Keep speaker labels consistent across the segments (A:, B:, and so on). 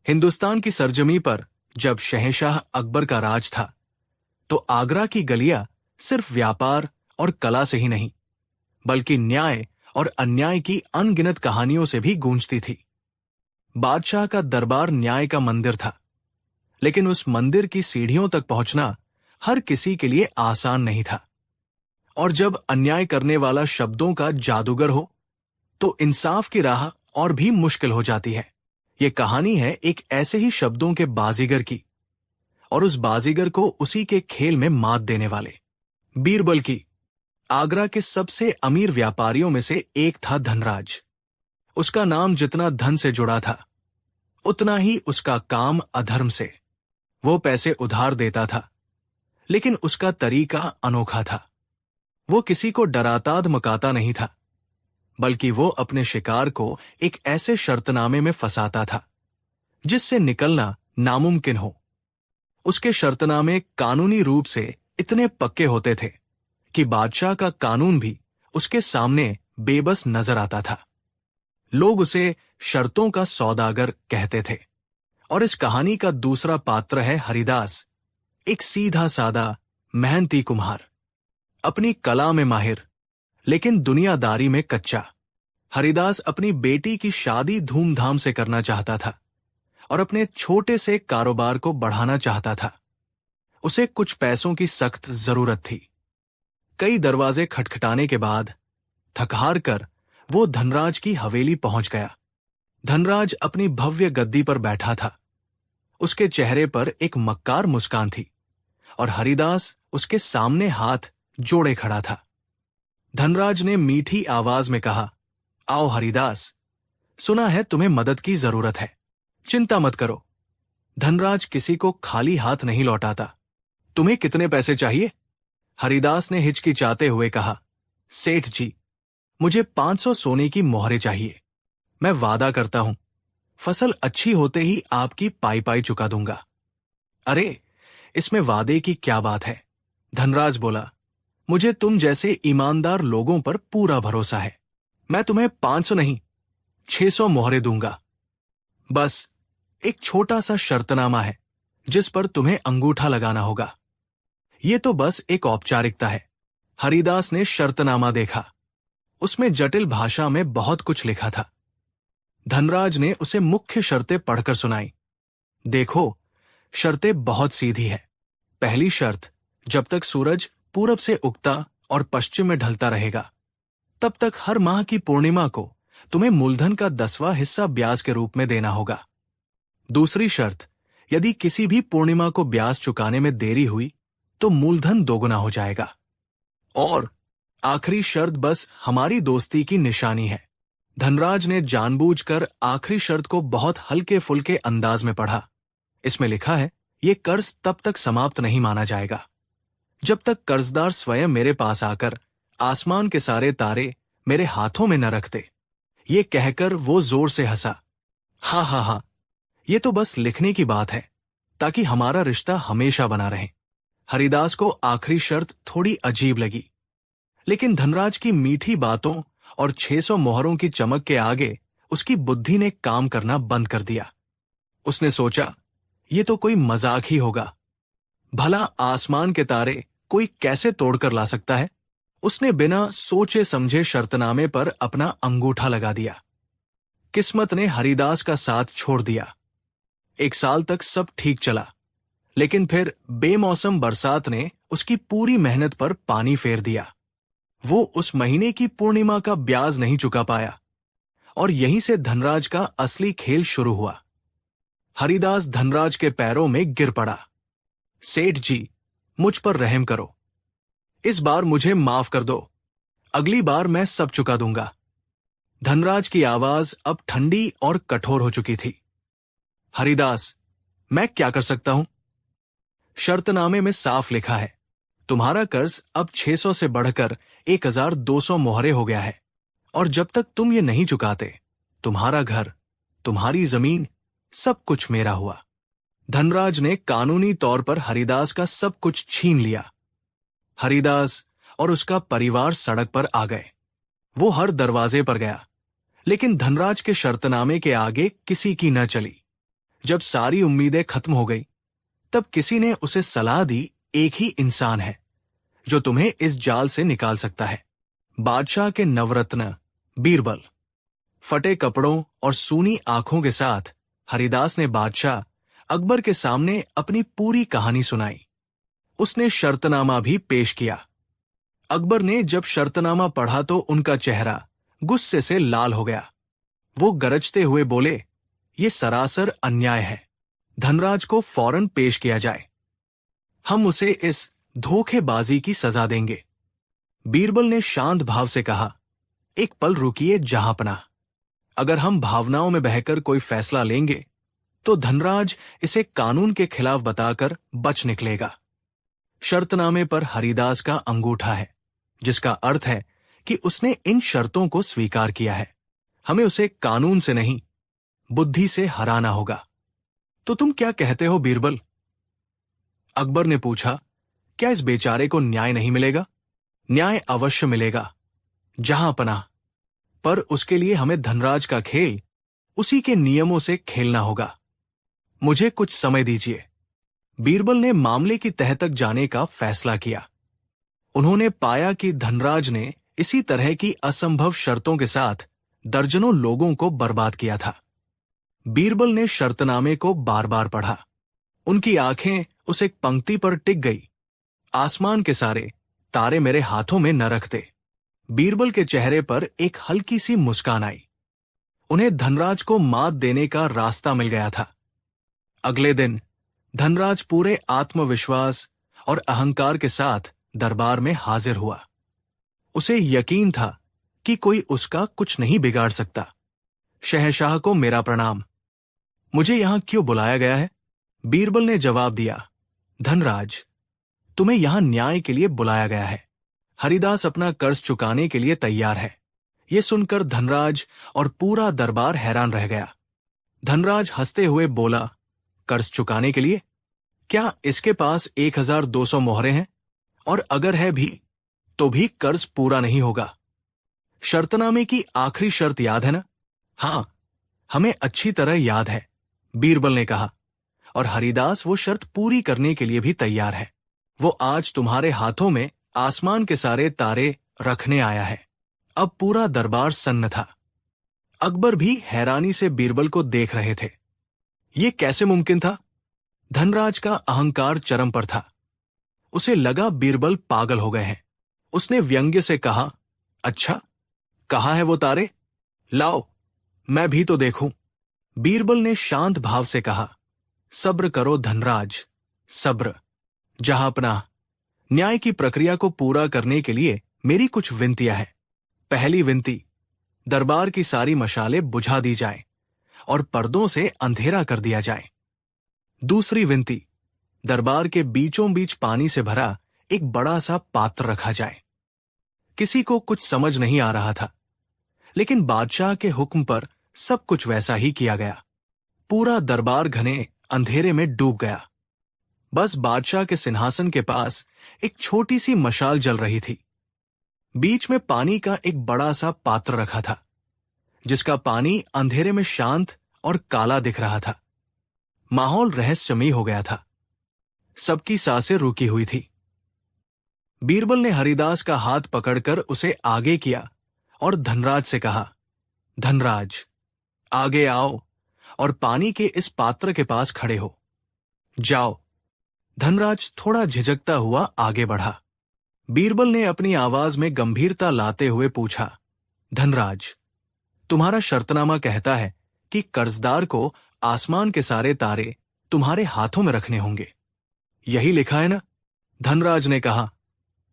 A: हिंदुस्तान की सरजमी पर जब शहंशाह अकबर का राज था, तो आगरा की गलियां सिर्फ व्यापार और कला से ही नहीं, बल्कि न्याय और अन्याय की अनगिनत कहानियों से भी गूंजती थी। बादशाह का दरबार न्याय का मंदिर था, लेकिन उस मंदिर की सीढ़ियों तक पहुंचना हर किसी के लिए आसान नहीं था। और जब अन्याय करने वाला शब्दों का जादूगर हो, तो इंसाफ की राह और भी मुश्किल हो जाती है। ये कहानी है एक ऐसे ही शब्दों के बाजीगर की, और उस बाजीगर को उसी के खेल में मात देने वाले बीरबल की। आगरा के सबसे अमीर व्यापारियों में से एक था धनराज। उसका नाम जितना धन से जुड़ा था, उतना ही उसका काम अधर्म से। वो पैसे उधार देता था, लेकिन उसका तरीका अनोखा था। वो किसी को डराता धमकाता नहीं था, बल्कि वो अपने शिकार को एक ऐसे शर्तनामे में फंसाता था जिससे निकलना नामुमकिन हो। उसके शर्तनामे कानूनी रूप से इतने पक्के होते थे कि बादशाह का कानून भी उसके सामने बेबस नजर आता था। लोग उसे शर्तों का सौदागर कहते थे। और इस कहानी का दूसरा पात्र है हरिदास, एक सीधा सादा मेहनती कुम्हार, अपनी कला में माहिर, लेकिन दुनियादारी में कच्चा। हरिदास अपनी बेटी की शादी धूमधाम से करना चाहता था और अपने छोटे से कारोबार को बढ़ाना चाहता था। उसे कुछ पैसों की सख्त जरूरत थी। कई दरवाजे खटखटाने के बाद थक-हार कर वो धनराज की हवेली पहुंच गया। धनराज अपनी भव्य गद्दी पर बैठा था। उसके चेहरे पर एक मक्कार मुस्कान थी और हरिदास उसके सामने हाथ जोड़े खड़ा था। धनराज ने मीठी आवाज में कहा, आओ हरिदास, सुना है तुम्हें मदद की जरूरत है। चिंता मत करो। धनराज किसी को खाली हाथ नहीं लौटाता। तुम्हें कितने पैसे चाहिए? हरिदास ने हिचकिचाते हुए कहा, सेठ जी, मुझे 500 सोने की मोहरें चाहिए। मैं वादा करता हूं, फसल अच्छी होते ही आपकी पाई पाई चुका दूंगा। अरे, इसमें वादे की क्या बात है? धनराज बोला, मुझे तुम जैसे ईमानदार लोगों पर पूरा भरोसा है। मैं तुम्हें 500 नहीं, 600 मोहरें दूंगा। बस एक छोटा सा शर्तनामा है जिस पर तुम्हें अंगूठा लगाना होगा। ये तो बस एक औपचारिकता है। हरिदास ने शर्तनामा देखा। उसमें जटिल भाषा में बहुत कुछ लिखा था। धनराज ने उसे मुख्य शर्तें पढ़कर सुनाई। देखो, शर्तें बहुत सीधी है। पहली शर्त, जब तक सूरज पूरब से उगता और पश्चिम में ढलता रहेगा, तब तक हर माह की पूर्णिमा को तुम्हें मूलधन का 10वां हिस्सा ब्याज के रूप में देना होगा। दूसरी शर्त, यदि किसी भी पूर्णिमा को ब्याज चुकाने में देरी हुई तो मूलधन दोगुना हो जाएगा। और आखिरी शर्त बस हमारी दोस्ती की निशानी है। धनराज ने जानबूझकर आखिरी शर्त को बहुत हल्के फुल्के अंदाज में पढ़ा। इसमें लिखा है, यह कर्ज तब तक समाप्त नहीं माना जाएगा जब तक कर्जदार स्वयं मेरे पास आकर आसमान के सारे तारे मेरे हाथों में न रखते। ये कहकर वो जोर से हंसा। हा हा हा, ये तो बस लिखने की बात है ताकि हमारा रिश्ता हमेशा बना रहे। हरिदास को आखिरी शर्त थोड़ी अजीब लगी, लेकिन धनराज की मीठी बातों और 600 मोहरों की चमक के आगे उसकी बुद्धि ने काम करना बंद कर दिया। उसने सोचा, ये तो कोई मजाक ही होगा। भला आसमान के तारे कोई कैसे तोड़कर ला सकता है? उसने बिना सोचे समझे शर्तनामे पर अपना अंगूठा लगा दिया। किस्मत ने हरिदास का साथ छोड़ दिया। 1 साल तक सब ठीक चला, लेकिन फिर बेमौसम बरसात ने उसकी पूरी मेहनत पर पानी फेर दिया। वो उस महीने की पूर्णिमा का ब्याज नहीं चुका पाया और यहीं से धनराज का असली खेल शुरू हुआ। हरिदास धनराज के पैरों में गिर पड़ा। सेठ जी, मुझ पर रहम करो। इस बार मुझे माफ कर दो। अगली बार मैं सब चुका दूंगा। धनराज की आवाज अब ठंडी और कठोर हो चुकी थी। हरिदास, मैं क्या कर सकता हूं? शर्तनामे में साफ लिखा है, तुम्हारा कर्ज अब 600 से बढ़कर 1200 मोहरे हो गया है, और जब तक तुम ये नहीं चुकाते, तुम्हारा घर, तुम्हारी जमीन, सब कुछ मेरा हुआ। धनराज ने कानूनी तौर पर हरिदास का सब कुछ छीन लिया। हरिदास और उसका परिवार सड़क पर आ गए। वो हर दरवाजे पर गया, लेकिन धनराज के शर्तनामे के आगे किसी की न चली। जब सारी उम्मीदें खत्म हो गई, तब किसी ने उसे सलाह दी, एक ही इंसान है जो तुम्हें इस जाल से निकाल सकता है। बादशाह के नवरत्न बीरबल। फटे कपड़ों और सूनी आंखों के साथ हरिदास ने बादशाह अकबर के सामने अपनी पूरी कहानी सुनाई। उसने शर्तनामा भी पेश किया। अकबर ने जब शर्तनामा पढ़ा तो उनका चेहरा गुस्से से लाल हो गया। वो गरजते हुए बोले, ये सरासर अन्याय है। धनराज को फौरन पेश किया जाए। हम उसे इस धोखेबाजी की सजा देंगे। बीरबल ने शांत भाव से कहा, एक पल रुकिए जहांपनाह। अगर हम भावनाओं में बहकर कोई फैसला लेंगे तो धनराज इसे कानून के खिलाफ बताकर बच निकलेगा। शर्तनामे पर हरिदास का अंगूठा है, जिसका अर्थ है कि उसने इन शर्तों को स्वीकार किया है। हमें उसे कानून से नहीं, बुद्धि से हराना होगा। तो तुम क्या कहते हो बीरबल? अकबर ने पूछा, क्या इस बेचारे को न्याय नहीं मिलेगा? न्याय अवश्य मिलेगा जहांपनाह, पर उसके लिए हमें धनराज का खेल उसी के नियमों से खेलना होगा। मुझे कुछ समय दीजिए। बीरबल ने मामले की तह तक जाने का फैसला किया। उन्होंने पाया कि धनराज ने इसी तरह की असंभव शर्तों के साथ दर्जनों लोगों को बर्बाद किया था। बीरबल ने शर्तनामे को बार बार पढ़ा। उनकी आंखें उस एक पंक्ति पर टिक गई, आसमान के सारे तारे मेरे हाथों में न रखते। बीरबल के चेहरे पर एक हल्की सी मुस्कान आई। उन्हें धनराज को मात देने का रास्ता मिल गया था। अगले दिन धनराज पूरे आत्मविश्वास और अहंकार के साथ दरबार में हाजिर हुआ। उसे यकीन था कि कोई उसका कुछ नहीं बिगाड़ सकता। शहंशाह को मेरा प्रणाम। मुझे यहां क्यों बुलाया गया है? बीरबल ने जवाब दिया, धनराज, तुम्हें यहां न्याय के लिए बुलाया गया है। हरिदास अपना कर्ज चुकाने के लिए तैयार है। यह सुनकर धनराज और पूरा दरबार हैरान रह गया। धनराज हंसते हुए बोला, कर्ज चुकाने के लिए? क्या इसके पास 1200 मोहरे हैं? और अगर है भी तो भी कर्ज पूरा नहीं होगा। शर्तनामे की आखिरी शर्त याद है ना? हां, हमें अच्छी तरह याद है, बीरबल ने कहा। और हरिदास वो शर्त पूरी करने के लिए भी तैयार है। वो आज तुम्हारे हाथों में आसमान के सारे तारे रखने आया है। अब पूरा दरबार सन्न था। अकबर भी हैरानी से बीरबल को देख रहे थे। ये कैसे मुमकिन था? धनराज का अहंकार चरम पर था। उसे लगा बीरबल पागल हो गए हैं। उसने व्यंग्य से कहा, अच्छा, कहाँ है वो तारे? लाओ, मैं भी तो देखूं। बीरबल ने शांत भाव से कहा, सब्र करो धनराज, सब्र। जहांपनाह, न्याय की प्रक्रिया को पूरा करने के लिए मेरी कुछ विनतियां हैं। पहली विनती, दरबार की सारी मशालें बुझा दी जाएं और पर्दों से अंधेरा कर दिया जाए। दूसरी विनती, दरबार के बीचों बीच पानी से भरा एक बड़ा सा पात्र रखा जाए। किसी को कुछ समझ नहीं आ रहा था, लेकिन बादशाह के हुक्म पर सब कुछ वैसा ही किया गया। पूरा दरबार घने अंधेरे में डूब गया। बस बादशाह के सिंहासन के पास एक छोटी सी मशाल जल रही थी। बीच में पानी का एक बड़ा सा पात्र रखा था, जिसका पानी अंधेरे में शांत और काला दिख रहा था। माहौल रहस्यमयी हो गया था। सबकी सांसें रुकी हुई थी। बीरबल ने हरिदास का हाथ पकड़कर उसे आगे किया और धनराज से कहा, धनराज, आगे आओ और पानी के इस पात्र के पास खड़े हो। जाओ। धनराज थोड़ा झिझकता हुआ आगे बढ़ा। बीरबल ने अपनी आवाज में गंभीरता लाते हुए पूछा, धनराज, तुम्हारा शर्तनामा कहता है कि कर्जदार को आसमान के सारे तारे तुम्हारे हाथों में रखने होंगे। यही लिखा है ना? धनराज ने कहा,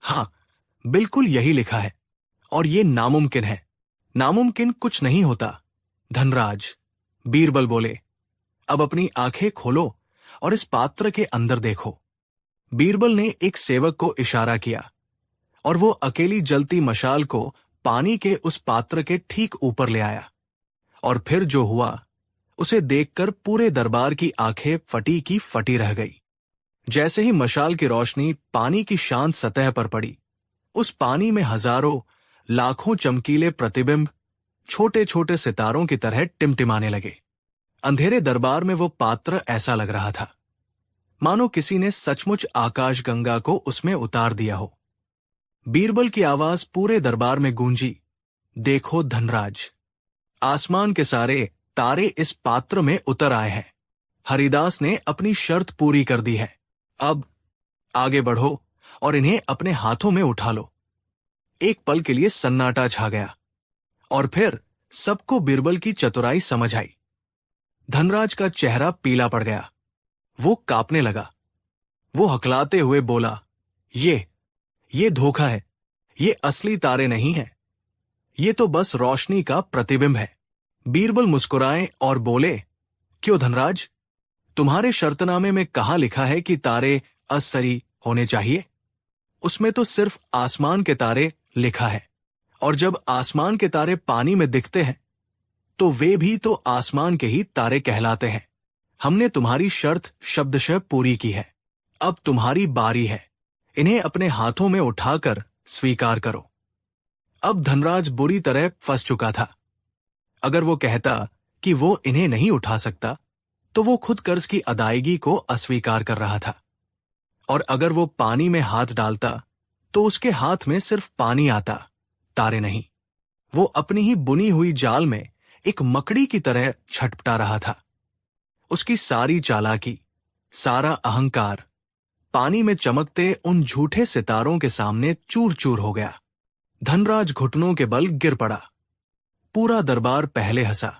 A: हां, बिल्कुल यही लिखा है, और ये नामुमकिन है। नामुमकिन कुछ नहीं होता, धनराज। बीरबल बोले, अब अपनी आंखें खोलो और इस पात्र के अंदर देखो। बीरबल ने एक सेवक को इशारा किया और वो अकेली जलती मशाल को पानी के उस पात्र के ठीक ऊपर ले आया। और फिर जो हुआ उसे देखकर पूरे दरबार की आंखें फटी की फटी रह गई। जैसे ही मशाल की रोशनी पानी की शांत सतह पर पड़ी, उस पानी में हजारों लाखों चमकीले प्रतिबिंब छोटे छोटे सितारों की तरह टिमटिमाने लगे। अंधेरे दरबार में वो पात्र ऐसा लग रहा था मानो किसी ने सचमुच आकाशगंगा को उसमें उतार दिया हो। बीरबल की आवाज पूरे दरबार में गूंजी, देखो धनराज, आसमान के सारे तारे इस पात्र में उतर आए हैं। हरिदास ने अपनी शर्त पूरी कर दी है। अब आगे बढ़ो और इन्हें अपने हाथों में उठा लो। एक पल के लिए सन्नाटा छा गया और फिर सबको बीरबल की चतुराई समझ आई। धनराज का चेहरा पीला पड़ गया, वो कांपने लगा। वो हकलाते हुए बोला, ये धोखा है, ये असली तारे नहीं है, ये तो बस रोशनी का प्रतिबिंब है। बीरबल मुस्कुराए और बोले, क्यों धनराज, तुम्हारे शर्तनामे में कहाँ लिखा है कि तारे असली होने चाहिए? उसमें तो सिर्फ आसमान के तारे लिखा है, और जब आसमान के तारे पानी में दिखते हैं तो वे भी तो आसमान के ही तारे कहलाते हैं। हमने तुम्हारी शर्त शब्दशः पूरी की है, अब तुम्हारी बारी है, इन्हें अपने हाथों में उठाकर स्वीकार करो। अब धनराज बुरी तरह फंस चुका था। अगर वो कहता कि वो इन्हें नहीं उठा सकता तो वो खुद कर्ज की अदायगी को अस्वीकार कर रहा था, और अगर वो पानी में हाथ डालता तो उसके हाथ में सिर्फ पानी आता, तारे नहीं। वो अपनी ही बुनी हुई जाल में एक मकड़ी की तरह छटपटा रहा था। उसकी सारी चालाकी, सारा अहंकार पानी में चमकते उन झूठे सितारों के सामने चूर चूर हो गया। धनराज घुटनों के बल गिर पड़ा। पूरा दरबार पहले हंसा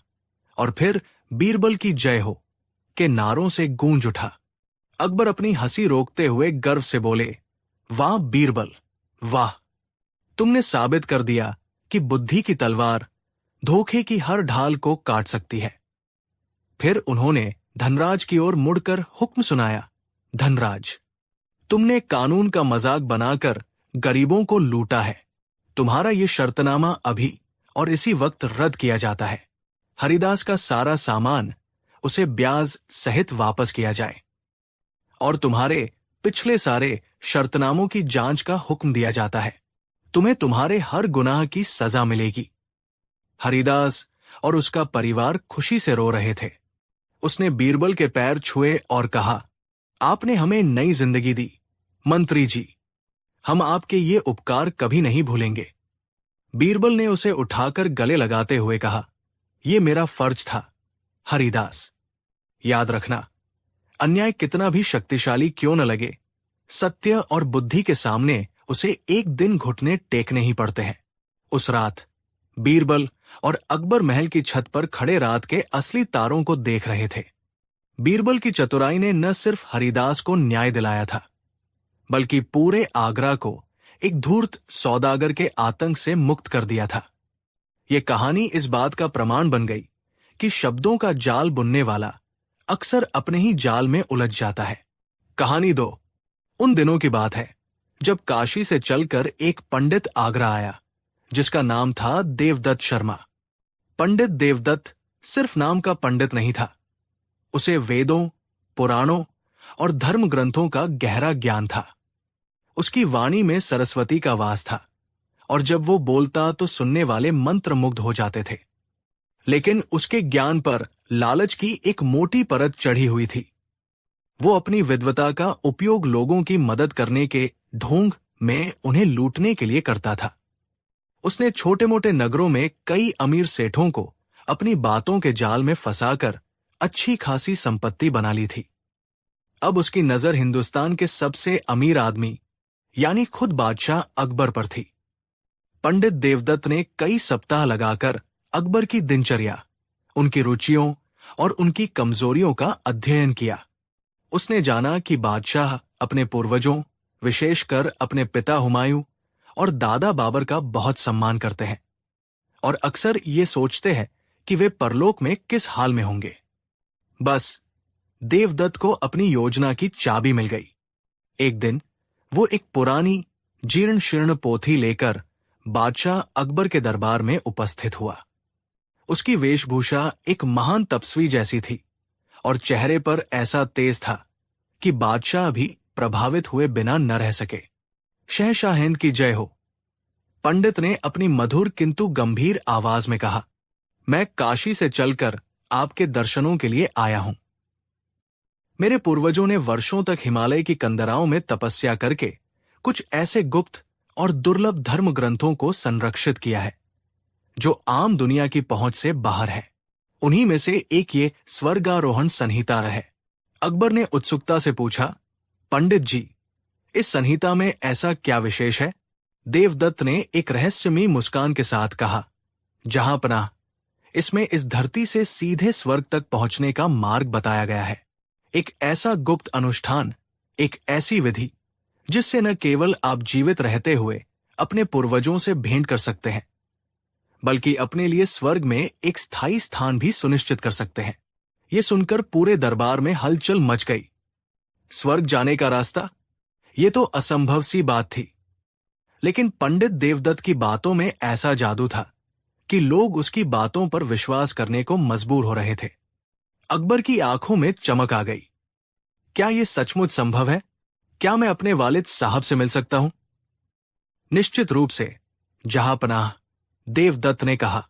A: और फिर बीरबल की जय हो के नारों से गूंज उठा। अकबर अपनी हंसी रोकते हुए गर्व से बोले, वाह बीरबल, वाह, तुमने साबित कर दिया कि बुद्धि की तलवार धोखे की हर ढाल को काट सकती है। फिर उन्होंने धनराज की ओर मुड़कर हुक्म सुनाया, धनराज, तुमने कानून का मजाक बनाकर गरीबों को लूटा है। तुम्हारा ये शर्तनामा अभी और इसी वक्त रद्द किया जाता है। हरिदास का सारा सामान उसे ब्याज सहित वापस किया जाए, और तुम्हारे पिछले सारे शर्तनामों की जांच का हुक्म दिया जाता है। तुम्हें तुम्हारे हर गुनाह की सजा मिलेगी। हरिदास और उसका परिवार खुशी से रो रहे थे। उसने बीरबल के पैर छुए और कहा, आपने हमें नई जिंदगी दी मंत्री जी, हम आपके ये उपकार कभी नहीं भूलेंगे। बीरबल ने उसे उठाकर गले लगाते हुए कहा, यह मेरा फर्ज था हरिदास। याद रखना, अन्याय कितना भी शक्तिशाली क्यों न लगे, सत्य और बुद्धि के सामने उसे एक दिन घुटने टेकने ही पड़ते हैं। उस रात बीरबल और अकबर महल की छत पर खड़े रात के असली तारों को देख रहे थे। बीरबल की चतुराई ने न सिर्फ हरिदास को न्याय दिलाया था, बल्कि पूरे आगरा को एक धूर्त सौदागर के आतंक से मुक्त कर दिया था। यह कहानी इस बात का प्रमाण बन गई कि शब्दों का जाल बुनने वाला अक्सर अपने ही जाल में उलझ जाता है। कहानी 2 उन दिनों की बात है जब काशी से चलकर एक पंडित आगरा आया जिसका नाम था देवदत्त शर्मा। पंडित देवदत्त सिर्फ नाम का पंडित नहीं था, उसे वेदों, पुराणों और धर्म ग्रंथों का गहरा ज्ञान था। उसकी वाणी में सरस्वती का वास था, और जब वो बोलता तो सुनने वाले मंत्रमुग्ध हो जाते थे। लेकिन उसके ज्ञान पर लालच की एक मोटी परत चढ़ी हुई थी। वो अपनी विद्वता का उपयोग लोगों की मदद करने के ढोंग में उन्हें लूटने के लिए करता था। उसने छोटे मोटे नगरों में कई अमीर सेठों को अपनी बातों के जाल में फंसाकर अच्छी खासी संपत्ति बना ली थी। अब उसकी नजर हिंदुस्तान के सबसे अमीर आदमी यानी खुद बादशाह अकबर पर थी। पंडित देवदत्त ने कई सप्ताह लगाकर अकबर की दिनचर्या, उनकी रुचियों और उनकी कमजोरियों का अध्ययन किया। उसने जाना कि बादशाह अपने पूर्वजों, विशेषकर अपने पिता हुमायूं और दादा बाबर का बहुत सम्मान करते हैं, और अक्सर ये सोचते हैं कि वे परलोक में किस हाल में होंगे। बस देवदत्त को अपनी योजना की चाबी मिल गई। एक दिन वो एक पुरानी जीर्ण शीर्ण पोथी लेकर बादशाह अकबर के दरबार में उपस्थित हुआ। उसकी वेशभूषा एक महान तपस्वी जैसी थी और चेहरे पर ऐसा तेज था कि बादशाह भी प्रभावित हुए बिना न रह सके। शहशाह हिंद की जय हो। पंडित ने अपनी मधुर किंतु गंभीर आवाज में कहा, मैं काशी से चलकर आपके दर्शनों के लिए आया हूं। मेरे पूर्वजों ने वर्षों तक हिमालय की कंदराओं में तपस्या करके कुछ ऐसे गुप्त और दुर्लभ धर्म ग्रंथों को संरक्षित किया है जो आम दुनिया की पहुंच से बाहर है। उन्हीं में से एक ये स्वर्गारोहण संहिता है। अकबर ने उत्सुकता से पूछा, पंडित जी, इस संहिता में ऐसा क्या विशेष है? देवदत्त ने एक रहस्यमयी मुस्कान के साथ कहा, जहां पनाह, इसमें इस धरती से सीधे स्वर्ग तक पहुंचने का मार्ग बताया गया है। एक ऐसा गुप्त अनुष्ठान, एक ऐसी विधि जिससे न केवल आप जीवित रहते हुए अपने पूर्वजों से भेंट कर सकते हैं, बल्कि अपने लिए स्वर्ग में एक स्थायी स्थान भी सुनिश्चित कर सकते हैं। यह सुनकर पूरे दरबार में हलचल मच गई। स्वर्ग जाने का रास्ता, यह तो असंभव सी बात थी, लेकिन पंडित देवदत्त की बातों में ऐसा जादू था कि लोग उसकी बातों पर विश्वास करने को मजबूर हो रहे थे। अकबर की आंखों में चमक आ गई। क्या यह सचमुच संभव है? क्या मैं अपने वालिद साहब से मिल सकता हूं? निश्चित रूप से, जहांपनाह, देवदत्त ने कहा।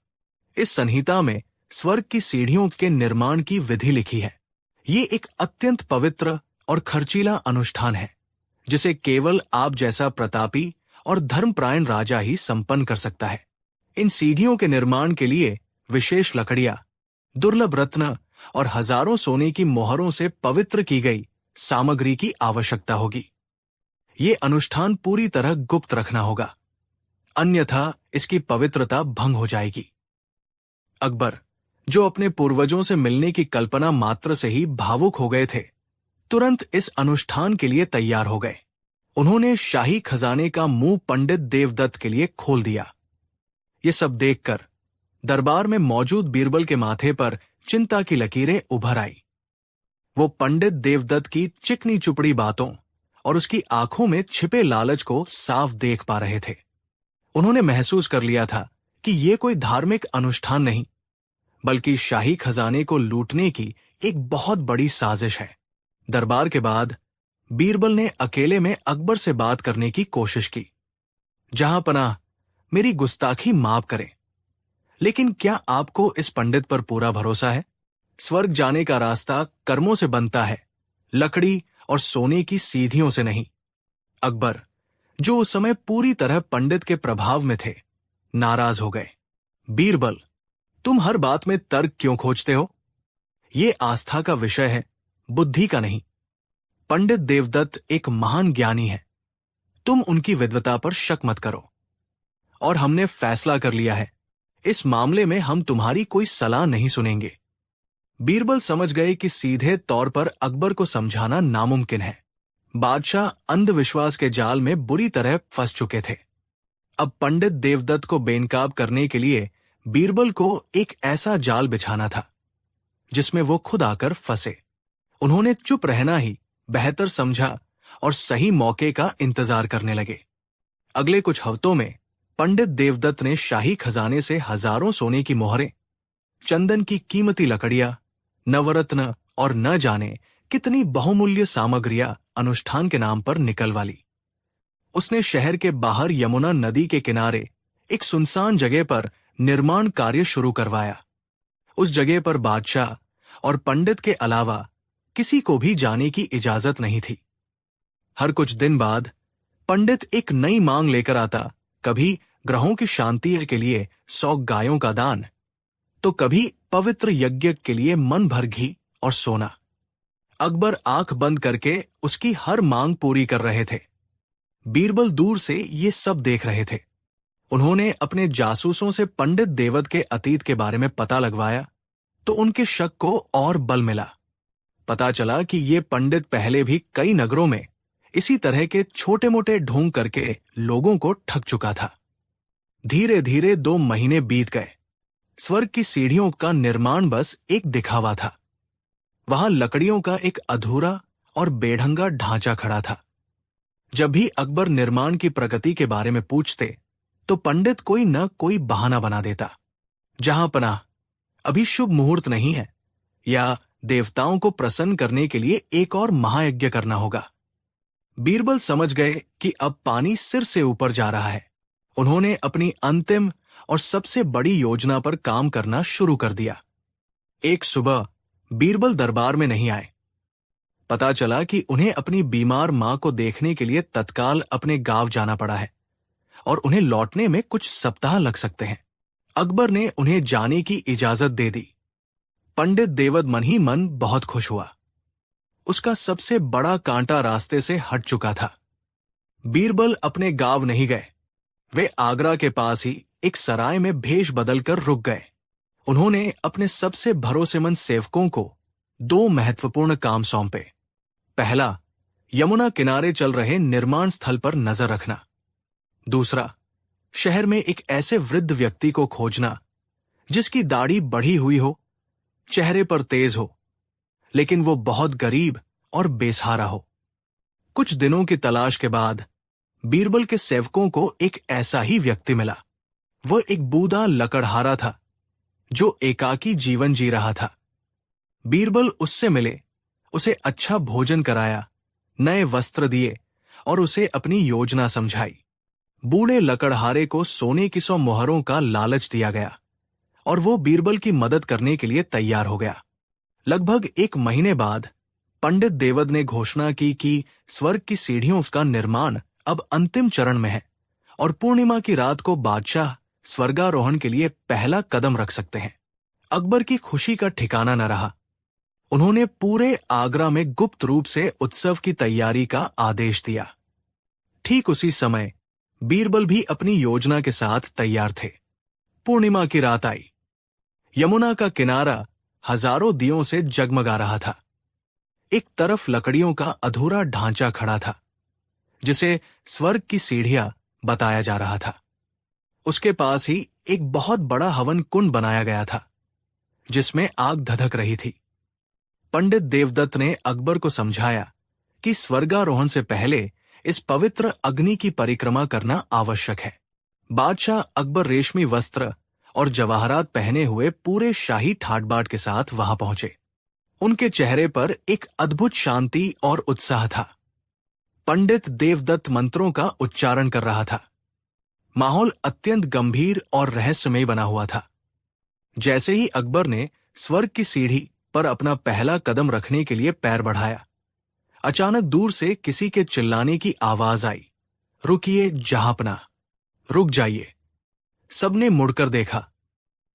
A: इस संहिता में स्वर्ग की सीढ़ियों के निर्माण की विधि लिखी है। ये एक अत्यंत पवित्र और खर्चीला अनुष्ठान है जिसे केवल आप जैसा प्रतापी और धर्मपरायण राजा ही संपन्न कर सकता है। इन सीढ़ियों के निर्माण के लिए विशेष लकड़ियां, दुर्लभ रत्न और हजारों सोने की मोहरों से पवित्र की गई सामग्री की आवश्यकता होगी। ये अनुष्ठान पूरी तरह गुप्त रखना होगा, अन्यथा इसकी पवित्रता भंग हो जाएगी। अकबर, जो अपने पूर्वजों से मिलने की कल्पना मात्र से ही भावुक हो गए थे, तुरंत इस अनुष्ठान के लिए तैयार हो गए। उन्होंने शाही खजाने का मुंह पंडित देवदत्त के लिए खोल दिया। ये सब देखकर दरबार में मौजूद बीरबल के माथे पर चिंता की लकीरें उभर आई। वो पंडित देवदत्त की चिकनी चुपड़ी बातों और उसकी आंखों में छिपे लालच को साफ देख पा रहे थे। उन्होंने महसूस कर लिया था कि ये कोई धार्मिक अनुष्ठान नहीं, बल्कि शाही खजाने को लूटने की एक बहुत बड़ी साजिश है। दरबार के बाद बीरबल ने अकेले में अकबर से बात करने की कोशिश की। जहांपनाह, मेरी गुस्ताखी माफ करें, लेकिन क्या आपको इस पंडित पर पूरा भरोसा है? स्वर्ग जाने का रास्ता कर्मों से बनता है, लकड़ी और सोने की सीढ़ियों से नहीं। अकबर, जो उस समय पूरी तरह पंडित के प्रभाव में थे, नाराज हो गए। बीरबल, तुम हर बात में तर्क क्यों खोजते हो? ये आस्था का विषय है, बुद्धि का नहीं। पंडित देवदत्त एक महान ज्ञानी है, तुम उनकी विद्वता पर शक मत करो। और हमने फैसला कर लिया है, इस मामले में हम तुम्हारी कोई सलाह नहीं सुनेंगे। बीरबल समझ गए कि सीधे तौर पर अकबर को समझाना नामुमकिन है। बादशाह अंधविश्वास के जाल में बुरी तरह फंस चुके थे। अब पंडित देवदत्त को बेनकाब करने के लिए बीरबल को एक ऐसा जाल बिछाना था जिसमें वो खुद आकर फंसे। उन्होंने चुप रहना ही बेहतर समझा और सही मौके का इंतजार करने लगे। अगले कुछ हफ्तों में पंडित देवदत्त ने शाही खजाने से हजारों सोने की मोहरें, चंदन की कीमती लकड़ियां, नवरत्न और न जाने कितनी बहुमूल्य सामग्रियां अनुष्ठान के नाम पर निकलवा ली। उसने शहर के बाहर यमुना नदी के किनारे एक सुनसान जगह पर निर्माण कार्य शुरू करवाया। उस जगह पर बादशाह और पंडित के अलावा किसी को भी जाने की इजाजत नहीं थी। हर कुछ दिन बाद पंडित एक नई मांग लेकर आता, कभी ग्रहों की शांति के लिए 100 गायों का दान, तो कभी पवित्र यज्ञ के लिए मन भर घी और सोना। अकबर आंख बंद करके उसकी हर मांग पूरी कर रहे थे। बीरबल दूर से ये सब देख रहे थे। उन्होंने अपने जासूसों से पंडित देवदत्त के अतीत के बारे में पता लगवाया तो उनके शक को और बल मिला। पता चला कि ये पंडित पहले भी कई नगरों में इसी तरह के छोटे मोटे ढोंग करके लोगों को ठग चुका था। धीरे धीरे 2 महीने बीत गए। स्वर्ग की सीढ़ियों का निर्माण बस एक दिखावा था। वहां लकड़ियों का एक अधूरा और बेढंगा ढांचा खड़ा था। जब भी अकबर निर्माण की प्रगति के बारे में पूछते तो पंडित कोई न कोई बहाना बना देता। जहांपनाह, अभी शुभ मुहूर्त नहीं है, या देवताओं को प्रसन्न करने के लिए एक और महायज्ञ करना होगा। बीरबल समझ गए कि अब पानी सिर से ऊपर जा रहा है। उन्होंने अपनी अंतिम और सबसे बड़ी योजना पर काम करना शुरू कर दिया। एक सुबह बीरबल दरबार में नहीं आए। पता चला कि उन्हें अपनी बीमार मां को देखने के लिए तत्काल अपने गांव जाना पड़ा है और उन्हें लौटने में कुछ सप्ताह लग सकते हैं। अकबर ने उन्हें जाने की इजाजत दे दी। पंडित देवद मन ही मन बहुत खुश हुआ। उसका सबसे बड़ा कांटा रास्ते से हट चुका था। बीरबल अपने गांव नहीं गए। वे आगरा के पास ही एक सराय में भेष बदलकर रुक गए। उन्होंने अपने सबसे भरोसेमंद सेवकों को 2 महत्वपूर्ण काम सौंपे। पहला, यमुना किनारे चल रहे निर्माण स्थल पर नजर रखना। दूसरा, शहर में एक ऐसे वृद्ध व्यक्ति को खोजना जिसकी दाढ़ी बढ़ी हुई हो, चेहरे पर तेज हो, लेकिन वो बहुत गरीब और बेसहारा हो। कुछ दिनों की तलाश के बाद बीरबल के सेवकों को एक ऐसा ही व्यक्ति मिला। वह एक बूढ़ा लकड़हारा था जो एकाकी जीवन जी रहा था। बीरबल उससे मिले, उसे अच्छा भोजन कराया, नए वस्त्र दिए और उसे अपनी योजना समझाई। बूढ़े लकड़हारे को सोने की 100 मोहरों का लालच दिया गया और वो बीरबल की मदद करने के लिए तैयार हो गया। लगभग 1 महीने बाद पंडित देवद ने घोषणा की कि स्वर्ग की सीढ़ियों का निर्माण अब अंतिम चरण में है और पूर्णिमा की रात को बादशाह स्वर्गारोहण के लिए पहला कदम रख सकते हैं। अकबर की खुशी का ठिकाना न रहा। उन्होंने पूरे आगरा में गुप्त रूप से उत्सव की तैयारी का आदेश दिया। ठीक उसी समय बीरबल भी अपनी योजना के साथ तैयार थे। पूर्णिमा की रात आई। यमुना का किनारा हजारों दियों से जगमगा रहा था। एक तरफ लकड़ियों का अधूरा ढांचा खड़ा था जिसे स्वर्ग की सीढ़ियां बताया जा रहा था। उसके पास ही एक बहुत बड़ा हवन कुंड बनाया गया था जिसमें आग धधक रही थी। पंडित देवदत्त ने अकबर को समझाया कि स्वर्गारोहण से पहले इस पवित्र अग्नि की परिक्रमा करना आवश्यक है। बादशाह अकबर रेशमी वस्त्र और जवाहरात पहने हुए पूरे शाही ठाट-बाट के साथ वहां पहुंचे। उनके चेहरे पर एक अद्भुत शांति और उत्साह था। पंडित देवदत्त मंत्रों का उच्चारण कर रहा था। माहौल अत्यंत गंभीर और रहस्यमय बना हुआ था। जैसे ही अकबर ने स्वर्ग की सीढ़ी पर अपना पहला कदम रखने के लिए पैर बढ़ाया, अचानक दूर से किसी के चिल्लाने की आवाज आई, रुकिए जहांपना, रुक जाइए। सबने मुड़कर देखा।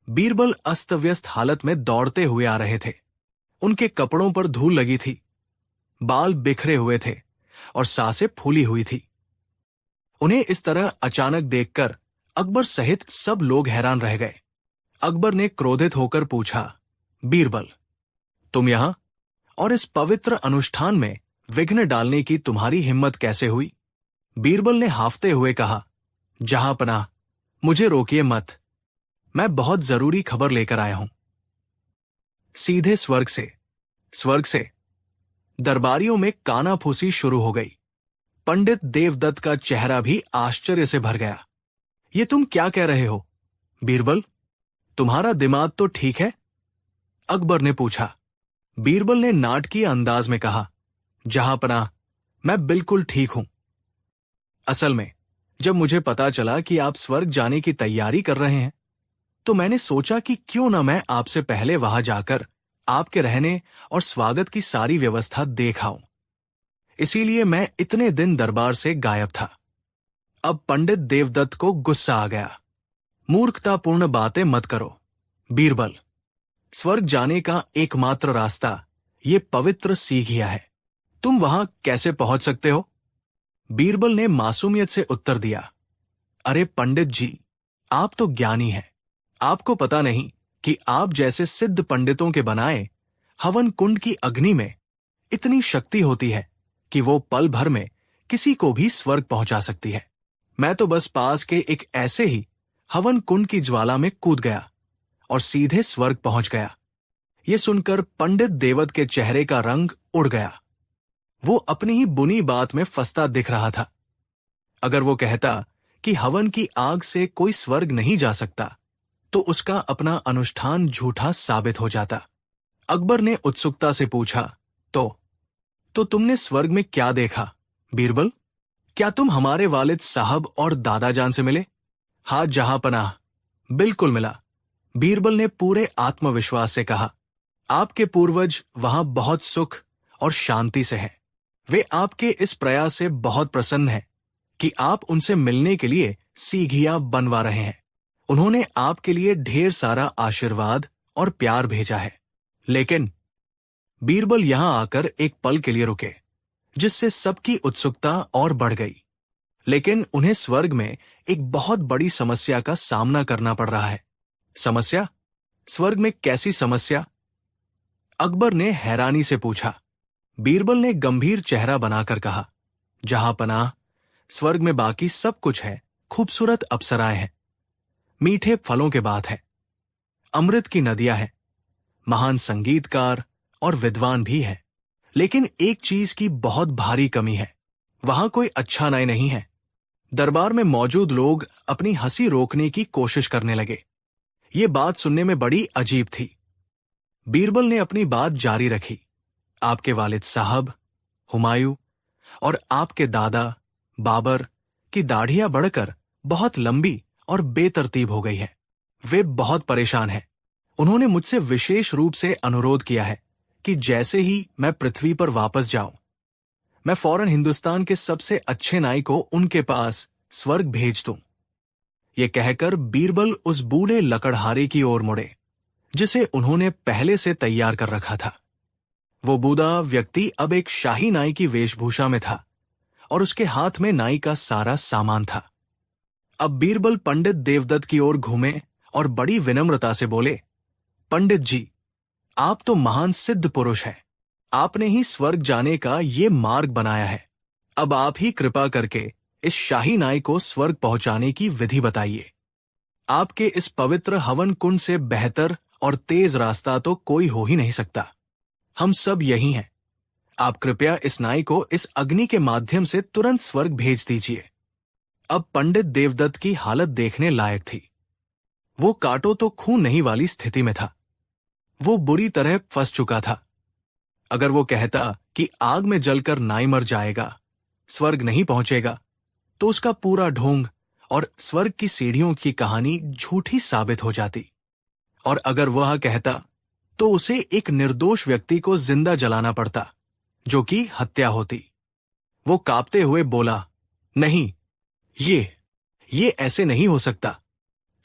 A: बीरबल अस्त व्यस्त हालत में दौड़ते हुए आ रहे थे। उनके कपड़ों पर धूल लगी थी, बाल बिखरे हुए थे और सांसें फूली हुई थी। उन्हें इस तरह अचानक देखकर अकबर सहित सब लोग हैरान रह गए। अकबर ने क्रोधित होकर पूछा, बीरबल, तुम यहां और इस पवित्र अनुष्ठान में विघ्न डालने की तुम्हारी हिम्मत कैसे हुई? बीरबल ने हाफते हुए कहा, जहांपनाह, मुझे रोकिए मत। मैं बहुत जरूरी खबर लेकर आया हूं। सीधे स्वर्ग से दरबारियों में कानाफूसी शुरू हो गई। पंडित देवदत्त का चेहरा भी आश्चर्य से भर गया। ये तुम क्या कह रहे हो बीरबल? तुम्हारा दिमाग तो ठीक है? अकबर ने पूछा। बीरबल ने नाटकीय अंदाज में कहा, जहांपनाह, मैं बिल्कुल ठीक हूं। असल में जब मुझे पता चला कि आप स्वर्ग जाने की तैयारी कर रहे हैं, तो मैंने सोचा कि क्यों न मैं आपसे पहले वहां जाकर आपके रहने और स्वागत की सारी व्यवस्था देख आऊं। इसीलिए मैं इतने दिन दरबार से गायब था। अब पंडित देवदत्त को गुस्सा आ गया। मूर्खतापूर्ण बातें मत करो बीरबल। स्वर्ग जाने का एकमात्र रास्ता ये पवित्र सीढ़ियां है। तुम वहां कैसे पहुंच सकते हो? बीरबल ने मासूमियत से उत्तर दिया, अरे पंडित जी, आप तो ज्ञानी हैं। आपको पता नहीं कि आप जैसे सिद्ध पंडितों के बनाए हवन कुंड की अग्नि में इतनी शक्ति होती है कि वो पल भर में किसी को भी स्वर्ग पहुंचा सकती है। मैं तो बस पास के एक ऐसे ही हवन कुंड की ज्वाला में कूद गया और सीधे स्वर्ग पहुंच गया। ये सुनकर पंडित देवद के चेहरे का रंग उड़ गया। वो अपनी ही बुनी बात में फंसता दिख रहा था। अगर वो कहता कि हवन की आग से कोई स्वर्ग नहीं जा सकता, तो उसका अपना अनुष्ठान झूठा साबित हो जाता। अकबर ने उत्सुकता से पूछा, तो तुमने स्वर्ग में क्या देखा बीरबल? क्या तुम हमारे वालिद साहब और दादाजान से मिले? हाँ जहांपनाह, बिल्कुल मिला, बीरबल ने पूरे आत्मविश्वास से कहा। आपके पूर्वज वहां बहुत सुख और शांति से हैं। वे आपके इस प्रयास से बहुत प्रसन्न हैं कि आप उनसे मिलने के लिए सीढ़ियां बनवा रहे हैं। उन्होंने आपके लिए ढेर सारा आशीर्वाद और प्यार भेजा है। लेकिन बीरबल यहां आकर एक पल के लिए रुके, जिससे सबकी उत्सुकता और बढ़ गई। लेकिन उन्हें स्वर्ग में एक बहुत बड़ी समस्या का सामना करना पड़ रहा है। समस्या? स्वर्ग में कैसी समस्या? अकबर ने हैरानी से पूछा। बीरबल ने गंभीर चेहरा बनाकर कहा, जहां पनाह, स्वर्ग में बाकी सब कुछ है। खूबसूरत अप्सराएं हैं, मीठे फलों के बाग हैं, अमृत की नदियां हैं, महान संगीतकार और विद्वान भी हैं। लेकिन एक चीज की बहुत भारी कमी है। वहां कोई अच्छा न्याय नहीं है। दरबार में मौजूद लोग अपनी हंसी रोकने की कोशिश करने लगे। ये बात सुनने में बड़ी अजीब थी। बीरबल ने अपनी बात जारी रखी। आपके वालिद साहब, हुमायूं और आपके दादा बाबर की दाढ़ियां बढ़कर बहुत लंबी और बेतरतीब हो गई है। वे बहुत परेशान हैं। उन्होंने मुझसे विशेष रूप से अनुरोध किया है कि जैसे ही मैं पृथ्वी पर वापस जाऊं, मैं फौरन हिंदुस्तान के सबसे अच्छे नाई को उनके पास स्वर्ग भेज दूं। ये कहकर बीरबल उस बूढ़े लकड़हारे की ओर मुड़े, जिसे उन्होंने पहले से तैयार कर रखा था। वो बूढ़ा व्यक्ति अब एक शाही नाई की वेशभूषा में था और उसके हाथ में नाई का सारा सामान था। अब बीरबल पंडित देवदत्त की ओर घूमे और बड़ी विनम्रता से बोले, पंडित जी, आप तो महान सिद्ध पुरुष हैं। आपने ही स्वर्ग जाने का ये मार्ग बनाया है। अब आप ही कृपा करके इस शाही नाई को स्वर्ग पहुंचाने की विधि बताइए। आपके इस पवित्र हवन कुंड से बेहतर और तेज रास्ता तो कोई हो ही नहीं सकता। हम सब यही हैं। आप कृपया इस नाई को इस अग्नि के माध्यम से तुरंत स्वर्ग भेज दीजिए। अब पंडित देवदत्त की हालत देखने लायक थी। वो काटो तो खून नहीं वाली स्थिति में था। वो बुरी तरह फंस चुका था। अगर वो कहता कि आग में जलकर नाई मर जाएगा, स्वर्ग नहीं पहुंचेगा, तो उसका पूरा ढोंग और स्वर्ग की सीढ़ियों की कहानी झूठी साबित हो जाती। और अगर वह कहता, तो उसे एक निर्दोष व्यक्ति को जिंदा जलाना पड़ता, जो कि हत्या होती। वो कांपते हुए बोला, नहीं, ये ऐसे नहीं हो सकता।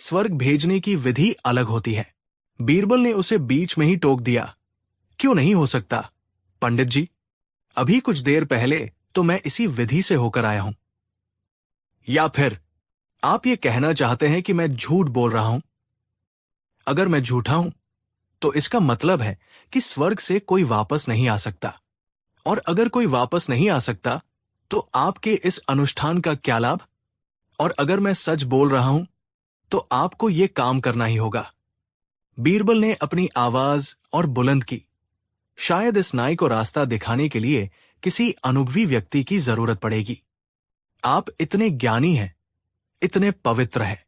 A: स्वर्ग भेजने की विधि अलग होती है। बीरबल ने उसे बीच में ही टोक दिया, क्यों नहीं हो सकता पंडित जी? अभी कुछ देर पहले तो मैं इसी विधि से होकर आया हूं। या फिर आप ये कहना चाहते हैं कि मैं झूठ बोल रहा हूं? अगर मैं झूठा हूं, तो इसका मतलब है कि स्वर्ग से कोई वापस नहीं आ सकता। और अगर कोई वापस नहीं आ सकता, तो आपके इस अनुष्ठान का क्या लाभ? और अगर मैं सच बोल रहा हूं, तो आपको ये काम करना ही होगा। बीरबल ने अपनी आवाज और बुलंद की। शायद इस नाई को रास्ता दिखाने के लिए किसी अनुभवी व्यक्ति की जरूरत पड़ेगी। आप इतने ज्ञानी हैं, इतने पवित्र हैं,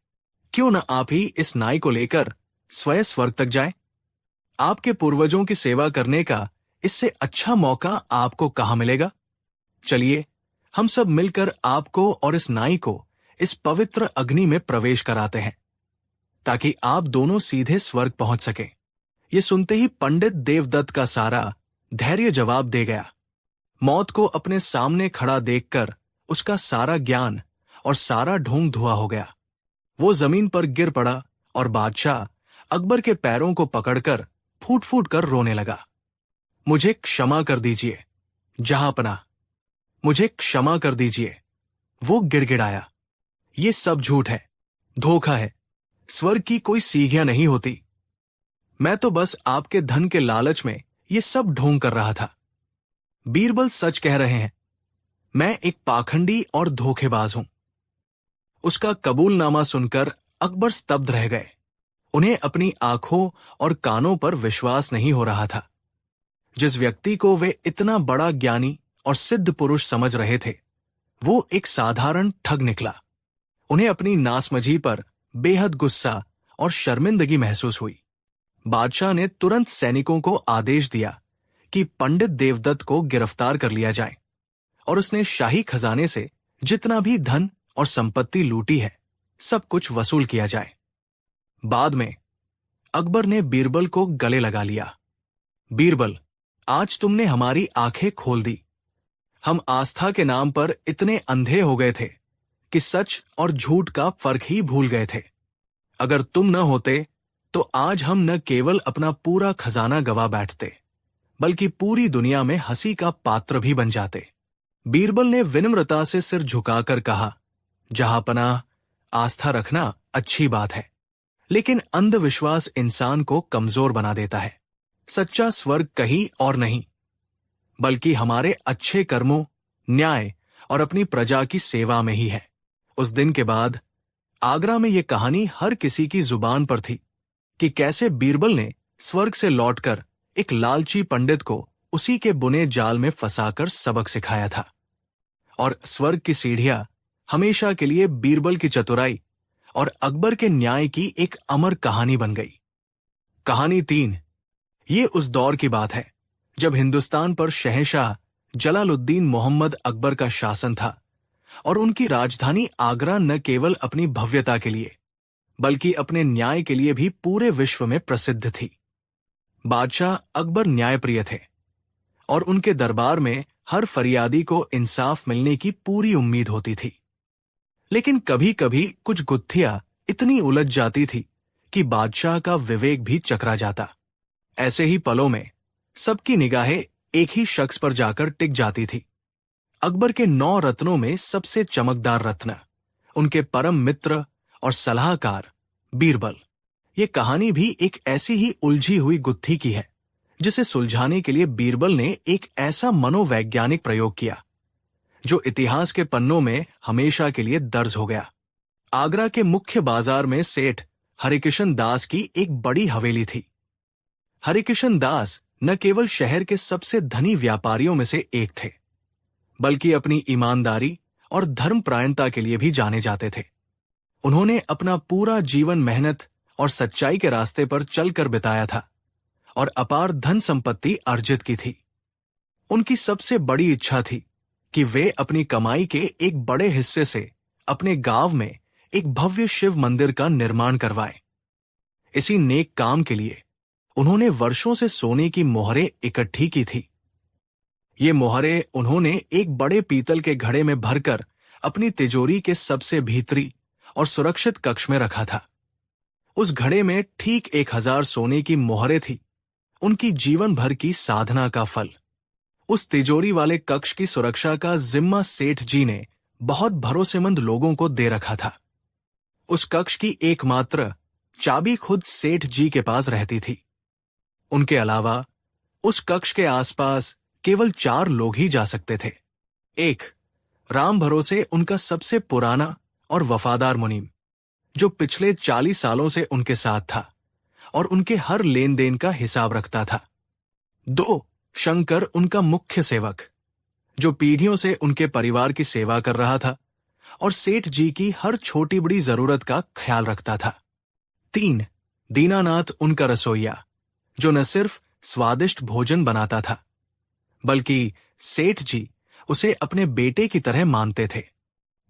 A: क्यों न आप ही इस नाई को लेकर स्वयं स्वर्ग तक जाएं? आपके पूर्वजों की सेवा करने का इससे अच्छा मौका आपको कहां मिलेगा? चलिए, हम सब मिलकर आपको और इस नाई को इस पवित्र अग्नि में प्रवेश कराते हैं, ताकि आप दोनों सीधे स्वर्ग पहुंच सकें। ये सुनते ही पंडित देवदत्त का सारा धैर्य जवाब दे गया। मौत को अपने सामने खड़ा देखकर उसका सारा ज्ञान और सारा ढोंग धुआं हो गया। वो जमीन पर गिर पड़ा और बादशाह अकबर के पैरों को पकड़कर फूट फूट कर रोने लगा। मुझे क्षमा कर दीजिए जहांपनाह, मुझे क्षमा कर दीजिए। वो गिड़गिड़ाया, ये सब झूठ है, धोखा है। स्वर्ग की कोई सीढ़ियां नहीं होती। मैं तो बस आपके धन के लालच में ये सब ढोंग कर रहा था। बीरबल सच कह रहे हैं। मैं एक पाखंडी और धोखेबाज हूं। उसका कबूलनामा सुनकर अकबर स्तब्ध रह गए। उन्हें अपनी आंखों और कानों पर विश्वास नहीं हो रहा था। जिस व्यक्ति को वे इतना बड़ा ज्ञानी और सिद्ध पुरुष समझ रहे थे, वो एक साधारण ठग निकला। उन्हें अपनी नासमझी पर बेहद गुस्सा और शर्मिंदगी महसूस हुई। बादशाह ने तुरंत सैनिकों को आदेश दिया कि पंडित देवदत्त को गिरफ्तार कर लिया जाए और उसने शाही खजाने से जितना भी धन और संपत्ति लूटी है, सब कुछ वसूल किया जाए। बाद में अकबर ने बीरबल को गले लगा लिया बीरबल, आज तुमने हमारी आंखें खोल दी। हम आस्था के नाम पर इतने अंधे हो गए थे कि सच और झूठ का फर्क ही भूल गए थे। अगर तुम न होते तो आज हम न केवल अपना पूरा खजाना गवा बैठते, बल्कि पूरी दुनिया में हंसी का पात्र भी बन जाते। बीरबल ने विनम्रता से सिर झुकाकर कहा, जहांपनाह, आस्था रखना अच्छी बात है, लेकिन अंधविश्वास इंसान को कमजोर बना देता है। सच्चा स्वर्ग कहीं और नहीं, बल्कि हमारे अच्छे कर्मों, न्याय और अपनी प्रजा की सेवा में ही है। उस दिन के बाद आगरा में यह कहानी हर किसी की जुबान पर थी कि कैसे बीरबल ने स्वर्ग से लौटकर एक लालची पंडित को उसी के बुने जाल में फंसाकर सबक सिखाया था। और स्वर्ग की सीढ़ियां हमेशा के लिए बीरबल की चतुराई और अकबर के न्याय की एक अमर कहानी बन गई। कहानी 3। ये उस दौर की बात है जब हिंदुस्तान पर शहंशाह जलालुद्दीन मोहम्मद अकबर का शासन था और उनकी राजधानी आगरा न केवल अपनी भव्यता के लिए बल्कि अपने न्याय के लिए भी पूरे विश्व में प्रसिद्ध थी। बादशाह अकबर न्यायप्रिय थे और उनके दरबार में हर फरियादी को इंसाफ मिलने की पूरी उम्मीद होती थी। लेकिन कभी कभी कुछ गुत्थियां इतनी उलझ जाती थी कि बादशाह का विवेक भी चकरा जाता। ऐसे ही पलों में सबकी निगाहें एक ही शख्स पर जाकर टिक जाती थी। अकबर के 9 रत्नों में सबसे चमकदार रत्न, उनके परम मित्र और सलाहकार बीरबल। ये कहानी भी एक ऐसी ही उलझी हुई गुत्थी की है जिसे सुलझाने के लिए बीरबल ने एक ऐसा मनोवैज्ञानिक प्रयोग किया जो इतिहास के पन्नों में हमेशा के लिए दर्ज हो गया। आगरा के मुख्य बाजार में सेठ हरिकिशन दास की एक बड़ी हवेली थी। हरिकिशन दास न केवल शहर के सबसे धनी व्यापारियों में से एक थे, बल्कि अपनी ईमानदारी और धर्मपरायणता के लिए भी जाने जाते थे। उन्होंने अपना पूरा जीवन मेहनत और सच्चाई के रास्ते पर चलकर बिताया था और अपार धन संपत्ति अर्जित की थी। उनकी सबसे बड़ी इच्छा थी कि वे अपनी कमाई के एक बड़े हिस्से से अपने गांव में एक भव्य शिव मंदिर का निर्माण करवाएं। इसी नेक काम के लिए उन्होंने वर्षों से सोने की मोहरें इकट्ठी की थी। ये मोहरें उन्होंने एक बड़े पीतल के घड़े में भरकर अपनी तिजोरी के सबसे भीतरी और सुरक्षित कक्ष में रखा था। उस घड़े में ठीक 1000 सोने की मोहरें थी, उनकी जीवन भर की साधना का फल। उस तिजोरी वाले कक्ष की सुरक्षा का जिम्मा सेठ जी ने बहुत भरोसेमंद लोगों को दे रखा था। उस कक्ष की एकमात्र चाबी खुद सेठ जी के पास रहती थी। उनके अलावा उस कक्ष के आसपास केवल 4 लोग ही जा सकते थे। 1, राम भरोसे उनका सबसे पुराना और वफादार मुनीम, जो पिछले 40 सालों से उनके साथ था और उनके हर लेन देन का हिसाब रखता था। 2, शंकर उनका मुख्य सेवक, जो पीढ़ियों से उनके परिवार की सेवा कर रहा था और सेठ जी की हर छोटी बड़ी जरूरत का ख्याल रखता था। 3, दीनानाथ उनका रसोइया, जो न सिर्फ स्वादिष्ट भोजन बनाता था बल्कि सेठ जी उसे अपने बेटे की तरह मानते थे।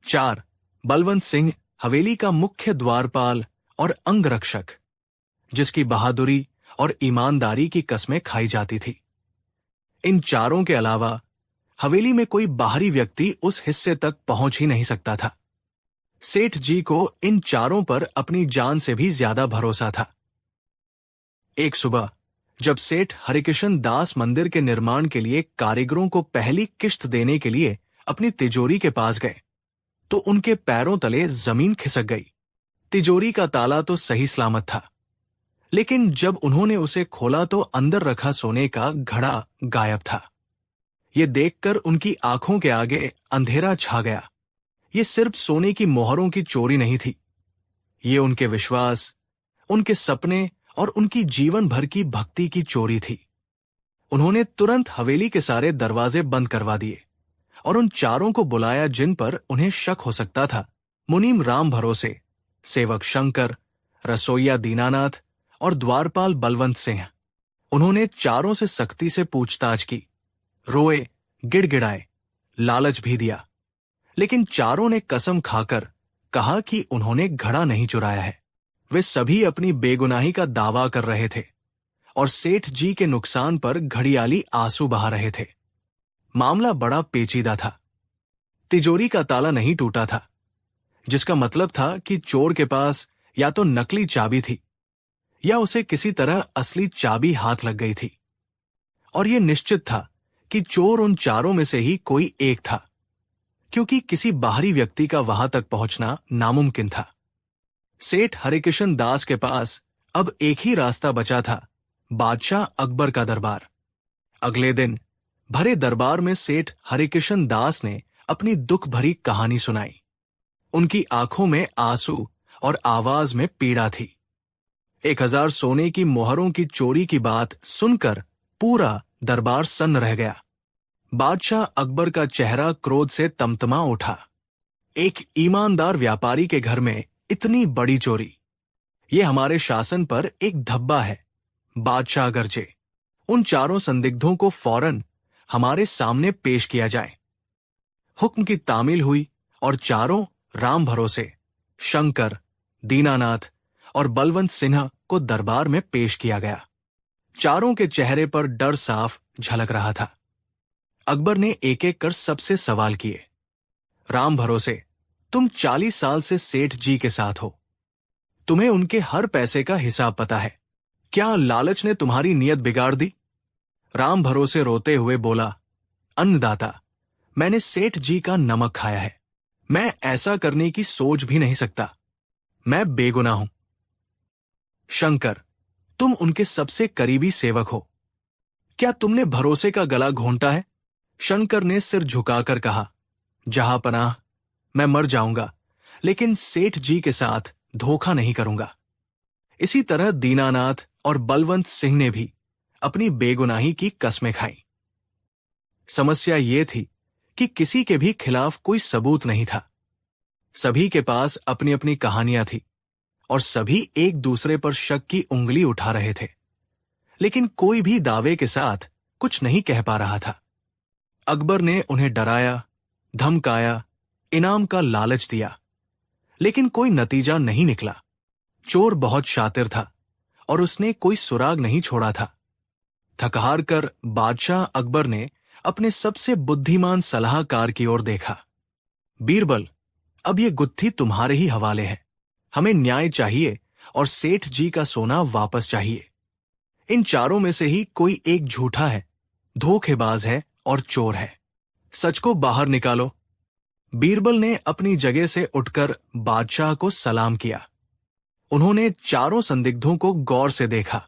A: 4, बलवंत सिंह हवेली का मुख्य द्वारपाल और अंगरक्षक, जिसकी बहादुरी और ईमानदारी की कस्में खाई जाती थी। इन 4 के अलावा हवेली में कोई बाहरी व्यक्ति उस हिस्से तक पहुंच ही नहीं सकता था। सेठ जी को इन 4 पर अपनी जान से भी ज्यादा भरोसा था। एक सुबह जब सेठ हरिकिशन दास मंदिर के निर्माण के लिए कारीगरों को पहली किश्त देने के लिए अपनी तिजोरी के पास गए तो उनके पैरों तले जमीन खिसक गई। तिजोरी का ताला तो सही सलामत था, लेकिन जब उन्होंने उसे खोला तो अंदर रखा सोने का घड़ा गायब था। ये देखकर उनकी आंखों के आगे अंधेरा छा गया। ये सिर्फ सोने की मोहरों की चोरी नहीं थी, ये उनके विश्वास, उनके सपने और उनकी जीवन भर की भक्ति की चोरी थी। उन्होंने तुरंत हवेली के सारे दरवाजे बंद करवा दिए और उन 4 को बुलाया जिन पर उन्हें शक हो सकता था। मुनीम राम भरोसे, सेवक शंकर, रसोइया दीनानाथ और द्वारपाल बलवंत सिंह। उन्होंने 4 से सख्ती से पूछताछ की, रोए, गिड़गिड़ाए, लालच भी दिया, लेकिन 4 ने कसम खाकर कहा कि उन्होंने घड़ा नहीं चुराया है। वे सभी अपनी बेगुनाही का दावा कर रहे थे और सेठ जी के नुकसान पर घड़ियाली आंसू बहा रहे थे। मामला बड़ा पेचीदा था। तिजोरी का ताला नहीं टूटा था, जिसका मतलब था कि चोर के पास या तो नकली चाबी थी या उसे किसी तरह असली चाबी हाथ लग गई थी। और यह निश्चित था कि चोर उन चारों में से ही कोई एक था, क्योंकि किसी बाहरी व्यक्ति का वहां तक पहुंचना नामुमकिन था। सेठ हरिकिशन दास के पास अब एक ही रास्ता बचा था, बादशाह अकबर का दरबार। अगले दिन भरे दरबार में सेठ हरिकिशन दास ने अपनी दुख भरी कहानी सुनाई। उनकी आंखों में आंसू और आवाज में पीड़ा थी। 1000 सोने की मोहरों की चोरी की बात सुनकर पूरा दरबार सन्न रह गया। बादशाह अकबर का चेहरा क्रोध से तमतमा उठा। एक ईमानदार व्यापारी के घर में इतनी बड़ी चोरी, यह हमारे शासन पर एक धब्बा है। बादशाह गरजे, उन चारों संदिग्धों को फौरन हमारे सामने पेश किया जाए। हुक्म की तामील हुई और चारों राम भरोसे, शंकर, दीनानाथ और बलवंत सिन्हा को दरबार में पेश किया गया। चारों के चेहरे पर डर साफ झलक रहा था। अकबर ने एक एक कर सबसे सवाल किए। राम भरोसे, तुम 40 साल से सेठ जी के साथ हो, तुम्हें उनके हर पैसे का हिसाब पता है। क्या लालच ने तुम्हारी नीयत बिगाड़ दी? राम भरोसे रोते हुए बोला, अन्नदाता, मैंने सेठ जी का नमक खाया है। मैं ऐसा करने की सोच भी नहीं सकता। मैं बेगुनाह हूं। शंकर, तुम उनके सबसे करीबी सेवक हो, क्या तुमने भरोसे का गला घोंटा है? शंकर ने सिर झुकाकर कहा, जहां पनाह, मैं मर जाऊंगा लेकिन सेठ जी के साथ धोखा नहीं करूंगा। इसी तरह दीनानाथ और बलवंत सिंह ने भी अपनी बेगुनाही की कस्में खाई। समस्या यह थी कि किसी के भी खिलाफ कोई सबूत नहीं था। सभी के पास अपनी अपनी कहानियां थी और सभी एक दूसरे पर शक की उंगली उठा रहे थे, लेकिन कोई भी दावे के साथ कुछ नहीं कह पा रहा था। अकबर ने उन्हें डराया, धमकाया, इनाम का लालच दिया, लेकिन कोई नतीजा नहीं निकला। चोर बहुत शातिर था और उसने कोई सुराग नहीं छोड़ा था। थकहार कर बादशाह अकबर ने अपने सबसे बुद्धिमान सलाहकार की ओर देखा। बीरबल, अब ये गुत्थी तुम्हारे ही हवाले है। हमें न्याय चाहिए और सेठ जी का सोना वापस चाहिए। इन चारों में से ही कोई एक झूठा है, धोखेबाज है और चोर है। सच को बाहर निकालो। बीरबल ने अपनी जगह से उठकर बादशाह को सलाम किया। उन्होंने चारों संदिग्धों को गौर से देखा।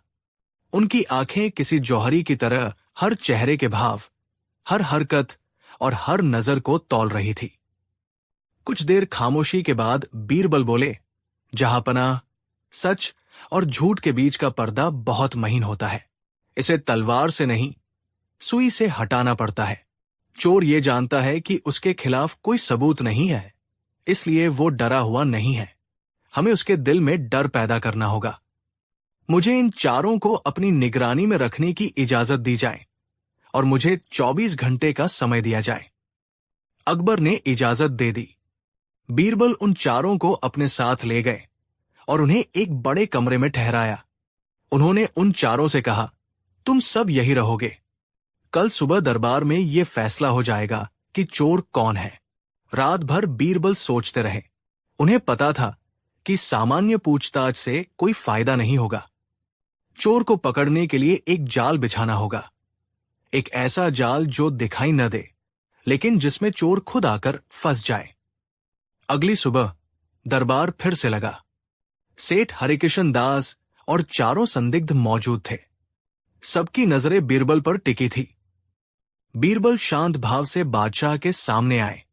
A: उनकी आंखें किसी जौहरी की तरह हर चेहरे के भाव, हर हरकत और हर नजर को तौल रही थी। कुछ देर खामोशी के बाद बीरबल बोले, जहांपनाह, सच और झूठ के बीच का पर्दा बहुत महीन होता है। इसे तलवार से नहीं, सुई से हटाना पड़ता है। चोर ये जानता है कि उसके खिलाफ कोई सबूत नहीं है, इसलिए वो डरा हुआ नहीं है। हमें उसके दिल में डर पैदा करना होगा। मुझे इन चारों को अपनी निगरानी में रखने की इजाजत दी जाए और मुझे 24 घंटे का समय दिया जाए। अकबर ने इजाजत दे दी। बीरबल उन चारों को अपने साथ ले गए और उन्हें एक बड़े कमरे में ठहराया। उन्होंने उन चारों से कहा, तुम सब यही रहोगे। कल सुबह दरबार में यह फैसला हो जाएगा कि चोर कौन है। रात भर बीरबल सोचते रहे। उन्हें पता था कि सामान्य पूछताछ से कोई फायदा नहीं होगा। चोर को पकड़ने के लिए एक जाल बिछाना होगा, एक ऐसा जाल जो दिखाई न दे, लेकिन जिसमें चोर खुद आकर फंस जाए। अगली सुबह दरबार फिर से लगा। सेठ हरिकिशन दास और चारों संदिग्ध मौजूद थे। सबकी नजरें बीरबल पर टिकी थी। बीरबल शांत भाव से बादशाह के सामने आए।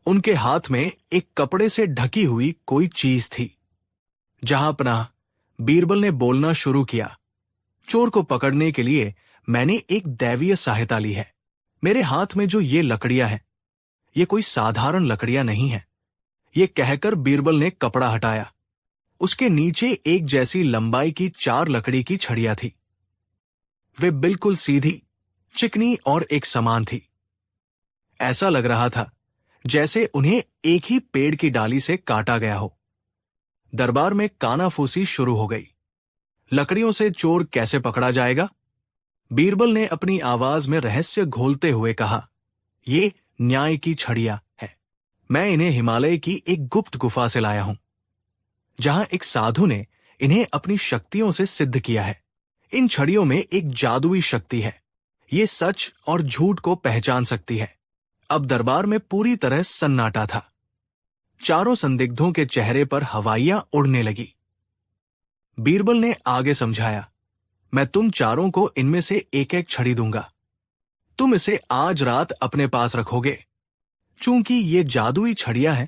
A: उनके हाथ में एक कपड़े से ढकी हुई कोई चीज थी। जहांपनाह, बीरबल ने बोलना शुरू किया, चोर को पकड़ने के लिए मैंने एक दैवीय सहायता ली है। मेरे हाथ में जो ये लकड़ियां हैं, ये कोई साधारण लकड़ियां नहीं है। ये कहकर बीरबल ने कपड़ा हटाया। उसके नीचे एक जैसी लंबाई की 4 लकड़ी की छड़ियां थी। वे बिल्कुल सीधी, चिकनी और एक समान थी। ऐसा लग रहा था जैसे उन्हें एक ही पेड़ की डाली से काटा गया हो। दरबार में कानाफूसी शुरू हो गई। लकड़ियों से चोर कैसे पकड़ा जाएगा? बीरबल ने अपनी आवाज में रहस्य घोलते हुए कहा, ये न्याय की छड़ियां है। मैं इन्हें हिमालय की एक गुप्त गुफा से लाया हूं, जहां एक साधु ने इन्हें अपनी शक्तियों से सिद्ध किया है। इन छड़ियों में एक जादुई शक्ति है, ये सच और झूठ को पहचान सकती है। अब दरबार में पूरी तरह सन्नाटा था। चारों संदिग्धों के चेहरे पर हवाइयां उड़ने लगी। बीरबल ने आगे समझाया, मैं तुम चारों को इनमें से एक एक छड़ी दूंगा। तुम इसे आज रात अपने पास रखोगे। चूंकि ये जादुई छड़ियां हैं,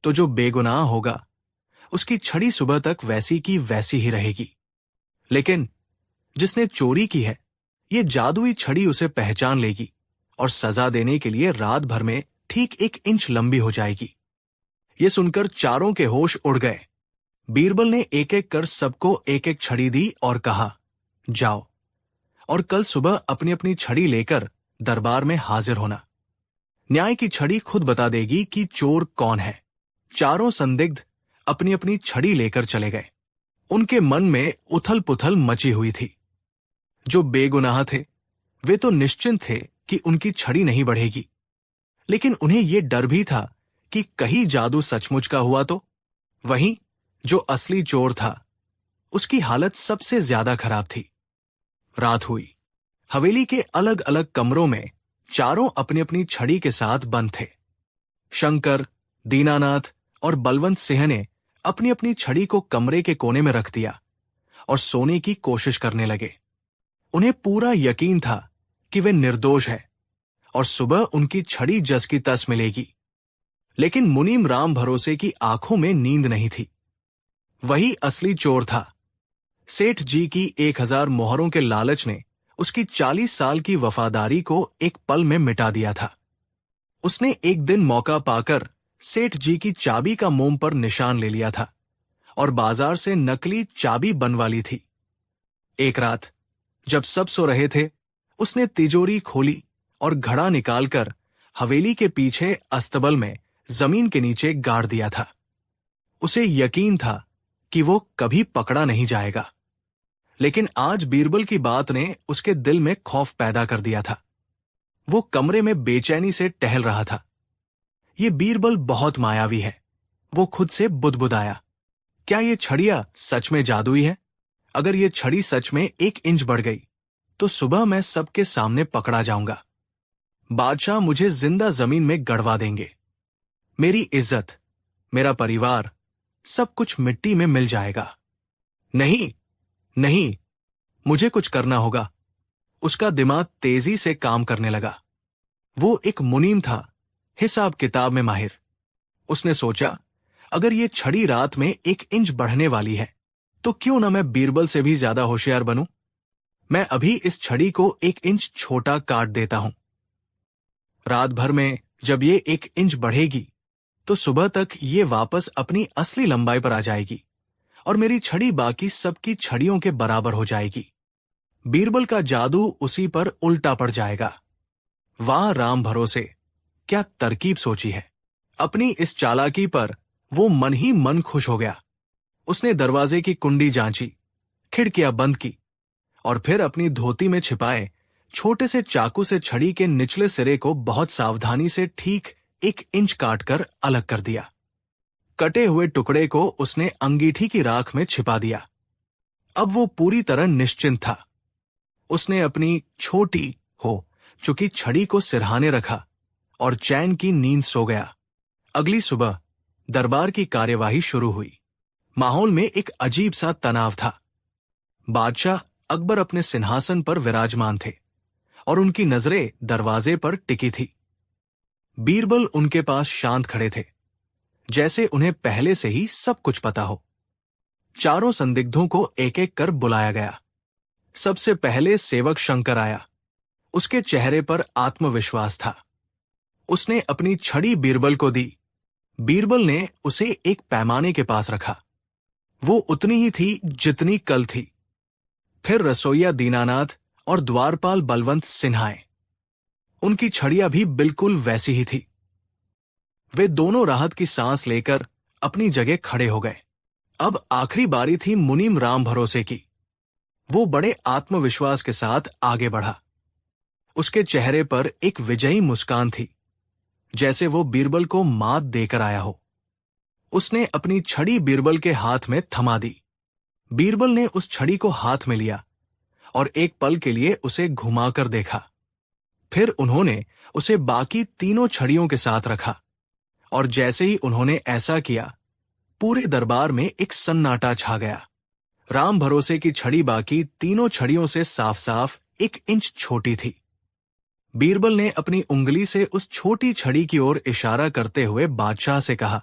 A: तो जो बेगुनाह होगा उसकी छड़ी सुबह तक वैसी की वैसी ही रहेगी। लेकिन जिसने चोरी की है, ये जादुई छड़ी उसे पहचान लेगी और सजा देने के लिए रात भर में ठीक 1 इंच लंबी हो जाएगी। ये सुनकर चारों के होश उड़ गए। बीरबल ने एक एक कर सबको एक एक छड़ी दी और कहा, जाओ और कल सुबह अपनी अपनी छड़ी लेकर दरबार में हाजिर होना। न्याय की छड़ी खुद बता देगी कि चोर कौन है। चारों संदिग्ध अपनी अपनी छड़ी लेकर चले गए। उनके मन में उथल पुथल मची हुई थी। जो बेगुनाह थे वे तो निश्चिंत थे कि उनकी छड़ी नहीं बढ़ेगी, लेकिन उन्हें यह डर भी था कि कहीं जादू सचमुच का हुआ तो। वहीं जो असली चोर था, उसकी हालत सबसे ज्यादा खराब थी। रात हुई। हवेली के अलग अलग कमरों में चारों अपनी अपनी छड़ी के साथ बंद थे। शंकर, दीनानाथ और बलवंत सिंह ने अपनी अपनी छड़ी को कमरे के कोने में रख दिया और सोने की कोशिश करने लगे। उन्हें पूरा यकीन था कि वे निर्दोष है और सुबह उनकी छड़ी जस की तस मिलेगी। लेकिन मुनीम राम भरोसे की आंखों में नींद नहीं थी। वही असली चोर था। सेठ जी की 1000 मोहरों के लालच ने उसकी 40 साल की वफादारी को एक पल में मिटा दिया था। उसने एक दिन मौका पाकर सेठ जी की चाबी का मोम पर निशान ले लिया था और बाजार से नकली चाबी बनवा ली थी। एक रात जब सब सो रहे थे, उसने तिजोरी खोली और घड़ा निकालकर हवेली के पीछे अस्तबल में जमीन के नीचे गाड़ दिया था। उसे यकीन था कि वो कभी पकड़ा नहीं जाएगा। लेकिन आज बीरबल की बात ने उसके दिल में खौफ पैदा कर दिया था। वो कमरे में बेचैनी से टहल रहा था। ये बीरबल बहुत मायावी है, वो खुद से बुदबुदाया। क्या ये छड़ियां सच में जादुई है? अगर ये छड़ी सच में 1 इंच बढ़ गई तो सुबह मैं सबके सामने पकड़ा जाऊंगा। बादशाह मुझे जिंदा जमीन में गड़वा देंगे। मेरी इज्जत, मेरा परिवार, सब कुछ मिट्टी में मिल जाएगा। नहीं नहीं, मुझे कुछ करना होगा। उसका दिमाग तेजी से काम करने लगा। वो एक मुनीम था, हिसाब किताब में माहिर। उसने सोचा, अगर ये छड़ी रात में 1 इंच बढ़ने वाली है तो क्यों ना मैं बीरबल से भी ज्यादा होशियार बनूं। मैं अभी इस छड़ी को 1 इंच छोटा काट देता हूं। रात भर में जब ये 1 इंच बढ़ेगी तो सुबह तक ये वापस अपनी असली लंबाई पर आ जाएगी और मेरी छड़ी बाकी सबकी छड़ियों के बराबर हो जाएगी। बीरबल का जादू उसी पर उल्टा पड़ जाएगा। वाह राम भरोसे, क्या तरकीब सोची है। अपनी इस चालाकी पर वो मन ही मन खुश हो गया। उसने दरवाजे की कुंडी जांची, खिड़कियां बंद की और फिर अपनी धोती में छिपाए छोटे से चाकू से छड़ी के निचले सिरे को बहुत सावधानी से ठीक 1 इंच काटकर अलग कर दिया। कटे हुए टुकड़े को उसने अंगीठी की राख में छिपा दिया। अब वो पूरी तरह निश्चिंत था। उसने अपनी छोटी हो चुकी छड़ी को सिरहाने रखा और चैन की नींद सो गया। अगली सुबह दरबार की कार्यवाही शुरू हुई। माहौल में एक अजीब सा तनाव था। बादशाह अकबर अपने सिंहासन पर विराजमान थे और उनकी नजरें दरवाजे पर टिकी थी। बीरबल उनके पास शांत खड़े थे, जैसे उन्हें पहले से ही सब कुछ पता हो। चारों संदिग्धों को एक एक कर बुलाया गया। सबसे पहले सेवक शंकर आया। उसके चेहरे पर आत्मविश्वास था। उसने अपनी छड़ी बीरबल को दी। बीरबल ने उसे एक पैमाने के पास रखा। वो उतनी ही थी जितनी कल थी। फिर रसोइया दीनानाथ और द्वारपाल बलवंत सिंह आए। उनकी छड़ियां भी बिल्कुल वैसी ही थी। वे दोनों राहत की सांस लेकर अपनी जगह खड़े हो गए। अब आखिरी बारी थी मुनीम राम भरोसे की। वो बड़े आत्मविश्वास के साथ आगे बढ़ा। उसके चेहरे पर एक विजयी मुस्कान थी, जैसे वो बीरबल को मात देकर आया हो। उसने अपनी छड़ी बीरबल के हाथ में थमा दी। बीरबल ने उस छड़ी को हाथ में लिया और एक पल के लिए उसे घुमाकर देखा। फिर उन्होंने उसे बाकी तीनों छड़ियों के साथ रखा, और जैसे ही उन्होंने ऐसा किया, पूरे दरबार में एक सन्नाटा छा गया। राम भरोसे की छड़ी बाकी तीनों छड़ियों से साफ साफ 1 इंच छोटी थी। बीरबल ने अपनी उंगली से उस छोटी छड़ी की ओर इशारा करते हुए बादशाह से कहा,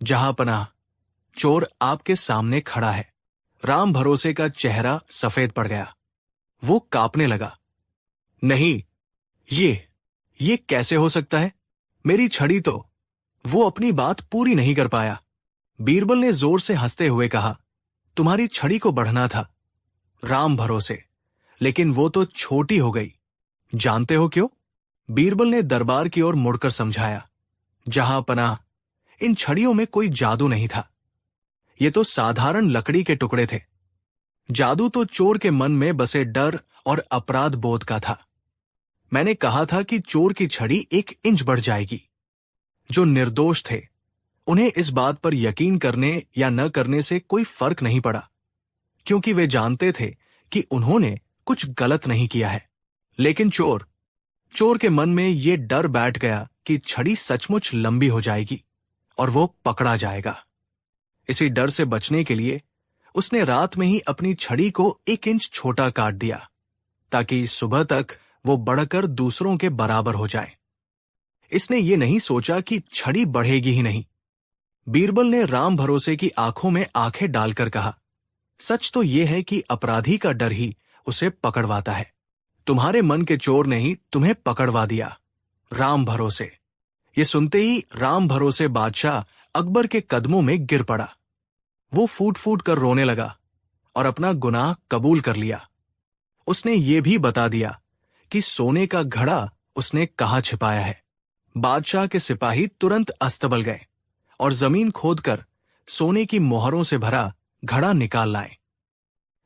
A: जहांपनाह, चोर आपके सामने खड़ा है। राम भरोसे का चेहरा सफेद पड़ गया। वो कांपने लगा। नहीं, ये कैसे हो सकता है? मेरी छड़ी तो। वो अपनी बात पूरी नहीं कर पाया। बीरबल ने जोर से हंसते हुए कहा, तुम्हारी छड़ी को बढ़ना था राम भरोसे, लेकिन वो तो छोटी हो गई। जानते हो क्यों? बीरबल ने दरबार की ओर मुड़कर समझाया, जहांपनाह, इन छड़ियों में कोई जादू नहीं था। ये तो साधारण लकड़ी के टुकड़े थे। जादू तो चोर के मन में बसे डर और अपराध बोध का था। मैंने कहा था कि चोर की छड़ी 1 इंच बढ़ जाएगी। जो निर्दोष थे, उन्हें इस बात पर यकीन करने या न करने से कोई फर्क नहीं पड़ा, क्योंकि वे जानते थे कि उन्होंने कुछ गलत नहीं किया है। लेकिन चोर के मन में ये डर बैठ गया कि छड़ी सचमुच लंबी हो जाएगी और वो पकड़ा जाएगा। इसी डर से बचने के लिए उसने रात में ही अपनी छड़ी को 1 इंच छोटा काट दिया, ताकि सुबह तक वो बढ़कर दूसरों के बराबर हो जाए। इसने ये नहीं सोचा कि छड़ी बढ़ेगी ही नहीं। बीरबल ने राम भरोसे की आंखों में आंखें डालकर कहा, सच तो यह है कि अपराधी का डर ही उसे पकड़वाता है। तुम्हारे मन के चोर ने ही तुम्हें पकड़वा दिया, राम भरोसे। ये सुनते ही राम भरोसे बादशाह अकबर के कदमों में गिर पड़ा। वो फूट फूट कर रोने लगा और अपना गुनाह कबूल कर लिया। उसने ये भी बता दिया कि सोने का घड़ा उसने कहाँ छिपाया है। बादशाह के सिपाही तुरंत अस्तबल गए और जमीन खोदकर सोने की मोहरों से भरा घड़ा निकाल लाए।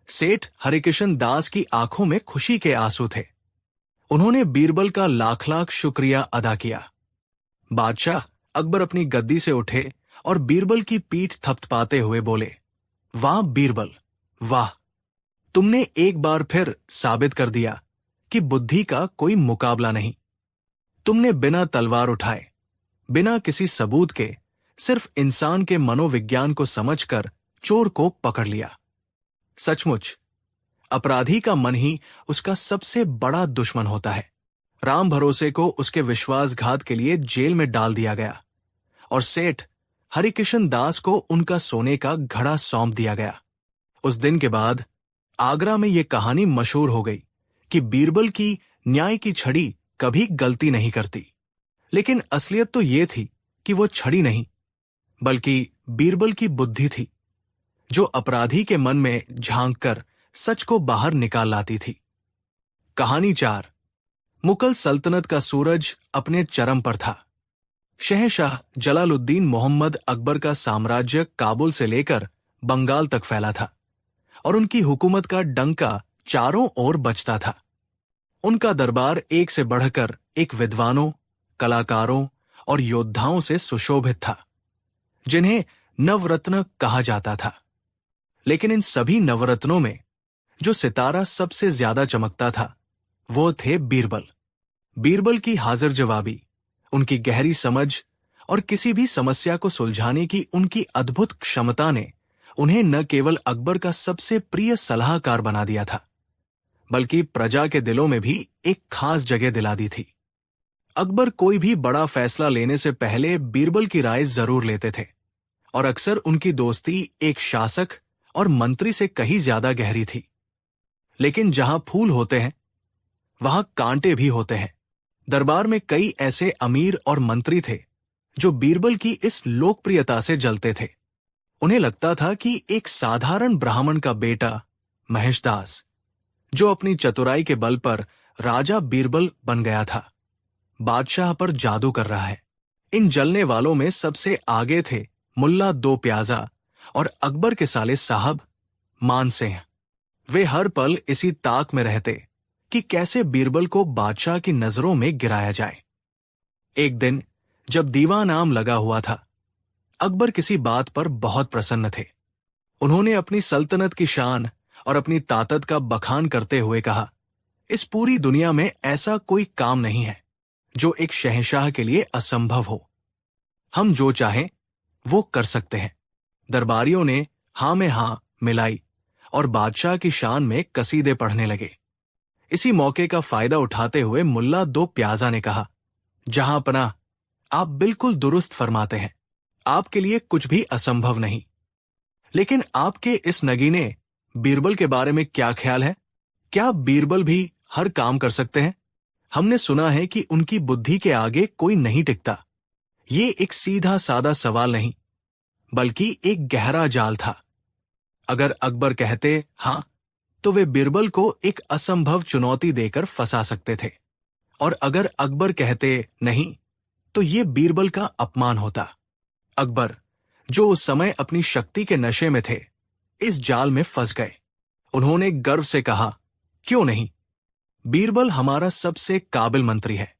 A: सेठ हरिकिशन दास की आंखों में खुशी के आंसू थे। उन्होंने बीरबल का लाख लाख शुक्रिया अदा किया। बादशाह अकबर अपनी गद्दी से उठे और बीरबल की पीठ थपथपाते हुए बोले, वाह बीरबल, वाह! तुमने एक बार फिर साबित कर दिया कि बुद्धि का कोई मुकाबला नहीं। तुमने बिना तलवार उठाए, बिना किसी सबूत के, सिर्फ इंसान के मनोविज्ञान को समझकर चोर को पकड़ लिया। सचमुच अपराधी का मन ही उसका सबसे बड़ा दुश्मन होता है। राम भरोसे को उसके विश्वासघात के लिए जेल में डाल दिया गया और सेठ हरिकिशन दास को उनका सोने का घड़ा सौंप दिया गया। उस दिन के बाद आगरा में यह कहानी मशहूर हो गई कि बीरबल की न्याय की छड़ी कभी गलती नहीं करती। लेकिन असलियत तो यह थी कि वो छड़ी नहीं, बल्कि बीरबल की बुद्धि थी, जो अपराधी के मन में झांककर सच को बाहर निकाल लाती थी। कहानी 4। मुगल सल्तनत का सूरज अपने चरम पर था। शहंशाह जलालुद्दीन मोहम्मद अकबर का साम्राज्य काबुल से लेकर बंगाल तक फैला था और उनकी हुकूमत का डंका चारों ओर बजता था। उनका दरबार एक से बढ़कर एक विद्वानों, कलाकारों और योद्धाओं से सुशोभित था, जिन्हें नवरत्न कहा जाता था। लेकिन इन सभी नवरत्नों में जो सितारा सबसे ज्यादा चमकता था, वो थे बीरबल। बीरबल की हाजिर जवाबी, उनकी गहरी समझ और किसी भी समस्या को सुलझाने की उनकी अद्भुत क्षमता ने उन्हें न केवल अकबर का सबसे प्रिय सलाहकार बना दिया था, बल्कि प्रजा के दिलों में भी एक खास जगह दिला दी थी। अकबर कोई भी बड़ा फैसला लेने से पहले बीरबल की राय जरूर लेते थे और अक्सर उनकी दोस्ती एक शासक और मंत्री से कहीं ज्यादा गहरी थी। लेकिन जहां फूल होते हैं, वहां कांटे भी होते हैं। दरबार में कई ऐसे अमीर और मंत्री थे जो बीरबल की इस लोकप्रियता से जलते थे। उन्हें लगता था कि एक साधारण ब्राह्मण का बेटा महेशदास, जो अपनी चतुराई के बल पर राजा बीरबल बन गया था, बादशाह पर जादू कर रहा है। इन जलने वालों में सबसे आगे थे मुल्ला दो प्याजा और अकबर के साले साहब मान सिंह। वे हर पल इसी ताक में रहते कि कैसे बीरबल को बादशाह की नजरों में गिराया जाए। एक दिन जब दीवान आम लगा हुआ था, अकबर किसी बात पर बहुत प्रसन्न थे। उन्होंने अपनी सल्तनत की शान और अपनी ताकत का बखान करते हुए कहा, इस पूरी दुनिया में ऐसा कोई काम नहीं है जो एक शहंशाह के लिए असंभव हो। हम जो चाहें वो कर सकते हैं। दरबारियों ने हां में हां मिलाई और बादशाह की शान में कसीदे पढ़ने लगे। इसी मौके का फायदा उठाते हुए मुल्ला दो प्याजा ने कहा, जहां पनाह, आप बिल्कुल दुरुस्त फरमाते हैं। आपके लिए कुछ भी असंभव नहीं। लेकिन आपके इस नगीने बीरबल के बारे में क्या ख्याल है? क्या बीरबल भी हर काम कर सकते हैं? हमने सुना है कि उनकी बुद्धि के आगे कोई नहीं टिकता। ये एक सीधा सादा सवाल नहीं, बल्कि एक गहरा जाल था। अगर अकबर कहते हां, तो वे बीरबल को एक असंभव चुनौती देकर फंसा सकते थे, और अगर अकबर कहते नहीं, तो ये बीरबल का अपमान होता। अकबर, जो उस समय अपनी शक्ति के नशे में थे, इस जाल में फंस गए। उन्होंने गर्व से कहा, क्यों नहीं? बीरबल हमारा सबसे काबिल मंत्री है।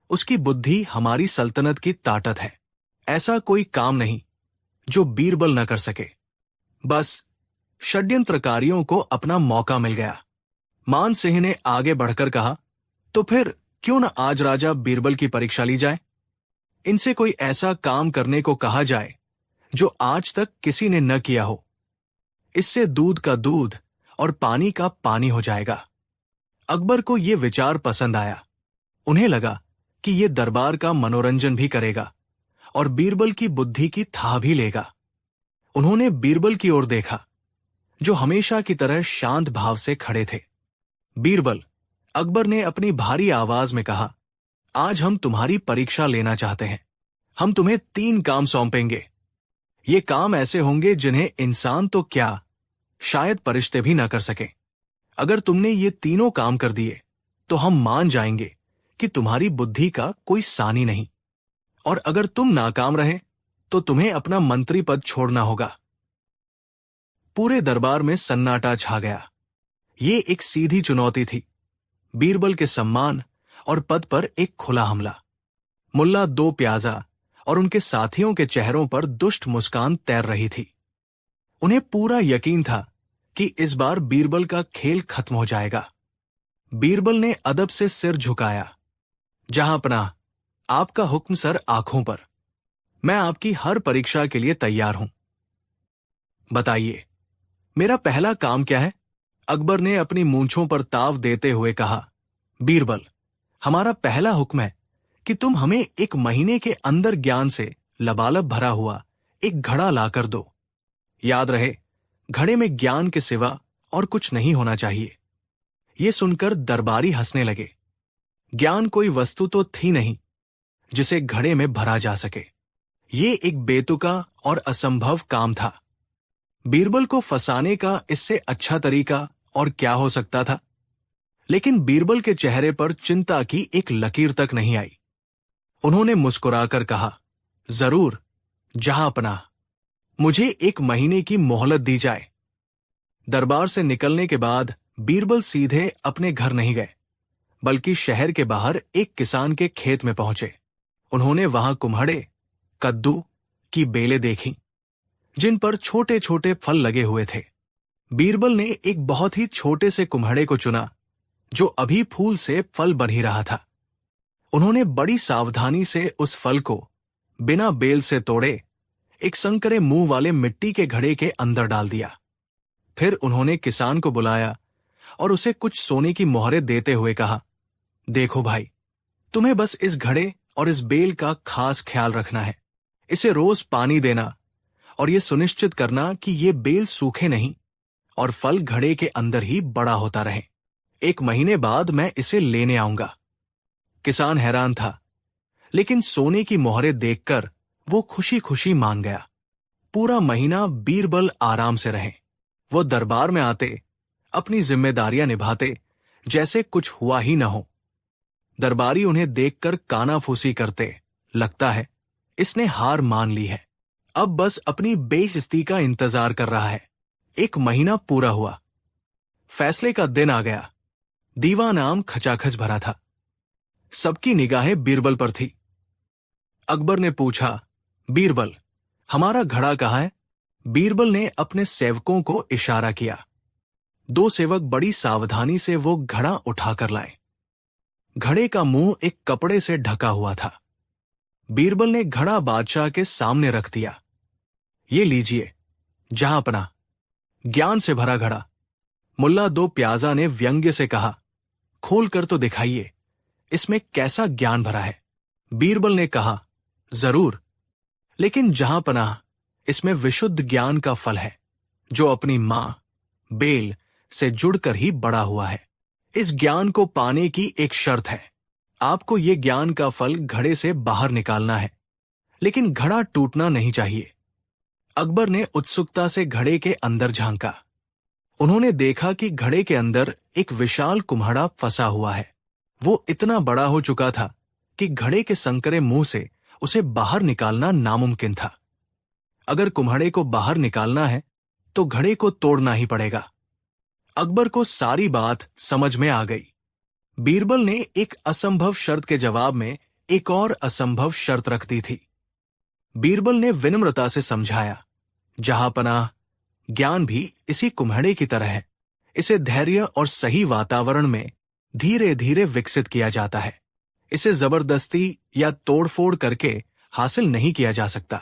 A: उसकी बुद्धि हमारी सल्तनत की ताकत है। ऐसा कोई काम नहीं जो बीरबल न कर सके। बस षड्यंत्रकारियों को अपना मौका मिल गया। मान सिंह ने आगे बढ़कर कहा, तो फिर क्यों न आज राजा बीरबल की परीक्षा ली जाए? इनसे कोई ऐसा काम करने को कहा जाए जो आज तक किसी ने न किया हो। इससे दूध का दूध और पानी का पानी हो जाएगा। अकबर को यह विचार पसंद आया। उन्हें लगा कि यह दरबार का मनोरंजन भी करेगा और बीरबल की बुद्धि की था भी लेगा। उन्होंने बीरबल की ओर देखा, जो हमेशा की तरह शांत भाव से खड़े थे। बीरबल, अकबर ने अपनी भारी आवाज में कहा, आज हम तुम्हारी परीक्षा लेना चाहते हैं। हम तुम्हें 3 काम सौंपेंगे। ये काम ऐसे होंगे जिन्हें इंसान तो क्या, शायद फरिश्ते भी ना कर सके। अगर तुमने ये तीनों काम कर दिए तो हम मान जाएंगे कि तुम्हारी बुद्धि का कोई सानी नहीं, और अगर तुम नाकाम रहे तो तुम्हें अपना मंत्री पद छोड़ना होगा। पूरे दरबार में सन्नाटा छा गया। ये एक सीधी चुनौती थी, बीरबल के सम्मान और पद पर एक खुला हमला। मुल्ला दो प्याजा और उनके साथियों के चेहरों पर दुष्ट मुस्कान तैर रही थी। उन्हें पूरा यकीन था कि इस बार बीरबल का खेल खत्म हो जाएगा। बीरबल ने अदब से सिर झुकाया। जहां पनाह, आपका हुक्म सर आंखों पर। मैं आपकी हर परीक्षा के लिए तैयार हूं। बताइए, मेरा पहला काम क्या है? अकबर ने अपनी मूंछों पर ताव देते हुए कहा, बीरबल, हमारा पहला हुक्म है कि तुम हमें 1 महीने के अंदर ज्ञान से लबालब भरा हुआ एक घड़ा लाकर दो। याद रहे, घड़े में ज्ञान के सिवा और कुछ नहीं होना चाहिए। ये सुनकर दरबारी हंसने लगे। ज्ञान कोई वस्तु तो थी नहीं जिसे घड़े में भरा जा सके। ये एक बेतुका और असंभव काम था। बीरबल को फंसाने का इससे अच्छा तरीका और क्या हो सकता था? लेकिन बीरबल के चेहरे पर चिंता की एक लकीर तक नहीं आई। उन्होंने मुस्कुराकर कहा, जरूर, जहां पनाह, मुझे 1 महीने की मोहलत दी जाए। दरबार से निकलने के बाद बीरबल सीधे अपने घर नहीं गए, बल्कि शहर के बाहर एक किसान के खेत में पहुंचे। उन्होंने वहां कुम्हड़े, कद्दू की बेलें देखी, जिन पर छोटे छोटे फल लगे हुए थे। बीरबल ने एक बहुत ही छोटे से कुम्हड़े को चुना, जो अभी फूल से फल बन ही रहा था। उन्होंने बड़ी सावधानी से उस फल को बिना बेल से तोड़े एक संकरे मुंह वाले मिट्टी के घड़े के अंदर डाल दिया। फिर उन्होंने किसान को बुलाया और उसे कुछ सोने की मोहरें देते हुए कहा, देखो भाई, तुम्हें बस इस घड़े और इस बेल का खास ख्याल रखना है। इसे रोज पानी देना और यह सुनिश्चित करना कि ये बेल सूखे नहीं और फल घड़े के अंदर ही बड़ा होता रहे। 1 महीने बाद मैं इसे लेने आऊंगा। किसान हैरान था, लेकिन सोने की मोहरें देखकर वो खुशी खुशी मान गया। पूरा महीना बीरबल आराम से रहे। वो दरबार में आते, अपनी जिम्मेदारियां निभाते जैसे कुछ हुआ ही न हो। दरबारी उन्हें देखकर कानाफूसी करते, लगता है इसने हार मान ली है, अब बस अपनी बेइज्जती का इंतजार कर रहा है। 1 महीना पूरा हुआ। फैसले का दिन आ गया। दीवान आम खचाखच भरा था। सबकी निगाहें बीरबल पर थी। अकबर ने पूछा, बीरबल, हमारा घड़ा कहाँ है? बीरबल ने अपने सेवकों को इशारा किया। 2 सेवक बड़ी सावधानी से वो घड़ा उठाकर लाए। घड़े का मुंह एक कपड़े से ढका हुआ था। बीरबल ने घड़ा बादशाह के सामने रख दिया। ये लीजिए, जहांपनाह, ज्ञान से भरा घड़ा। मुल्ला 2 प्याजा ने व्यंग्य से कहा, खोल कर तो दिखाइए, इसमें कैसा ज्ञान भरा है? बीरबल ने कहा, जरूर, लेकिन जहांपनाह, इसमें विशुद्ध ज्ञान का फल है, जो अपनी मां बेल से जुड़कर ही बड़ा हुआ है। इस ज्ञान को पाने की एक शर्त है। आपको ये ज्ञान का फल घड़े से बाहर निकालना है, लेकिन घड़ा टूटना नहीं चाहिए। अकबर ने उत्सुकता से घड़े के अंदर झांका। उन्होंने देखा कि घड़े के अंदर एक विशाल कुम्हाड़ा फंसा हुआ है। वो इतना बड़ा हो चुका था कि घड़े के संकरे मुंह से उसे बाहर निकालना नामुमकिन था। अगर कुम्हाड़े को बाहर निकालना है तो घड़े को तोड़ना ही पड़ेगा। अकबर को सारी बात समझ में आ गई। बीरबल ने एक असंभव शर्त के जवाब में एक और असंभव शर्त रख दी थी। बीरबल ने विनम्रता से समझाया, जहांपनाह, ज्ञान भी इसी कुम्हाड़े की तरह है। इसे धैर्य और सही वातावरण में धीरे धीरे विकसित किया जाता है। इसे जबरदस्ती या तोड़फोड़ करके हासिल नहीं किया जा सकता।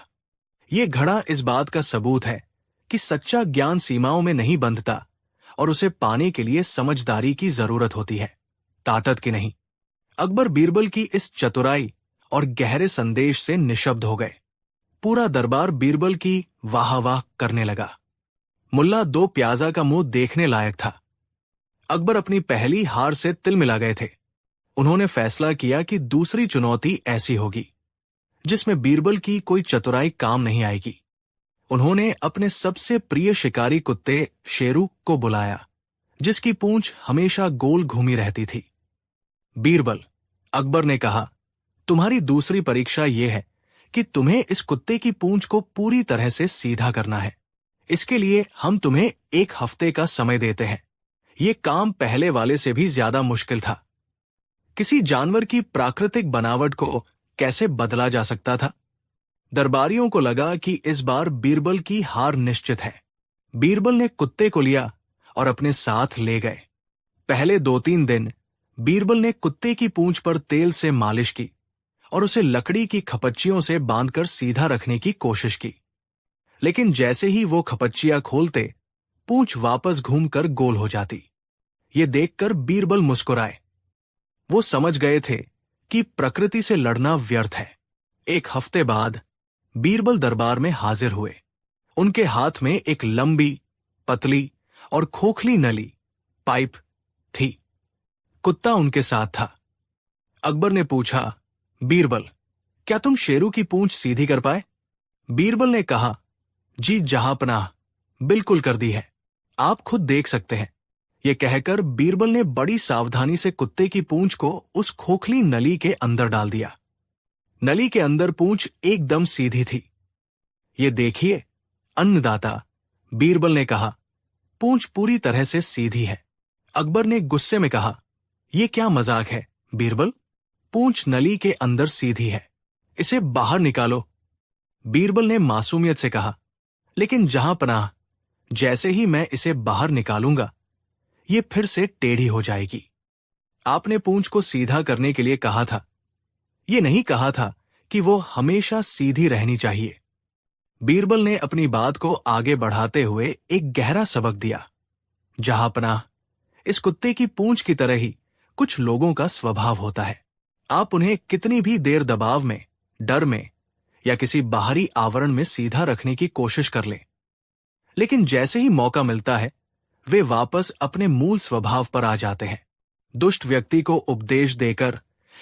A: ये घड़ा इस बात का सबूत है कि सच्चा ज्ञान सीमाओं में नहीं बंधता और उसे पाने के लिए समझदारी की जरूरत होती है, ताकत की नहीं। अकबर बीरबल की इस चतुराई और गहरे संदेश से निशब्द हो गए। पूरा दरबार बीरबल की वाह वाह करने लगा। मुल्ला 2 प्याजा का मुंह देखने लायक था। अकबर अपनी पहली हार से तिलमिला गए थे। उन्होंने फैसला किया कि दूसरी चुनौती ऐसी होगी जिसमें बीरबल की कोई चतुराई काम नहीं आएगी। उन्होंने अपने सबसे प्रिय शिकारी कुत्ते शेरू को बुलाया, जिसकी पूंछ हमेशा गोल घूमी रहती थी। बीरबल, अकबर ने कहा, तुम्हारी दूसरी परीक्षा यह है कि तुम्हें इस कुत्ते की पूंछ को पूरी तरह से सीधा करना है। इसके लिए हम तुम्हें 1 हफ्ते का समय देते हैं। यह काम पहले वाले से भी ज्यादा मुश्किल था। किसी जानवर की प्राकृतिक बनावट को कैसे बदला जा सकता था? दरबारियों को लगा कि इस बार बीरबल की हार निश्चित है। बीरबल ने कुत्ते को लिया और अपने साथ ले गए। पहले 2-3 दिन बीरबल ने कुत्ते की पूंछ पर तेल से मालिश की और उसे लकड़ी की खपच्चियों से बांधकर सीधा रखने की कोशिश की। लेकिन जैसे ही वो खपच्चियां खोलते, पूंछ वापस घूमकर गोल हो जाती। ये देखकर बीरबल मुस्कुराए। वो समझ गए थे कि प्रकृति से लड़ना व्यर्थ है। 1 हफ्ते बाद बीरबल दरबार में हाजिर हुए। उनके हाथ में एक लंबी, पतली और खोखली नली पाइप थी। कुत्ता उनके साथ था। अकबर ने पूछा, बीरबल, क्या तुम शेरू की पूंछ सीधी कर पाए? बीरबल ने कहा, जी जहांपनाह, बिल्कुल कर दी है। आप खुद देख सकते हैं। यह कहकर बीरबल ने बड़ी सावधानी से कुत्ते की पूंछ को उस खोखली नली के अंदर डाल दिया। नली के अंदर पूंछ एकदम सीधी थी। ये देखिए, अन्नदाता, बीरबल ने कहा, पूंछ पूरी तरह से सीधी है। अकबर ने गुस्से में कहा, यह क्या मजाक है बीरबल? पूंछ नली के अंदर सीधी है, इसे बाहर निकालो। बीरबल ने मासूमियत से कहा, लेकिन जहांपनाह, जैसे ही मैं इसे बाहर निकालूंगा, ये फिर से टेढ़ी हो जाएगी। आपने पूंछ को सीधा करने के लिए कहा था, ये नहीं कहा था कि वो हमेशा सीधी रहनी चाहिए। बीरबल ने अपनी बात को आगे बढ़ाते हुए एक गहरा सबक दिया। जहांपनाह, इस कुत्ते की पूंछ की तरह ही कुछ लोगों का स्वभाव होता है। आप उन्हें कितनी भी देर दबाव में, डर में या किसी बाहरी आवरण में सीधा रखने की कोशिश कर लें, लेकिन जैसे ही मौका मिलता है, वे वापस अपने मूल स्वभाव पर आ जाते हैं। दुष्ट व्यक्ति को उपदेश देकर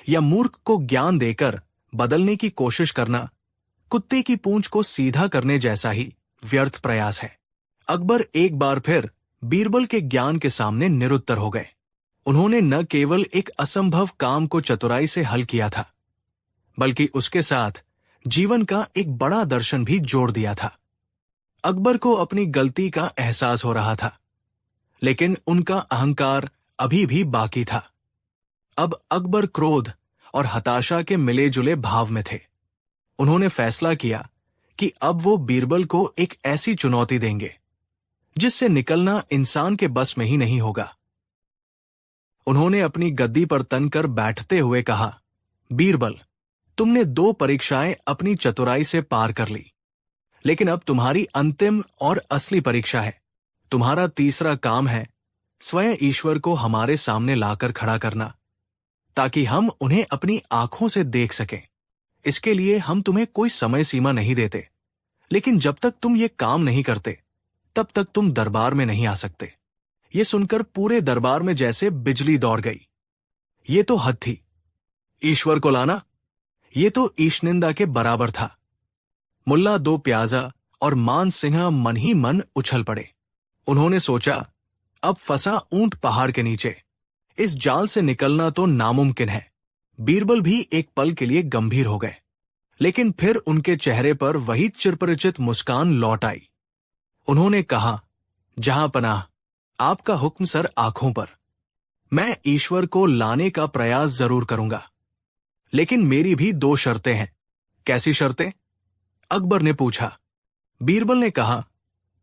A: या मूर्ख को ज्ञान देकर बदलने की कोशिश करना कुत्ते की पूंछ को सीधा करने जैसा ही व्यर्थ प्रयास है। अकबर एक बार फिर बीरबल के ज्ञान के सामने निरुत्तर हो गए। उन्होंने न केवल एक असंभव काम को चतुराई से हल किया था, बल्कि उसके साथ जीवन का एक बड़ा दर्शन भी जोड़ दिया था। अकबर को अपनी गलती का एहसास हो रहा था। लेकिन उनका अहंकार अभी भी बाकी था। अब अकबर क्रोध और हताशा के मिले जुले भाव में थे। उन्होंने फैसला किया कि अब वो बीरबल को एक ऐसी चुनौती देंगे जिससे निकलना इंसान के बस में ही नहीं होगा। उन्होंने अपनी गद्दी पर तनकर बैठते हुए कहा, बीरबल, तुमने 2 परीक्षाएं अपनी चतुराई से पार कर ली, लेकिन अब तुम्हारी अंतिम और असली परीक्षा है। तुम्हारा तीसरा काम है स्वयं ईश्वर को हमारे सामने लाकर खड़ा करना, ताकि हम उन्हें अपनी आंखों से देख सकें। इसके लिए हम तुम्हें कोई समय सीमा नहीं देते, लेकिन जब तक तुम ये काम नहीं करते तब तक तुम दरबार में नहीं आ सकते। ये सुनकर पूरे दरबार में जैसे बिजली दौड़ गई। ये तो हद थी। ईश्वर को लाना, ये तो ईशनिंदा के बराबर था। मुल्ला दो प्याजा और मान सिंह मन ही मन उछल पड़े। उन्होंने सोचा, अब फंसा ऊंट पहाड़ के नीचे, इस जाल से निकलना तो नामुमकिन है। बीरबल भी एक पल के लिए गंभीर हो गए, लेकिन फिर उनके चेहरे पर वही चिरपरिचित मुस्कान लौट आई। उन्होंने कहा, जहां पनाह, आपका हुक्म सर आंखों पर। मैं ईश्वर को लाने का प्रयास जरूर करूंगा, लेकिन मेरी भी 2 शर्तें हैं। कैसी शर्तें? अकबर ने पूछा। बीरबल ने कहा,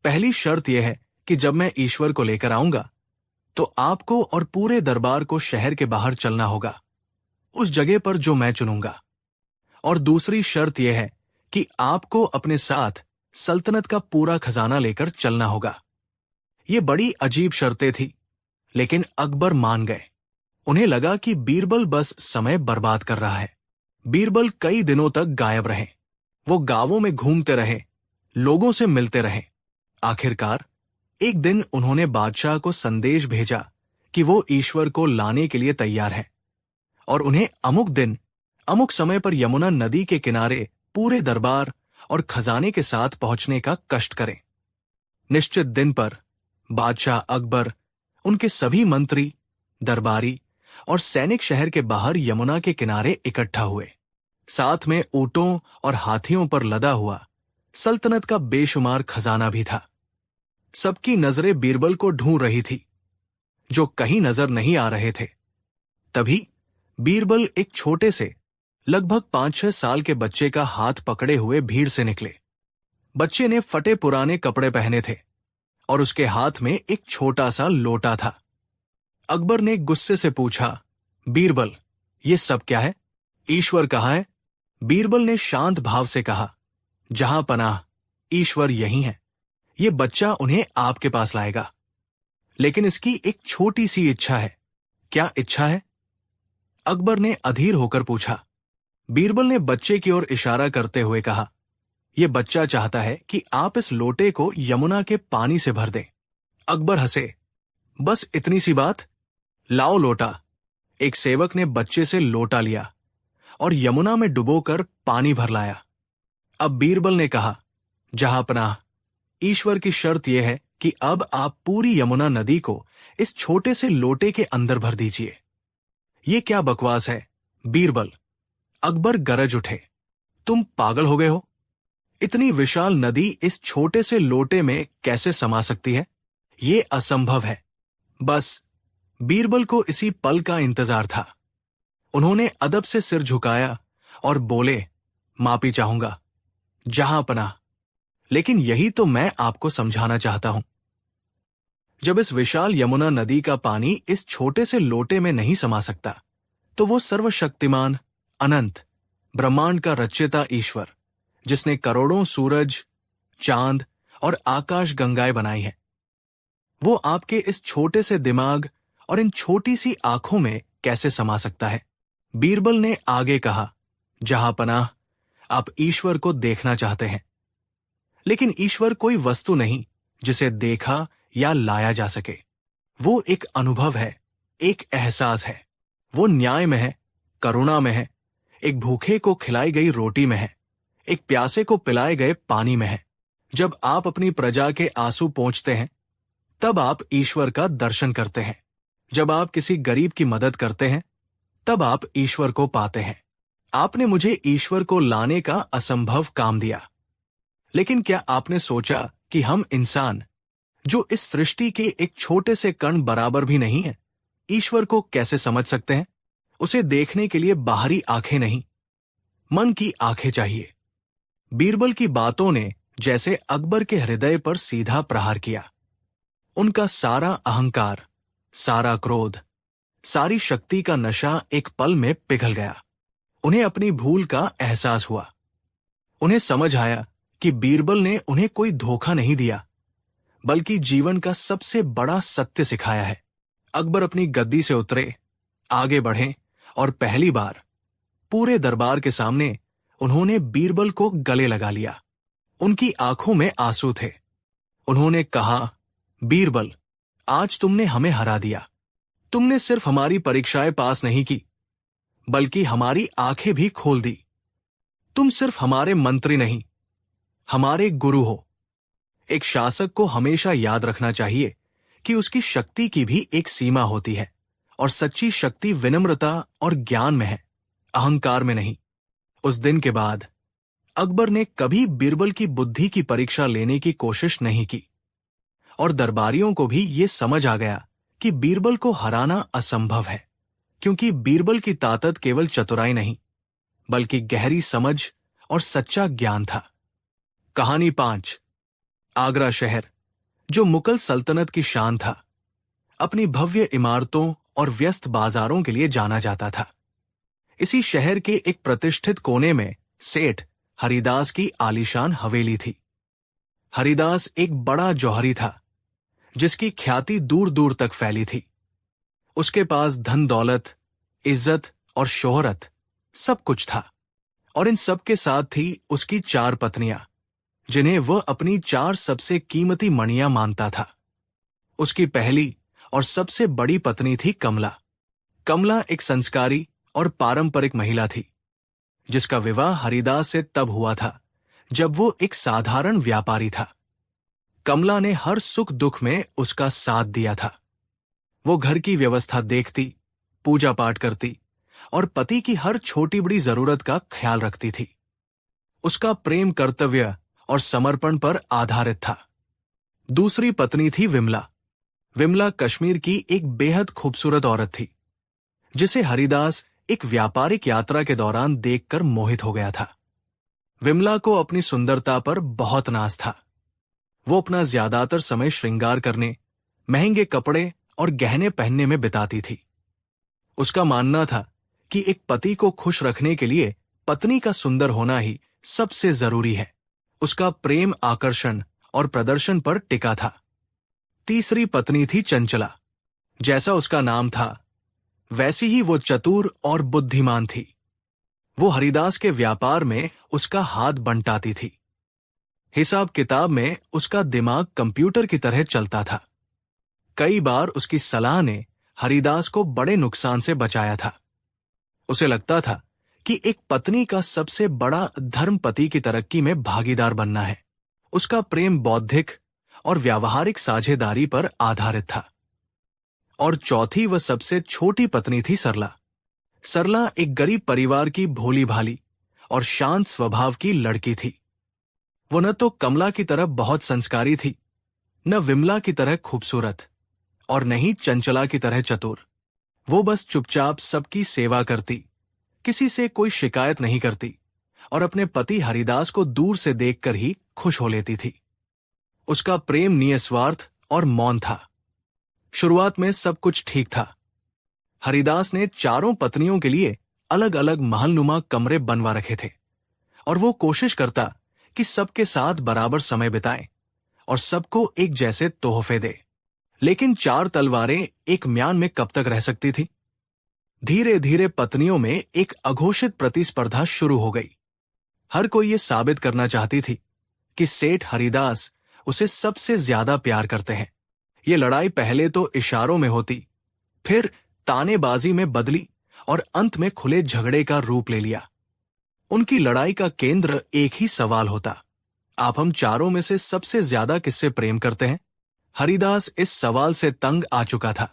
A: पहली शर्त यह है कि जब मैं ईश्वर को लेकर आऊंगा तो आपको और पूरे दरबार को शहर के बाहर चलना होगा, उस जगह पर जो मैं चुनूंगा। और दूसरी शर्त यह है कि आपको अपने साथ सल्तनत का पूरा खजाना लेकर चलना होगा। ये बड़ी अजीब शर्तें थी, लेकिन अकबर मान गए। उन्हें लगा कि बीरबल बस समय बर्बाद कर रहा है। बीरबल कई दिनों तक गायब रहे। वो गांवों में घूमते रहे, लोगों से मिलते रहे। आखिरकार एक दिन उन्होंने बादशाह को संदेश भेजा कि वो ईश्वर को लाने के लिए तैयार हैं और उन्हें अमुक दिन अमुक समय पर यमुना नदी के किनारे पूरे दरबार और खजाने के साथ पहुंचने का कष्ट करें। निश्चित दिन पर बादशाह अकबर, उनके सभी मंत्री, दरबारी और सैनिक शहर के बाहर यमुना के किनारे इकट्ठा हुए। साथ में ऊंटों और हाथियों पर लदा हुआ सल्तनत का बेशुमार खजाना भी था। सबकी नजरें बीरबल को ढूंढ रही थी, जो कहीं नजर नहीं आ रहे थे। तभी बीरबल एक छोटे से लगभग 5-6 साल के बच्चे का हाथ पकड़े हुए भीड़ से निकले। बच्चे ने फटे पुराने कपड़े पहने थे और उसके हाथ में एक छोटा सा लोटा था। अकबर ने गुस्से से पूछा, बीरबल, ये सब क्या है? ईश्वर कहाँ है? बीरबल ने शांत भाव से कहा, जहां पनाह, ईश्वर यही है। ये बच्चा उन्हें आपके पास लाएगा, लेकिन इसकी एक छोटी सी इच्छा है। क्या इच्छा है? अकबर ने अधीर होकर पूछा। बीरबल ने बच्चे की ओर इशारा करते हुए कहा, यह बच्चा चाहता है कि आप इस लोटे को यमुना के पानी से भर दें। अकबर हंसे, बस इतनी सी बात? लाओ लोटा। एक सेवक ने बच्चे से लोटा लिया और यमुना में डुबोकर पानी भर लाया। अब बीरबल ने कहा, जहां पनाह, ईश्वर की शर्त यह है कि अब आप पूरी यमुना नदी को इस छोटे से लोटे के अंदर भर दीजिए। ये क्या बकवास है बीरबल? अकबर गरज उठे, तुम पागल हो गए हो? इतनी विशाल नदी इस छोटे से लोटे में कैसे समा सकती है? ये असंभव है। बस बीरबल को इसी पल का इंतजार था। उन्होंने अदब से सिर झुकाया और बोले, माफी चाहूंगा जहां पनाह, लेकिन यही तो मैं आपको समझाना चाहता हूं। जब इस विशाल यमुना नदी का पानी इस छोटे से लोटे में नहीं समा सकता, तो वो सर्वशक्तिमान, अनंत, ब्रह्मांड का रचयिता ईश्वर, जिसने करोड़ों सूरज, चांद और आकाश गंगाएं बनाई हैं, वो आपके इस छोटे से दिमाग और इन छोटी सी आंखों में कैसे समा सकता है? बीरबल ने आगे कहा, जहां पनाह, आप ईश्वर को देखना चाहते हैं, लेकिन ईश्वर कोई वस्तु नहीं जिसे देखा या लाया जा सके। वो एक अनुभव है, एक एहसास है। वो न्याय में है, करुणा में है, एक भूखे को खिलाई गई रोटी में है, एक प्यासे को पिलाए गए पानी में है। जब आप अपनी प्रजा के आंसू पोंछते हैं, तब आप ईश्वर का दर्शन करते हैं। जब आप किसी गरीब की मदद करते हैं, तब आप ईश्वर को पाते हैं। आपने मुझे ईश्वर को लाने का असंभव काम दिया, लेकिन क्या आपने सोचा कि हम इंसान, जो इस सृष्टि के एक छोटे से कण बराबर भी नहीं है, ईश्वर को कैसे समझ सकते हैं? उसे देखने के लिए बाहरी आंखें नहीं, मन की आंखें चाहिए। बीरबल की बातों ने जैसे अकबर के हृदय पर सीधा प्रहार किया। उनका सारा अहंकार, सारा क्रोध, सारी शक्ति का नशा एक पल में पिघल गया। उन्हें अपनी भूल का एहसास हुआ। उन्हें समझ आया कि बीरबल ने उन्हें कोई धोखा नहीं दिया, बल्कि जीवन का सबसे बड़ा सत्य सिखाया है। अकबर अपनी गद्दी से उतरे, आगे बढ़े और पहली बार पूरे दरबार के सामने उन्होंने बीरबल को गले लगा लिया। उनकी आंखों में आंसू थे। उन्होंने कहा, बीरबल, आज तुमने हमें हरा दिया। तुमने सिर्फ हमारी परीक्षाएं पास नहीं की, बल्कि हमारी आंखें भी खोल दी। तुम सिर्फ हमारे मंत्री नहीं, हमारे गुरु हो। एक शासक को हमेशा याद रखना चाहिए कि उसकी शक्ति की भी एक सीमा होती है, और सच्ची शक्ति विनम्रता और ज्ञान में है, अहंकार में नहीं। उस दिन के बाद अकबर ने कभी बीरबल की बुद्धि की परीक्षा लेने की कोशिश नहीं की, और दरबारियों को भी ये समझ आ गया कि बीरबल को हराना असंभव है, क्योंकि बीरबल की ताकत केवल चतुराई नहीं, बल्कि गहरी समझ और सच्चा ज्ञान था। कहानी 5। आगरा शहर, जो मुगल सल्तनत की शान था, अपनी भव्य इमारतों और व्यस्त बाजारों के लिए जाना जाता था। इसी शहर के एक प्रतिष्ठित कोने में सेठ हरिदास की आलीशान हवेली थी। हरिदास एक बड़ा जौहरी था, जिसकी ख्याति दूर दूर तक फैली थी। उसके पास धन दौलत, इज्जत और शोहरत सब कुछ था, और इन सब के साथ थी उसकी 4 पत्नियां, जिन्हें वह अपनी 4 सबसे कीमती मणियां मानता था। उसकी पहली और सबसे बड़ी पत्नी थी कमला। कमला एक संस्कारी और पारंपरिक महिला थी, जिसका विवाह हरिदास से तब हुआ था जब वो एक साधारण व्यापारी था। कमला ने हर सुख दुख में उसका साथ दिया था। वो घर की व्यवस्था देखती, पूजा पाठ करती और पति की हर छोटी बड़ी जरूरत का ख्याल रखती थी। उसका प्रेम कर्तव्य और समर्पण पर आधारित था। दूसरी पत्नी थी विमला। विमला कश्मीर की एक बेहद खूबसूरत औरत थी, जिसे हरिदास एक व्यापारिक यात्रा के दौरान देखकर मोहित हो गया था। विमला को अपनी सुंदरता पर बहुत नाज था। वो अपना ज्यादातर समय श्रृंगार करने, महंगे कपड़े और गहने पहनने में बिताती थी। उसका मानना था कि एक पति को खुश रखने के लिए पत्नी का सुंदर होना ही सबसे जरूरी है। उसका प्रेम आकर्षण और प्रदर्शन पर टिका था। तीसरी पत्नी थी चंचला। जैसा उसका नाम था, वैसी ही वो चतुर और बुद्धिमान थी। वो हरिदास के व्यापार में उसका हाथ बंटाती थी। हिसाब किताब में उसका दिमाग कंप्यूटर की तरह चलता था। कई बार उसकी सलाह ने हरिदास को बड़े नुकसान से बचाया था। उसे लगता था कि एक पत्नी का सबसे बड़ा धर्म पति की तरक्की में भागीदार बनना है। उसका प्रेम बौद्धिक और व्यावहारिक साझेदारी पर आधारित था। और चौथी व सबसे छोटी पत्नी थी सरला। सरला एक गरीब परिवार की भोली भाली और शांत स्वभाव की लड़की थी। वो न तो कमला की तरह बहुत संस्कारी थी, न विमला की तरह खूबसूरत, और न ही चंचला की तरह चतुर। वो बस चुपचाप सबकी सेवा करती, किसी से कोई शिकायत नहीं करती, और अपने पति हरिदास को दूर से देखकर ही खुश हो लेती थी। उसका प्रेम निस्वार्थ और मौन था। शुरुआत में सब कुछ ठीक था। हरिदास ने चारों पत्नियों के लिए अलग अलग महलनुमा कमरे बनवा रखे थे, और वो कोशिश करता कि सबके साथ बराबर समय बिताए और सबको एक जैसे तोहफे दे। लेकिन 4 तलवारें एक म्यान में कब तक रह सकती थी? धीरे धीरे पत्नियों में एक अघोषित प्रतिस्पर्धा शुरू हो गई। हर कोई ये साबित करना चाहती थी कि सेठ हरिदास उसे सबसे ज्यादा प्यार करते हैं। ये लड़ाई पहले तो इशारों में होती, फिर तानेबाजी में बदली और अंत में खुले झगड़े का रूप ले लिया। उनकी लड़ाई का केंद्र एक ही सवाल होता, आप हम चारों में से सबसे ज्यादा किससे प्रेम करते हैं? हरिदास इस सवाल से तंग आ चुका था।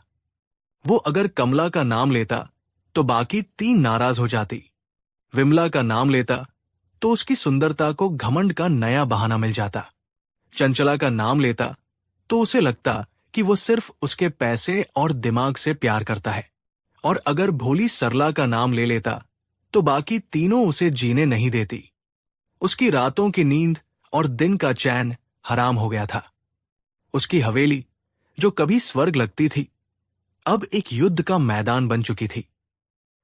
A: वो अगर कमला का नाम लेता तो बाकी 3 नाराज हो जाती। विमला का नाम लेता तो उसकी सुंदरता को घमंड का नया बहाना मिल जाता। चंचला का नाम लेता तो उसे लगता कि वो सिर्फ उसके पैसे और दिमाग से प्यार करता है, और अगर भोली सरला का नाम ले लेता तो बाकी तीनों उसे जीने नहीं देती। उसकी रातों की नींद और दिन का चैन हराम हो गया था। उसकी हवेली, जो कभी स्वर्ग लगती थी, अब एक युद्ध का मैदान बन चुकी थी,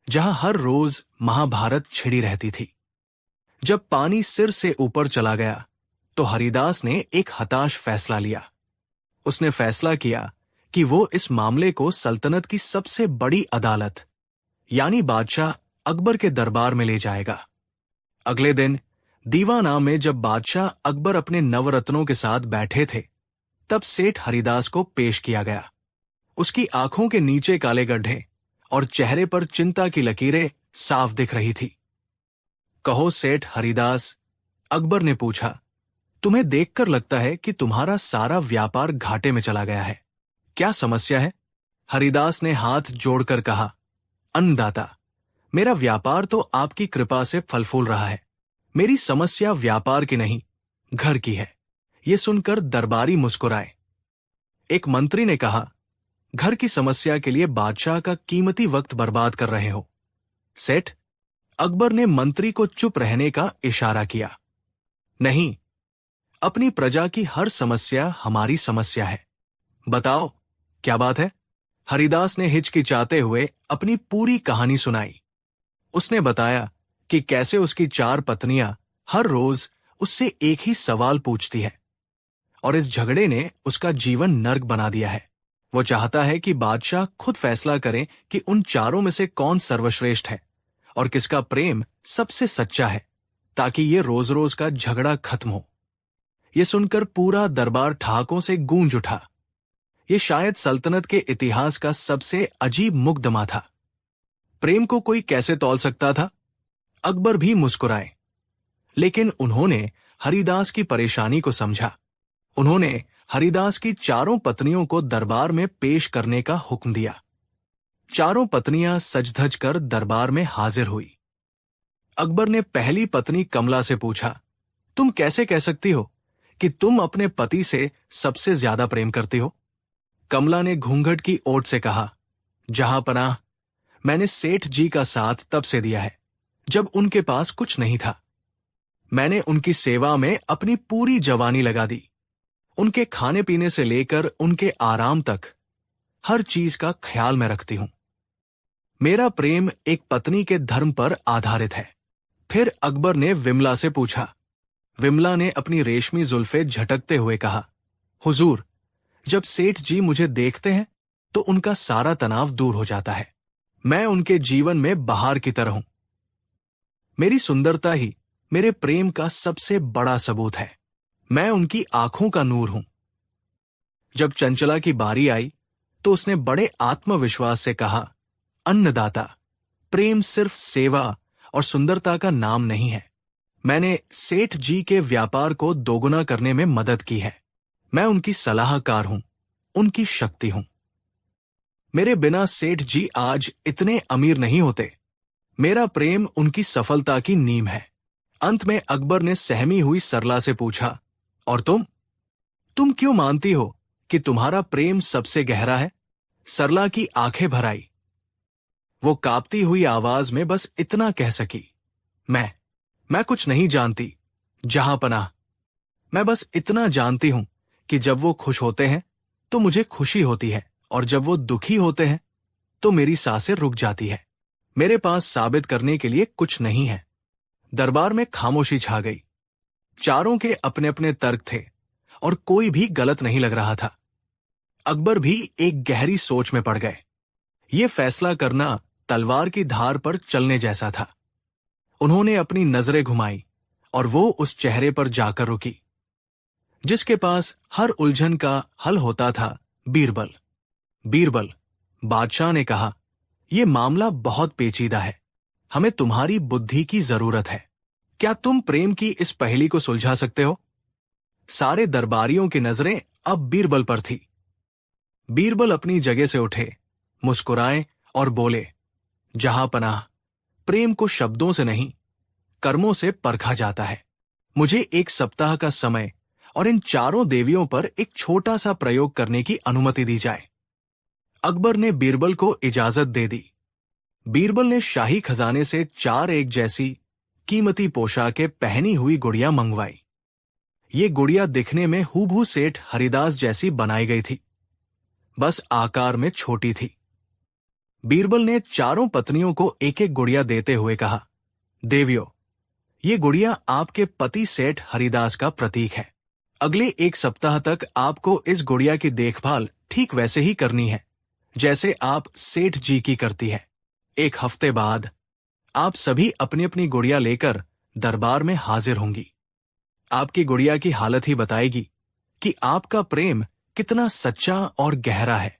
A: जहां हर रोज महाभारत छिड़ी रहती थी। जब पानी सिर से ऊपर चला गया तो हरिदास ने एक हताश फैसला लिया। उसने फैसला किया कि वो इस मामले को सल्तनत की सबसे बड़ी अदालत यानी बादशाह अकबर के दरबार में ले जाएगा। अगले दिन दीवाना में जब बादशाह अकबर अपने नवरत्नों के साथ बैठे थे, तब सेठ हरिदास को पेश किया गया। उसकी आंखों के नीचे काले गड्ढे और चेहरे पर चिंता की लकीरें साफ दिख रही थी। कहो सेठ हरिदास, अकबर ने पूछा, तुम्हें देखकर लगता है कि तुम्हारा सारा व्यापार घाटे में चला गया है। क्या समस्या है? हरिदास ने हाथ जोड़कर कहा, अन्नदाता, मेरा व्यापार तो आपकी कृपा से फल फूल रहा है। मेरी समस्या व्यापार की नहीं, घर की है। ये सुनकर दरबारी मुस्कुराए। एक मंत्री ने कहा, घर की समस्या के लिए बादशाह का कीमती वक्त बर्बाद कर रहे हो। सेठ, अकबर ने मंत्री को चुप रहने का इशारा किया। नहीं, अपनी प्रजा की हर समस्या हमारी समस्या है। बताओ, क्या बात है? हरिदास ने हिचकिचाते हुए अपनी पूरी कहानी सुनाई। उसने बताया कि कैसे उसकी 4 पत्नियां हर रोज उससे एक ही सवाल पूछती है, और इस झगड़े ने उसका जीवन नर्क बना दिया है। वो चाहता है कि बादशाह खुद फैसला करें कि उन चारों में से कौन सर्वश्रेष्ठ है और किसका प्रेम सबसे सच्चा है, ताकि ये रोज रोज का झगड़ा खत्म हो। ये सुनकर पूरा दरबार ठहाकों से गूंज उठा। ये शायद सल्तनत के इतिहास का सबसे अजीब मुकदमा था। प्रेम को कोई कैसे तौल सकता था? अकबर भी मुस्कुराए, लेकिन उन्होंने हरिदास की परेशानी को समझा। उन्होंने हरिदास की 4 पत्नियों को दरबार में पेश करने का हुक्म दिया। 4 पत्नियां सज-धज कर दरबार में हाजिर हुई। अकबर ने पहली पत्नी कमला से पूछा, तुम कैसे कह सकती हो कि तुम अपने पति से सबसे ज्यादा प्रेम करती हो? कमला ने घूंघट की ओट से कहा, जहां पनाह, मैंने सेठ जी का साथ तब से दिया है जब उनके पास कुछ नहीं था। मैंने उनकी सेवा में अपनी पूरी जवानी लगा दी। उनके खाने पीने से लेकर उनके आराम तक हर चीज का ख्याल मैं रखती हूं। मेरा प्रेम एक पत्नी के धर्म पर आधारित है। फिर अकबर ने विमला से पूछा। विमला ने अपनी रेशमी जुल्फे झटकते हुए कहा, हुजूर, जब सेठ जी मुझे देखते हैं तो उनका सारा तनाव दूर हो जाता है। मैं उनके जीवन में बहार की तरह हूं। मेरी सुंदरता ही मेरे प्रेम का सबसे बड़ा सबूत है। मैं उनकी आंखों का नूर हूं। जब चंचला की बारी आई तो उसने बड़े आत्मविश्वास से कहा, अन्नदाता, प्रेम सिर्फ सेवा और सुंदरता का नाम नहीं है। मैंने सेठ जी के व्यापार को दोगुना करने में मदद की है। मैं उनकी सलाहकार हूं, उनकी शक्ति हूं। मेरे बिना सेठ जी आज इतने अमीर नहीं होते। मेरा प्रेम उनकी सफलता की नींव है। अंत में अकबर ने सहमी हुई सरला से पूछा, और तुम क्यों मानती हो कि तुम्हारा प्रेम सबसे गहरा है? सरला की आंखें भर आई। वो कांपती हुई आवाज में बस इतना कह सकी, मैं कुछ नहीं जानती, जहां पनाह। मैं बस इतना जानती हूं कि जब वो खुश होते हैं तो मुझे खुशी होती है, और जब वो दुखी होते हैं तो मेरी सांसें रुक जाती है। मेरे पास साबित करने के लिए कुछ नहीं है। दरबार में खामोशी छा गई। चारों के अपने अपने तर्क थे और कोई भी गलत नहीं लग रहा था। अकबर भी एक गहरी सोच में पड़ गए। ये फैसला करना तलवार की धार पर चलने जैसा था। उन्होंने अपनी नजरें घुमाई और वो उस चेहरे पर जाकर रुकी जिसके पास हर उलझन का हल होता था, बीरबल। बीरबल, बादशाह ने कहा, यह मामला बहुत पेचीदा है। हमें तुम्हारी बुद्धि की जरूरत है। क्या तुम प्रेम की इस पहेली को सुलझा सकते हो? सारे दरबारियों की नजरें अब बीरबल पर थी। बीरबल अपनी जगह से उठे, मुस्कुराए और बोले, जहां पनाह, प्रेम को शब्दों से नहीं, कर्मों से परखा जाता है। मुझे 1 सप्ताह का समय और इन चारों देवियों पर एक छोटा सा प्रयोग करने की अनुमति दी जाए। अकबर ने बीरबल को इजाजत दे दी। बीरबल ने शाही खजाने से 4 एक जैसी कीमती पोशाकें पहनी हुई गुड़िया मंगवाई। ये गुड़िया दिखने में हूबहू सेठ हरिदास जैसी बनाई गई थी, बस आकार में छोटी थी। बीरबल ने चारों पत्नियों को एक एक गुड़िया देते हुए कहा, देवियों, ये गुड़िया आपके पति सेठ हरिदास का प्रतीक है। अगले 1 सप्ताह तक आपको इस गुड़िया की देखभाल ठीक वैसे ही करनी है जैसे आप सेठ जी की करती है। 1 हफ्ते बाद आप सभी अपनी अपनी गुड़िया लेकर दरबार में हाजिर होंगी। आपकी गुड़िया की हालत ही बताएगी कि आपका प्रेम कितना सच्चा और गहरा है।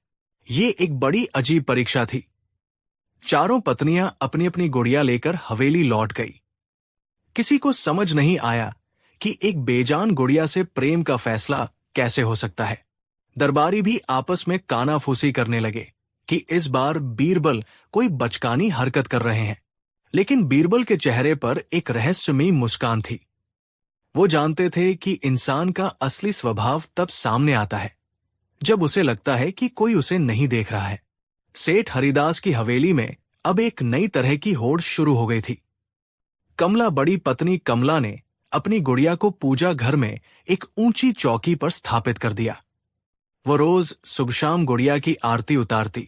A: ये एक बड़ी अजीब परीक्षा थी। चारों पत्नियां अपनी अपनी गुड़िया लेकर हवेली लौट गई। किसी को समझ नहीं आया कि एक बेजान गुड़िया से प्रेम का फैसला कैसे हो सकता है। दरबारी भी आपस में कानाफूसी करने लगे कि इस बार बीरबल कोई बचकानी हरकत कर रहे हैं। लेकिन बीरबल के चेहरे पर एक रहस्यमयी मुस्कान थी। वो जानते थे कि इंसान का असली स्वभाव तब सामने आता है जब उसे लगता है कि कोई उसे नहीं देख रहा है। सेठ हरिदास की हवेली में अब एक नई तरह की होड़ शुरू हो गई थी। कमला बड़ी पत्नी कमला ने अपनी गुड़िया को पूजा घर में एक ऊंची चौकी पर स्थापित कर दिया। वो रोज सुबह शाम गुड़िया की आरती उतारती,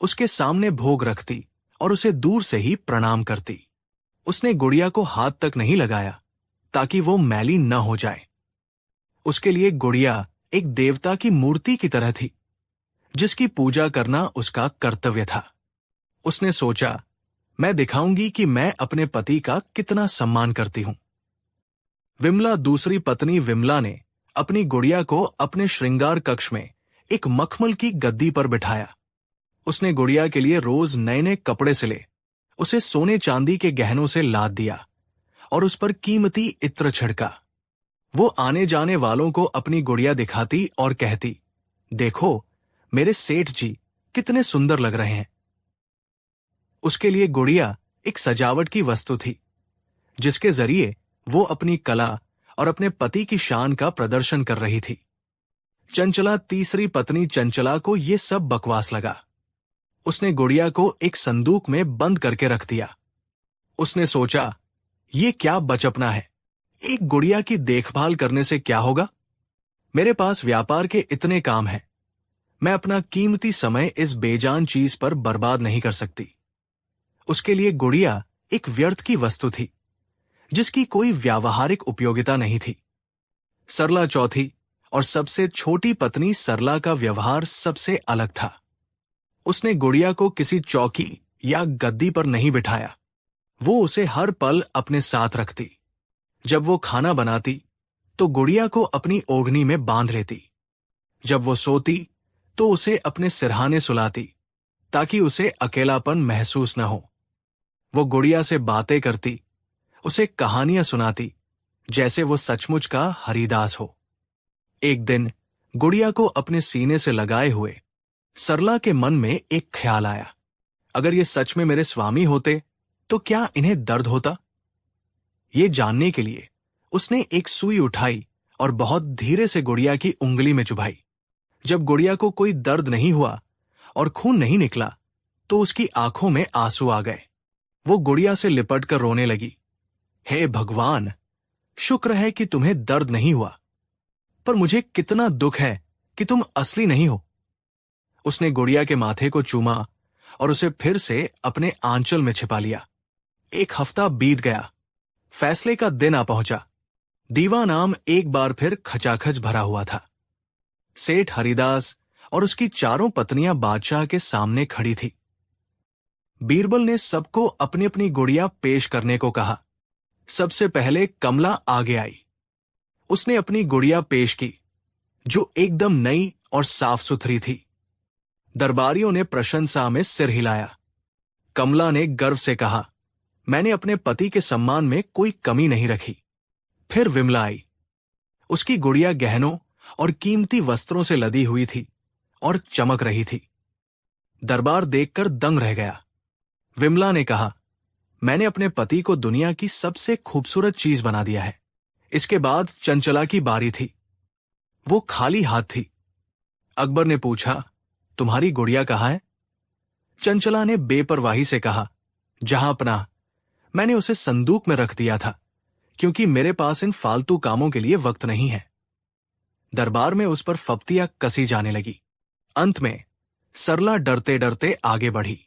A: उसके सामने भोग रखती और उसे दूर से ही प्रणाम करती। उसने गुड़िया को हाथ तक नहीं लगाया ताकि वो मैली न हो जाए। उसके लिए गुड़िया एक देवता की मूर्ति की तरह थी जिसकी पूजा करना उसका कर्तव्य था। उसने सोचा, मैं दिखाऊंगी कि मैं अपने पति का कितना सम्मान करती हूं। विमला दूसरी पत्नी विमला ने अपनी गुड़िया को अपने श्रृंगार कक्ष में एक मखमल की गद्दी पर बिठाया। उसने गुड़िया के लिए रोज नए नए कपड़े सिले, उसे सोने चांदी के गहनों से लाद दिया और उस पर कीमती इत्र छिड़का। वो आने जाने वालों को अपनी गुड़िया दिखाती और कहती, देखो मेरे सेठ जी कितने सुंदर लग रहे हैं। उसके लिए गुड़िया एक सजावट की वस्तु थी जिसके जरिए वो अपनी कला और अपने पति की शान का प्रदर्शन कर रही थी। चंचला तीसरी पत्नी चंचला को ये सब बकवास लगा। उसने गुड़िया को एक संदूक में बंद करके रख दिया। उसने सोचा, ये क्या बचपना है, एक गुड़िया की देखभाल करने से क्या होगा। मेरे पास व्यापार के इतने काम हैं, मैं अपना कीमती समय इस बेजान चीज पर बर्बाद नहीं कर सकती। उसके लिए गुड़िया एक व्यर्थ की वस्तु थी जिसकी कोई व्यावहारिक उपयोगिता नहीं थी। सरला चौथी और सबसे छोटी पत्नी सरला का व्यवहार सबसे अलग था। उसने गुड़िया को किसी चौकी या गद्दी पर नहीं बिठाया, वो उसे हर पल अपने साथ रखती। जब वो खाना बनाती तो गुड़िया को अपनी ओढ़नी में बांध लेती। जब वो सोती तो उसे अपने सिरहाने सुलाती ताकि उसे अकेलापन महसूस न हो। वो गुड़िया से बातें करती, उसे कहानियां सुनाती जैसे वो सचमुच का हरिदास हो। एक दिन गुड़िया को अपने सीने से लगाए हुए सरला के मन में एक ख्याल आया, अगर ये सच में मेरे स्वामी होते तो क्या इन्हें दर्द होता। ये जानने के लिए उसने एक सुई उठाई और बहुत धीरे से गुड़िया की उंगली में चुभाई। जब गुड़िया को कोई दर्द नहीं हुआ और खून नहीं निकला तो उसकी आंखों में आंसू आ गए। वो गुड़िया से लिपट कर रोने लगी, हे भगवान, शुक्र है कि तुम्हें दर्द नहीं हुआ, पर मुझे कितना दुख है कि तुम असली नहीं हो। उसने गुड़िया के माथे को चूमा और उसे फिर से अपने आंचल में छिपा लिया। 1 हफ्ता बीत गया। फैसले का दिन आ पहुंचा। दीवानाम एक बार फिर खचाखच भरा हुआ था। सेठ हरिदास और उसकी चारों पत्नियां बादशाह के सामने खड़ी थी। बीरबल ने सबको अपनी अपनी गुड़िया पेश करने को कहा। सबसे पहले कमला आगे आई। उसने अपनी गुड़िया पेश की जो एकदम नई और साफ सुथरी थी। दरबारियों ने प्रशंसा में सिर हिलाया। कमला ने गर्व से कहा, मैंने अपने पति के सम्मान में कोई कमी नहीं रखी। फिर विमला आई। उसकी गुड़िया गहनों और कीमती वस्त्रों से लदी हुई थी और चमक रही थी। दरबार देखकर दंग रह गया। विमला ने कहा, मैंने अपने पति को दुनिया की सबसे खूबसूरत चीज बना दिया है। इसके बाद चंचला की बारी थी। वो खाली हाथ थी। अकबर ने पूछा, तुम्हारी गुड़िया कहाँ है? चंचला ने बेपरवाही से कहा, जहां पनाह, मैंने उसे संदूक में रख दिया था, क्योंकि मेरे पास इन फालतू कामों के लिए वक्त नहीं है। दरबार में उस पर फप्तियां कसी जाने लगी। अंत में सरला डरते डरते आगे बढ़ी।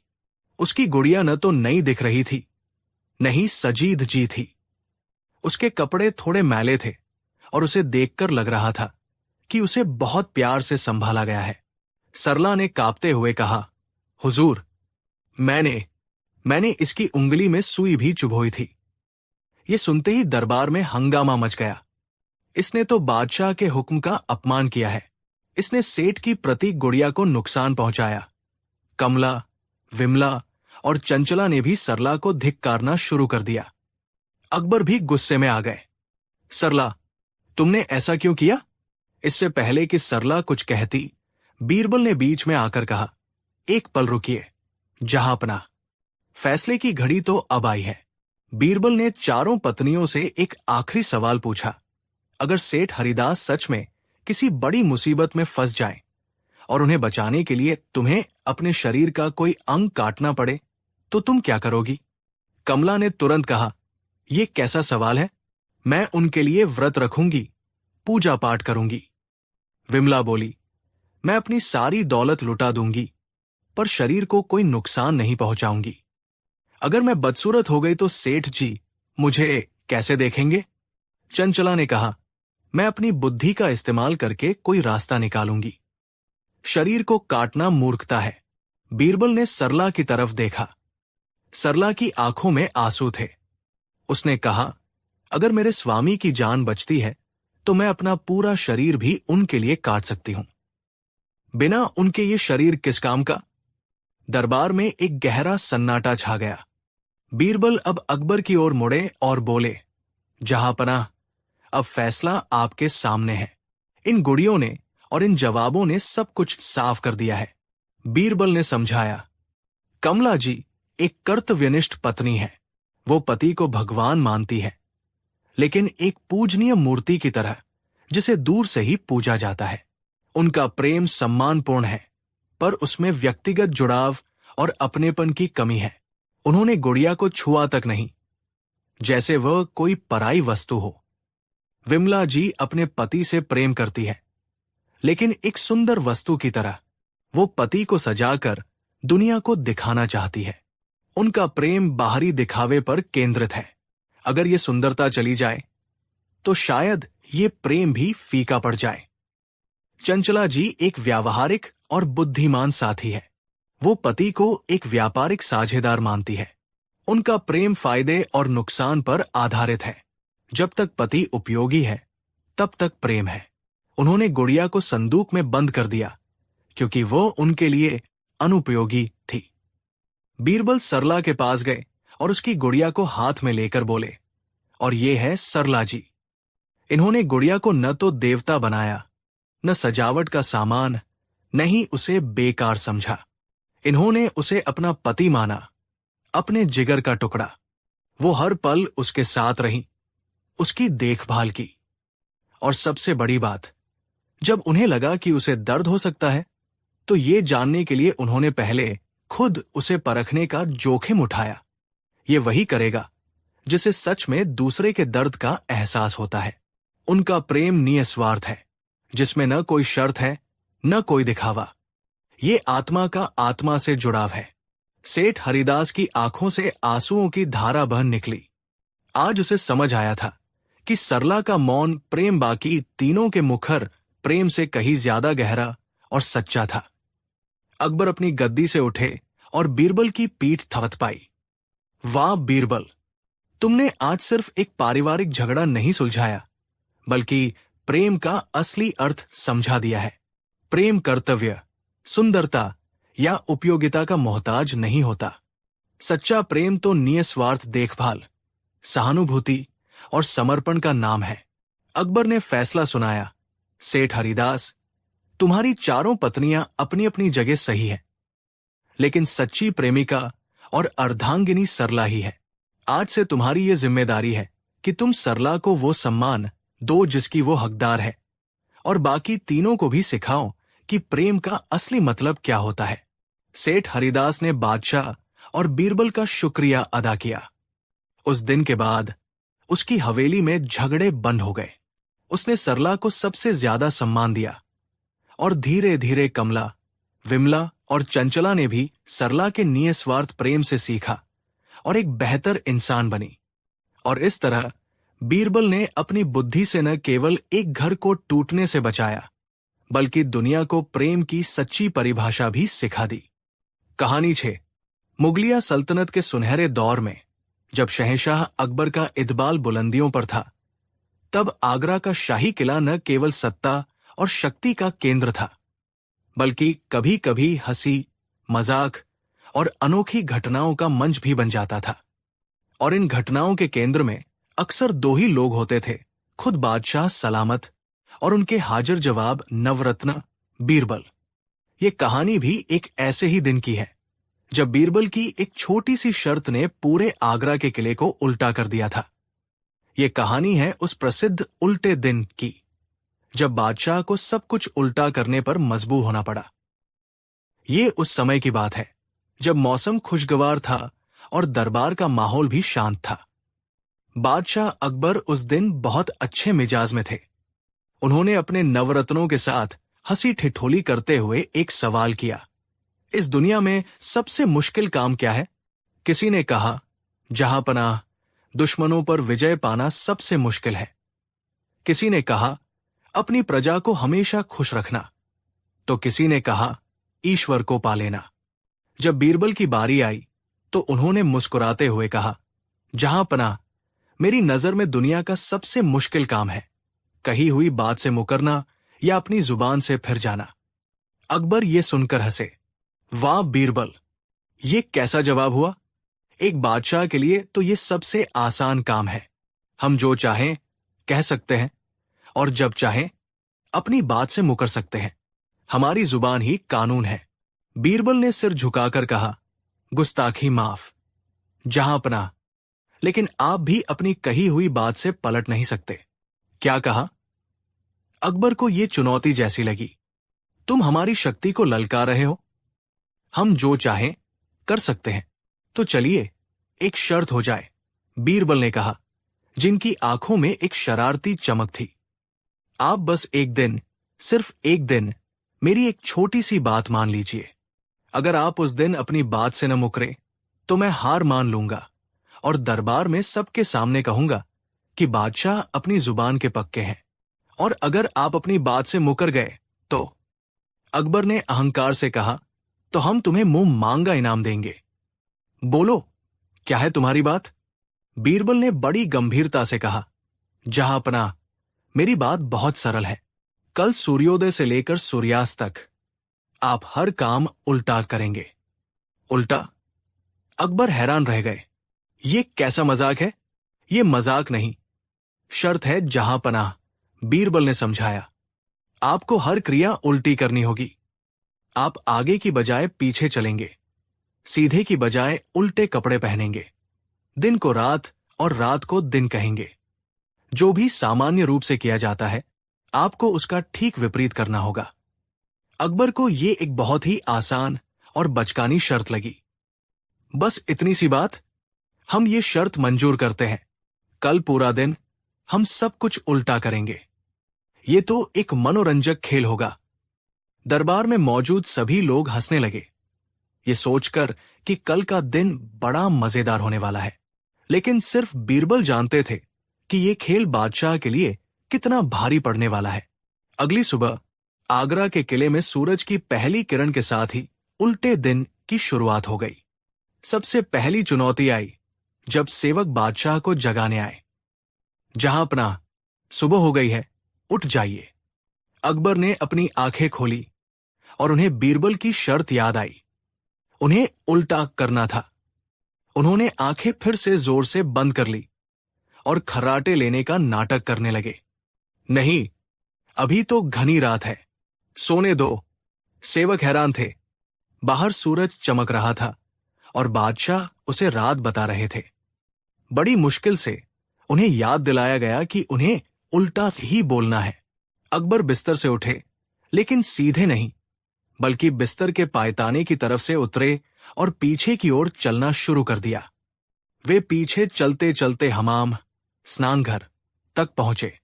A: उसकी गुड़िया न तो नई दिख रही थी, न ही सजीद जी थी। उसके कपड़े थोड़े मैले थे और उसे देखकर लग रहा था कि उसे बहुत प्यार से संभाला गया है। सरला ने कांपते हुए कहा, हुजूर, मैंने इसकी उंगली में सुई भी चुभोई थी। ये सुनते ही दरबार में हंगामा मच गया। इसने तो बादशाह के हुक्म का अपमान किया है। इसने सेठ की प्रतीक गुड़िया को नुकसान पहुंचाया। कमला, विमला और चंचला ने भी सरला को धिक्कारना शुरू कर दिया। अकबर भी गुस्से में आ गए। सरला, तुमने ऐसा क्यों किया? इससे पहले कि सरला कुछ कहती, बीरबल ने बीच में आकर कहा, एक पल रुकिए, जहांपनाह, फैसले की घड़ी तो अब आई है। बीरबल ने चारों पत्नियों से एक आखिरी सवाल पूछा। अगर सेठ हरिदास सच में किसी बड़ी मुसीबत में फंस जाए और उन्हें बचाने के लिए तुम्हें अपने शरीर का कोई अंग काटना पड़े, तो तुम क्या करोगी? कमला ने तुरंत कहा, यह कैसा सवाल है? मैं उनके लिए व्रत रखूंगी, पूजा पाठ करूंगी। विमला बोली, मैं अपनी सारी दौलत लुटा दूंगी, पर शरीर को कोई नुकसान नहीं पहुंचाऊंगी। अगर मैं बदसूरत हो गई तो सेठ जी मुझे कैसे देखेंगे? चंचला ने कहा, मैं अपनी बुद्धि का इस्तेमाल करके कोई रास्ता निकालूंगी। शरीर को काटना मूर्खता है। बीरबल ने सरला की तरफ देखा। सरला की आंखों में आंसू थे। उसने कहा, अगर मेरे स्वामी की जान बचती है तो मैं अपना पूरा शरीर भी उनके लिए काट सकती हूं। बिना उनके ये शरीर किस काम का? दरबार में एक गहरा सन्नाटा छा गया। बीरबल अब अकबर की ओर मुड़े और बोले, जहांपनाह, अब फैसला आपके सामने है। इन गुड़ियों ने और इन जवाबों ने सब कुछ साफ कर दिया है। बीरबल ने समझाया, कमला जी एक कर्तव्यनिष्ठ पत्नी है। वो पति को भगवान मानती है, लेकिन एक पूजनीय मूर्ति की तरह, जिसे दूर से ही पूजा जाता है। उनका प्रेम सम्मानपूर्ण है, पर उसमें व्यक्तिगत जुड़ाव और अपनेपन की कमी है। उन्होंने गुड़िया को छुआ तक नहीं, जैसे वह कोई पराई वस्तु हो। विमला जी अपने पति से प्रेम करती है, लेकिन एक सुंदर वस्तु की तरह। वो पति को सजाकर दुनिया को दिखाना चाहती है। उनका प्रेम बाहरी दिखावे पर केंद्रित है। अगर ये सुंदरता चली जाए तो शायद ये प्रेम भी फीका पड़ जाए। चंचला जी एक व्यावहारिक और बुद्धिमान साथी है। वो पति को एक व्यापारिक साझेदार मानती है। उनका प्रेम फायदे और नुकसान पर आधारित है। जब तक पति उपयोगी है, तब तक प्रेम है। उन्होंने गुड़िया को संदूक में बंद कर दिया, क्योंकि वो उनके लिए अनुपयोगी थी। बीरबल सरला के पास गए और उसकी गुड़िया को हाथ में लेकर बोले, और ये है सरला जी। इन्होंने गुड़िया को न तो देवता बनाया, न सजावट का सामान, न ही उसे बेकार समझा। इन्होंने उसे अपना पति माना, अपने जिगर का टुकड़ा। वो हर पल उसके साथ रही, उसकी देखभाल की। और सबसे बड़ी बात, जब उन्हें लगा कि उसे दर्द हो सकता है, तो ये जानने के लिए उन्होंने पहले खुद उसे परखने का जोखिम उठाया। ये वही करेगा जिसे सच में दूसरे के दर्द का एहसास होता है। उनका प्रेम निस्वार्थ है, जिसमें न कोई शर्त है, न कोई दिखावा। ये आत्मा का आत्मा से जुड़ाव है। सेठ हरिदास की आंखों से आंसुओं की धारा बह निकली। आज उसे समझ आया था कि सरला का मौन प्रेम बाकी तीनों के मुखर प्रेम से कहीं ज्यादा गहरा और सच्चा था। अकबर अपनी गद्दी से उठे और बीरबल की पीठ थपथपाई। वाह बीरबल, तुमने आज सिर्फ एक पारिवारिक झगड़ा नहीं सुलझाया, बल्कि प्रेम का असली अर्थ समझा दिया है। प्रेम कर्तव्य, सुंदरता या उपयोगिता का मोहताज नहीं होता। सच्चा प्रेम तो निस्वार्थ देखभाल, सहानुभूति और समर्पण का नाम है। अकबर ने फैसला सुनाया, सेठ हरिदास, तुम्हारी चारों पत्नियां अपनी अपनी जगह सही है, लेकिन सच्ची प्रेमिका और अर्धांगिनी सरला ही है। आज से तुम्हारी ये जिम्मेदारी है कि तुम सरला को वो सम्मान दो जिसकी वो हकदार है, और बाकी तीनों को भी सिखाऊं कि प्रेम का असली मतलब क्या होता है। सेठ हरिदास ने बादशाह और बीरबल का शुक्रिया अदा किया। उस दिन के बाद उसकी हवेली में झगड़े बंद हो गए। उसने सरला को सबसे ज्यादा सम्मान दिया और धीरे धीरे कमला, विमला और चंचला ने भी सरला के निस्वार्थ प्रेम से सीखा और एक बेहतर इंसान बनी। और इस तरह बीरबल ने अपनी बुद्धि से न केवल एक घर को टूटने से बचाया, बल्कि दुनिया को प्रेम की सच्ची परिभाषा भी सिखा दी। कहानी 6। मुगलिया सल्तनत के सुनहरे दौर में जब शहंशाह अकबर का इकबाल बुलंदियों पर था, तब आगरा का शाही किला न केवल सत्ता और शक्ति का केंद्र था, बल्कि कभी कभी हंसी, मजाक और अनोखी घटनाओं का मंच भी बन जाता था। और इन घटनाओं के केंद्र में अक्सर दो ही लोग होते थे, खुद बादशाह सलामत और उनके हाजिर जवाब नवरत्न बीरबल। ये कहानी भी एक ऐसे ही दिन की है जब बीरबल की एक छोटी सी शर्त ने पूरे आगरा के किले को उल्टा कर दिया था। ये कहानी है उस प्रसिद्ध उल्टे दिन की, जब बादशाह को सब कुछ उल्टा करने पर मजबूर होना पड़ा। ये उस समय की बात है जब मौसम खुशगवार था और दरबार का माहौल भी शांत था। बादशाह अकबर उस दिन बहुत अच्छे मिजाज में थे। उन्होंने अपने नवरत्नों के साथ हंसी ठिठोली करते हुए एक सवाल किया, इस दुनिया में सबसे मुश्किल काम क्या है? किसी ने कहा, जहांपनाह, दुश्मनों पर विजय पाना सबसे मुश्किल है। किसी ने कहा, अपनी प्रजा को हमेशा खुश रखना। तो किसी ने कहा, ईश्वर को पा लेना। जब बीरबल की बारी आई तो उन्होंने मुस्कुराते हुए कहा, जहांपनाह, मेरी नजर में दुनिया का सबसे मुश्किल काम है कही हुई बात से मुकरना या अपनी जुबान से फिर जाना। अकबर ये सुनकर हंसे। वाह बीरबल, ये कैसा जवाब हुआ? एक बादशाह के लिए तो ये सबसे आसान काम है। हम जो चाहें कह सकते हैं और जब चाहें अपनी बात से मुकर सकते हैं। हमारी जुबान ही कानून है। बीरबल ने सिर झुकाकर कहा, गुस्ताखी माफ जहांपनाह, लेकिन आप भी अपनी कही हुई बात से पलट नहीं सकते। क्या कहा? अकबर को यह चुनौती जैसी लगी। तुम हमारी शक्ति को ललकार रहे हो। हम जो चाहें कर सकते हैं। तो चलिए एक शर्त हो जाए, बीरबल ने कहा, जिनकी आंखों में एक शरारती चमक थी। आप बस एक दिन, सिर्फ एक दिन मेरी एक छोटी सी बात मान लीजिए। अगर आप उस दिन अपनी बात से न मुकरे तो मैं हार मान लूंगा और दरबार में सबके सामने कहूंगा कि बादशाह अपनी जुबान के पक्के हैं। और अगर आप अपनी बात से मुकर गए तो, अकबर ने अहंकार से कहा, तो हम तुम्हें मुंह मांगा इनाम देंगे। बोलो, क्या है तुम्हारी बात? बीरबल ने बड़ी गंभीरता से कहा, जहांपनाह, मेरी बात बहुत सरल है। कल सूर्योदय से लेकर सूर्यास्त तक आप हर काम उल्टा करेंगे। उल्टा? अकबर हैरान रह गए। ये कैसा मजाक है? ये मजाक नहीं, शर्त है जहांपनाह, बीरबल ने समझाया। आपको हर क्रिया उल्टी करनी होगी। आप आगे की बजाय पीछे चलेंगे, सीधे की बजाय उल्टे कपड़े पहनेंगे, दिन को रात और रात को दिन कहेंगे। जो भी सामान्य रूप से किया जाता है, आपको उसका ठीक विपरीत करना होगा। अकबर को यह एक बहुत ही आसान और बचकानी शर्त लगी। बस इतनी सी बात? हम ये शर्त मंजूर करते हैं। कल पूरा दिन हम सब कुछ उल्टा करेंगे। ये तो एक मनोरंजक खेल होगा। दरबार में मौजूद सभी लोग हंसने लगे, ये सोचकर कि कल का दिन बड़ा मजेदार होने वाला है। लेकिन सिर्फ बीरबल जानते थे कि ये खेल बादशाह के लिए कितना भारी पड़ने वाला है। अगली सुबह आगरा के किले में सूरज की पहली किरण के साथ ही उल्टे दिन की शुरुआत हो गई। सबसे पहली चुनौती आई जब सेवक बादशाह को जगाने आए। जहांपनाह, सुबह हो गई है, उठ जाइए। अकबर ने अपनी आंखें खोली और उन्हें बीरबल की शर्त याद आई। उन्हें उल्टा करना था। उन्होंने आंखें फिर से जोर से बंद कर ली और खर्राटे लेने का नाटक करने लगे। नहीं, अभी तो घनी रात है, सोने दो। सेवक हैरान थे। बाहर सूरज चमक रहा था और बादशाह उसे रात बता रहे थे। बड़ी मुश्किल से उन्हें याद दिलाया गया कि उन्हें उल्टा ही बोलना है। अकबर बिस्तर से उठे, लेकिन सीधे नहीं, बल्कि बिस्तर के पायताने की तरफ से उतरे और पीछे की ओर चलना शुरू कर दिया। वे पीछे चलते चलते हमाम, स्नानघर तक पहुंचे।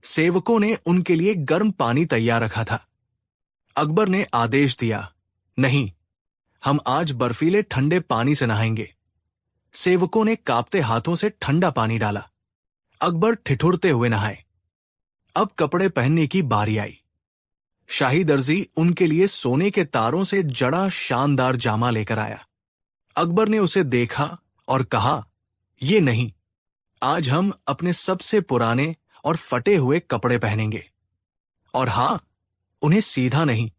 A: सेवकों ने उनके लिए गर्म पानी तैयार रखा था। अकबर ने आदेश दिया, नहीं, हम आज बर्फीले ठंडे पानी से नहाएंगे। सेवकों ने कांपते हाथों से ठंडा पानी डाला। अकबर ठिठुरते हुए नहाए। अब कपड़े पहनने की बारी आई। शाही दर्जी उनके लिए सोने के तारों से जड़ा शानदार जामा लेकर आया। अकबर ने उसे देखा और कहा, ये नहीं, आज हम अपने सबसे पुराने और फटे हुए कपड़े पहनेंगे। और हां, उन्हें सीधा नहीं,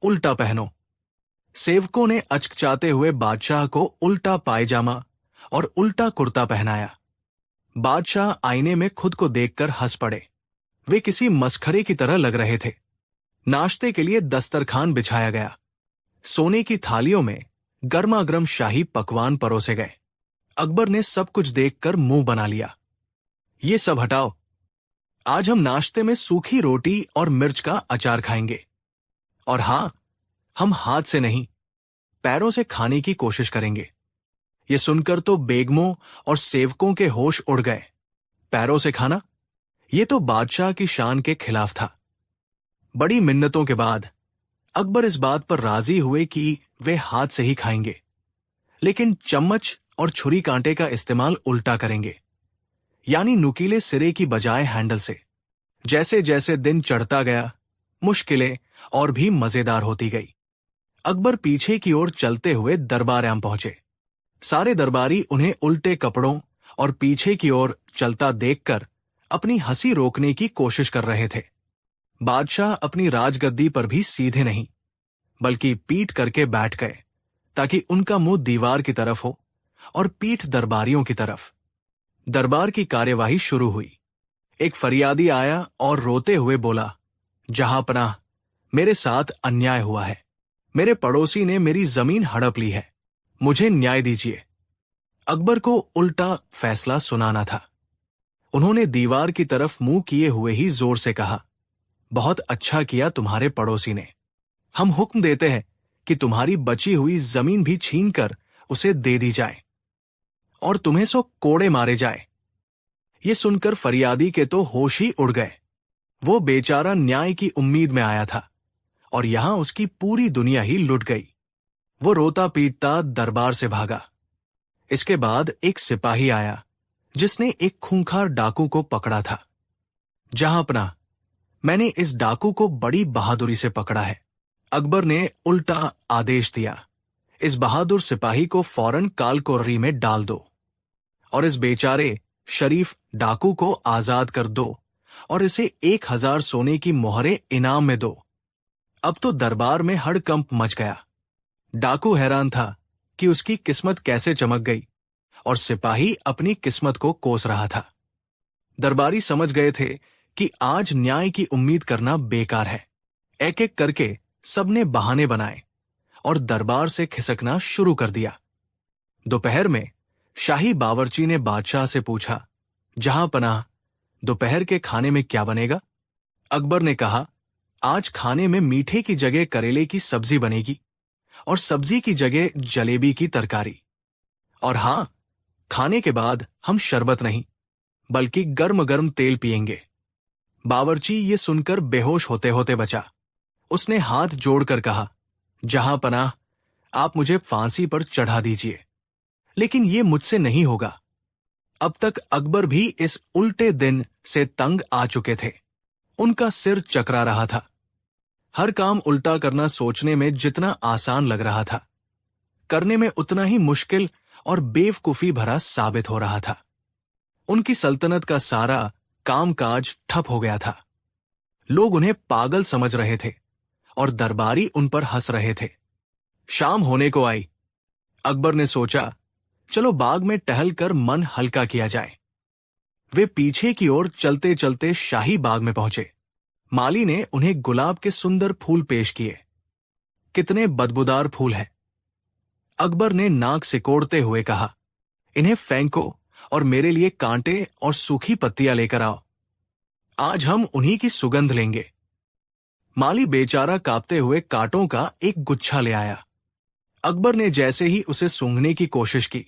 A: उल्टा पहनो। सेवकों ने अचकचाते हुए बादशाह को उल्टा पायजामा और उल्टा कुर्ता पहनाया। बादशाह आईने में खुद को देखकर हंस पड़े। वे किसी मसखरे की तरह लग रहे थे। नाश्ते के लिए दस्तरखान बिछाया गया। सोने की थालियों में गर्मागर्म शाही पकवान परोसे गए। अकबर ने सब कुछ देखकर मुंह बना लिया। ये सब हटाओ, आज हम नाश्ते में सूखी रोटी और मिर्च का अचार खाएंगे। और हां, हम हाथ से नहीं, पैरों से खाने की कोशिश करेंगे। ये सुनकर तो बेगमों और सेवकों के होश उड़ गए। पैरों से खाना, ये तो बादशाह की शान के खिलाफ था। बड़ी मिन्नतों के बाद अकबर इस बात पर राजी हुए कि वे हाथ से ही खाएंगे, लेकिन चम्मच और छुरी कांटे का इस्तेमाल उल्टा करेंगे, यानी नुकीले सिरे की बजाय हैंडल से। जैसे जैसे दिन चढ़ता गया, मुश्किलें और भी मजेदार होती गई। अकबर पीछे की ओर चलते हुए दरबार पहुंचे। सारे दरबारी उन्हें उल्टे कपड़ों और पीछे की ओर चलता देखकर अपनी हंसी रोकने की कोशिश कर रहे थे। बादशाह अपनी राजगद्दी पर भी सीधे नहीं, बल्कि पीठ करके बैठ गए, ताकि उनका मुंह दीवार की तरफ हो और पीठ दरबारियों की तरफ। दरबार की कार्यवाही शुरू हुई। एक फरियादी आया और रोते हुए बोला, जहांपनाह, मेरे साथ अन्याय हुआ है। मेरे पड़ोसी ने मेरी जमीन हड़प ली है, मुझे न्याय दीजिए। अकबर को उल्टा फैसला सुनाना था। उन्होंने दीवार की तरफ मुंह किए हुए ही जोर से कहा, बहुत अच्छा किया तुम्हारे पड़ोसी ने। हम हुक्म देते हैं कि तुम्हारी बची हुई जमीन भी छीनकर उसे दे दी जाए और तुम्हें सो कोड़े मारे जाए। ये सुनकर फरियादी के तो होश ही उड़ गए। वो बेचारा न्याय की उम्मीद में आया था और यहां उसकी पूरी दुनिया ही लुट गई। वो रोता पीटता दरबार से भागा। इसके बाद एक सिपाही आया जिसने एक खूंखार डाकू को पकड़ा था। जहांपनाह, मैंने इस डाकू को बड़ी बहादुरी से पकड़ा है। अकबर ने उल्टा आदेश दिया, इस बहादुर सिपाही को फौरन कालकोठरी में डाल दो और इस बेचारे शरीफ डाकू को आजाद कर दो और इसे 1000 सोने की मोहरें इनाम में दो। अब तो दरबार में हड़कंप मच गया। डाकू हैरान था कि उसकी किस्मत कैसे चमक गई और सिपाही अपनी किस्मत को कोस रहा था। दरबारी समझ गए थे कि आज न्याय की उम्मीद करना बेकार है। एक एक करके सबने बहाने बनाए और दरबार से खिसकना शुरू कर दिया। दोपहर में शाही बावर्ची ने बादशाह से पूछा, जहांपनाह, दोपहर के खाने में क्या बनेगा? अकबर ने कहा, आज खाने में मीठे की जगह करेले की सब्जी बनेगी और सब्जी की जगह जलेबी की तरकारी। और हां, खाने के बाद हम शरबत नहीं, बल्कि गर्म गर्म तेल पिएंगे। बावर्ची ये सुनकर बेहोश होते होते बचा। उसने हाथ जोड़कर कहा, जहांपनाह, आप मुझे फांसी पर चढ़ा दीजिए, लेकिन ये मुझसे नहीं होगा। अब तक अकबर भी इस उल्टे दिन से तंग आ चुके थे। उनका सिर चकरा रहा था। हर काम उल्टा करना सोचने में जितना आसान लग रहा था, करने में उतना ही मुश्किल और बेवकूफी भरा साबित हो रहा था। उनकी सल्तनत का सारा कामकाज ठप हो गया था। लोग उन्हें पागल समझ रहे थे और दरबारी उन पर हंस रहे थे। शाम होने को आई। अकबर ने सोचा, चलो बाग में टहलकर मन हल्का किया जाए। वे पीछे की ओर चलते चलते शाही बाग में पहुंचे। माली ने उन्हें गुलाब के सुंदर फूल पेश किए। कितने बदबूदार फूल हैं। अकबर ने नाक सिकोड़ते हुए कहा, इन्हें फेंको और मेरे लिए कांटे और सूखी पत्तियां लेकर आओ। आज हम उन्हीं की सुगंध लेंगे। माली बेचारा कांपते हुए कांटों का एक गुच्छा ले आया। अकबर ने जैसे ही उसे सूंघने की कोशिश की,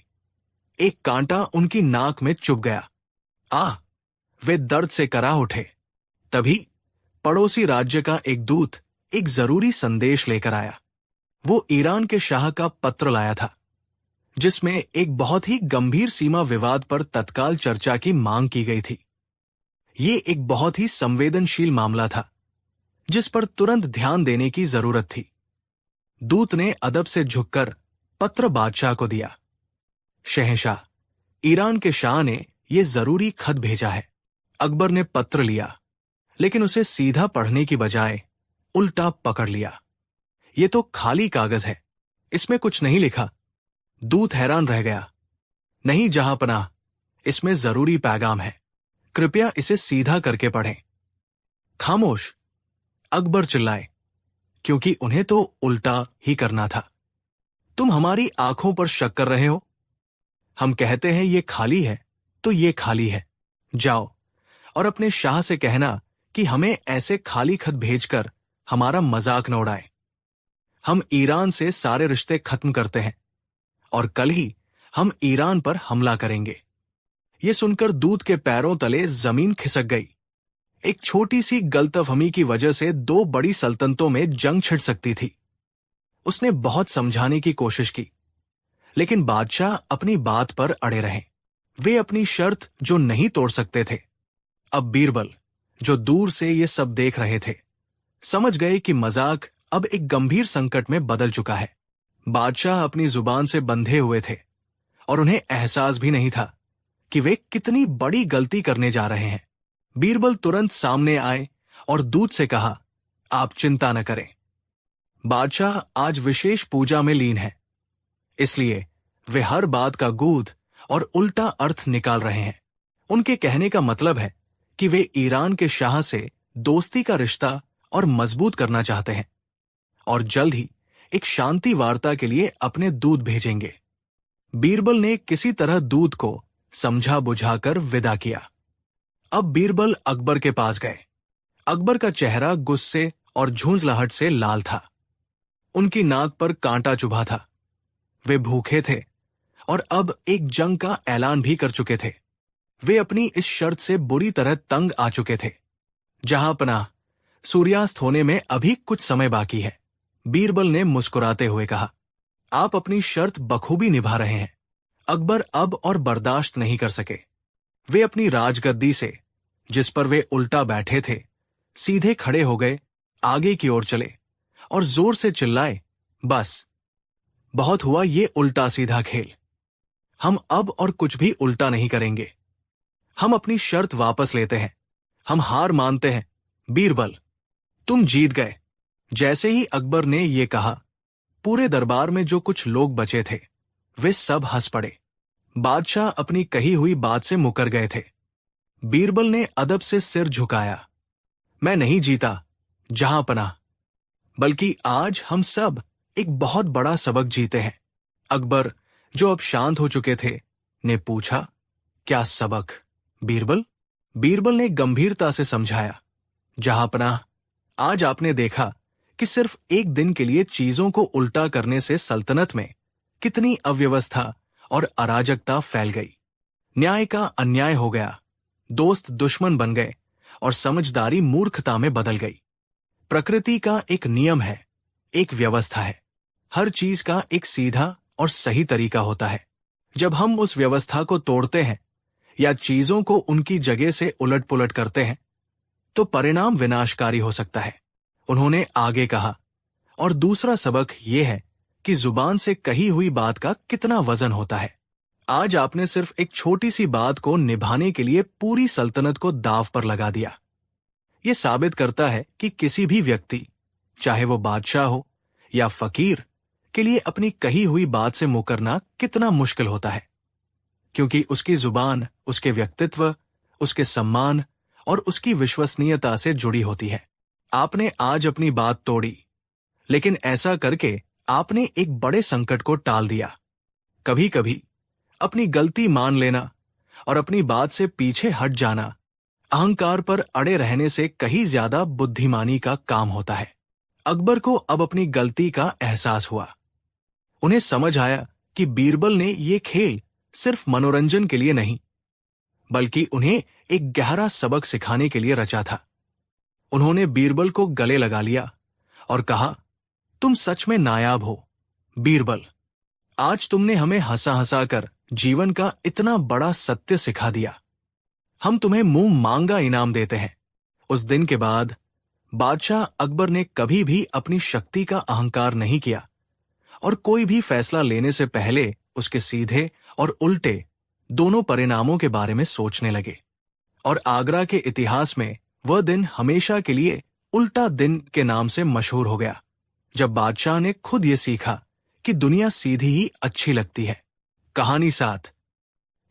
A: एक कांटा उनकी नाक में चुभ गया। आह! वे दर्द से करा उठे। तभी पड़ोसी राज्य का एक दूत एक जरूरी संदेश लेकर आया। वो ईरान के शाह का पत्र लाया था, जिसमें एक बहुत ही गंभीर सीमा विवाद पर तत्काल चर्चा की मांग की गई थी। ये एक बहुत ही संवेदनशील मामला था, जिस पर तुरंत ध्यान देने की जरूरत थी। दूत ने अदब से झुककर पत्र बादशाह को दिया। शहंशाह, ईरान के शाह ने ये जरूरी खत भेजा है। अकबर ने पत्र लिया, लेकिन उसे सीधा पढ़ने की बजाय उल्टा पकड़ लिया। ये तो खाली कागज है, इसमें कुछ नहीं लिखा। दूत हैरान रह गया। नहीं जहांपनाह, इसमें जरूरी पैगाम है। कृपया इसे सीधा करके पढ़ें। खामोश! अकबर चिल्लाए, क्योंकि उन्हें तो उल्टा ही करना था। तुम हमारी आंखों पर शक कर रहे हो? हम कहते हैं ये खाली है तो ये खाली है। जाओ और अपने शाह से कहना कि हमें ऐसे खाली खत भेजकर हमारा मजाक न उड़ाए। हम ईरान से सारे रिश्ते खत्म करते हैं और कल ही हम ईरान पर हमला करेंगे। ये सुनकर दूत के पैरों तले जमीन खिसक गई। एक छोटी सी गलतफहमी की वजह से दो बड़ी सल्तनतों में जंग छिड़ सकती थी। उसने बहुत समझाने की कोशिश की, लेकिन बादशाह अपनी बात पर अड़े रहे। वे अपनी शर्त जो नहीं तोड़ सकते थे। अब बीरबल, जो दूर से ये सब देख रहे थे, समझ गए कि मजाक अब एक गंभीर संकट में बदल चुका है। बादशाह अपनी जुबान से बंधे हुए थे और उन्हें एहसास भी नहीं था कि वे कितनी बड़ी गलती करने जा रहे हैं। बीरबल तुरंत सामने आए और दूत से कहा, आप चिंता न करें। बादशाह आज विशेष पूजा में लीन है, इसलिए वे हर बात का गूढ़ और उल्टा अर्थ निकाल रहे हैं। उनके कहने का मतलब है कि वे ईरान के शाह से दोस्ती का रिश्ता और मजबूत करना चाहते हैं और जल्द ही एक शांति वार्ता के लिए अपने दूत भेजेंगे। बीरबल ने किसी तरह दूत को समझा बुझाकर विदा किया। अब बीरबल अकबर के पास गए। अकबर का चेहरा गुस्से और झुंझलाहट से लाल था। उनकी नाक पर कांटा चुभा था। वे भूखे थे और अब एक जंग का ऐलान भी कर चुके थे। वे अपनी इस शर्त से बुरी तरह तंग आ चुके थे। जहांपनाह, सूर्यास्त होने में अभी कुछ समय बाकी है। बीरबल ने मुस्कुराते हुए कहा, आप अपनी शर्त बखूबी निभा रहे हैं। अकबर अब और बर्दाश्त नहीं कर सके। वे अपनी राजगद्दी से, जिस पर वे उल्टा बैठे थे, सीधे खड़े हो गए, आगे की ओर चले और जोर से चिल्लाए, बस बहुत हुआ ये उल्टा सीधा खेल। हम अब और कुछ भी उल्टा नहीं करेंगे। हम अपनी शर्त वापस लेते हैं। हम हार मानते हैं। बीरबल, तुम जीत गए। जैसे ही अकबर ने ये कहा, पूरे दरबार में जो कुछ लोग बचे थे, वे सब हंस पड़े। बादशाह अपनी कही हुई बात से मुकर गए थे। बीरबल ने अदब से सिर झुकाया। मैं नहीं जीता जहांपनाह, बल्कि आज हम सब एक बहुत बड़ा सबक जीते हैं। अकबर, जो अब शांत हो चुके थे, ने पूछा, क्या सबक बीरबल? बीरबल ने गंभीरता से समझाया, जहांपनाह, आज आपने देखा कि सिर्फ एक दिन के लिए चीजों को उल्टा करने से सल्तनत में कितनी अव्यवस्था और अराजकता फैल गई। न्याय का अन्याय हो गया, दोस्त दुश्मन बन गए और समझदारी मूर्खता में बदल गई। प्रकृति का एक नियम है, एक व्यवस्था है। हर चीज का एक सीधा और सही तरीका होता है। जब हम उस व्यवस्था को तोड़ते हैं या चीजों को उनकी जगह से उलट पुलट करते हैं, तो परिणाम विनाशकारी हो सकता है। उन्होंने आगे कहा, और दूसरा सबक यह है कि जुबान से कही हुई बात का कितना वजन होता है। आज आपने सिर्फ एक छोटी सी बात को निभाने के लिए पूरी सल्तनत को दांव पर लगा दिया। यह साबित करता है कि किसी भी व्यक्ति, चाहे वो बादशाह हो या फकीर, के लिए अपनी कही हुई बात से मुकरना कितना मुश्किल होता है, क्योंकि उसकी जुबान उसके व्यक्तित्व, उसके सम्मान और उसकी विश्वसनीयता से जुड़ी होती है। आपने आज अपनी बात तोड़ी, लेकिन ऐसा करके आपने एक बड़े संकट को टाल दिया। कभी कभी अपनी गलती मान लेना और अपनी बात से पीछे हट जाना अहंकार पर अड़े रहने से कहीं ज्यादा बुद्धिमानी का काम होता है। अकबर को अब अपनी गलती का एहसास हुआ। उन्हें समझ आया कि बीरबल ने ये खेल सिर्फ मनोरंजन के लिए नहीं, बल्कि उन्हें एक गहरा सबक सिखाने के लिए रचा था। उन्होंने बीरबल को गले लगा लिया और कहा, तुम सच में नायाब हो बीरबल। आज तुमने हमें हंसा हंसा कर जीवन का इतना बड़ा सत्य सिखा दिया। हम तुम्हें मुंह मांगा इनाम देते हैं। उस दिन के बाद बादशाह अकबर ने कभी भी अपनी शक्ति का अहंकार नहीं किया और कोई भी फैसला लेने से पहले उसके सीधे और उल्टे दोनों परिणामों के बारे में सोचने लगे। और आगरा के इतिहास में वह दिन हमेशा के लिए उल्टा दिन के नाम से मशहूर हो गया, जब बादशाह ने खुद ये सीखा कि दुनिया सीधी ही अच्छी लगती है। कहानी 7।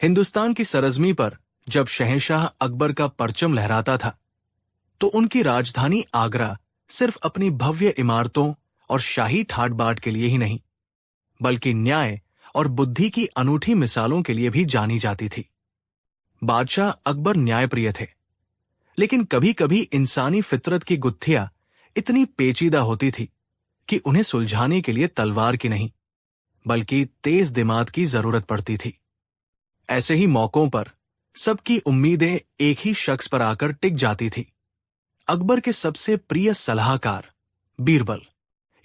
A: हिंदुस्तान की सरजमी पर जब शहंशाह अकबर का परचम लहराता था, तो उनकी राजधानी आगरा सिर्फ अपनी भव्य इमारतों और शाही ठाट बाट के लिए ही नहीं, बल्कि न्याय और बुद्धि की अनूठी मिसालों के लिए भी जानी जाती थी। बादशाह अकबर न्यायप्रिय थे, लेकिन कभी कभी इंसानी फितरत की गुत्थियां इतनी पेचीदा होती थी कि उन्हें सुलझाने के लिए तलवार की नहीं, बल्कि तेज दिमाग की जरूरत पड़ती थी। ऐसे ही मौकों पर सबकी उम्मीदें एक ही शख्स पर आकर टिक जाती थी, अकबर के सबसे प्रिय सलाहकार बीरबल।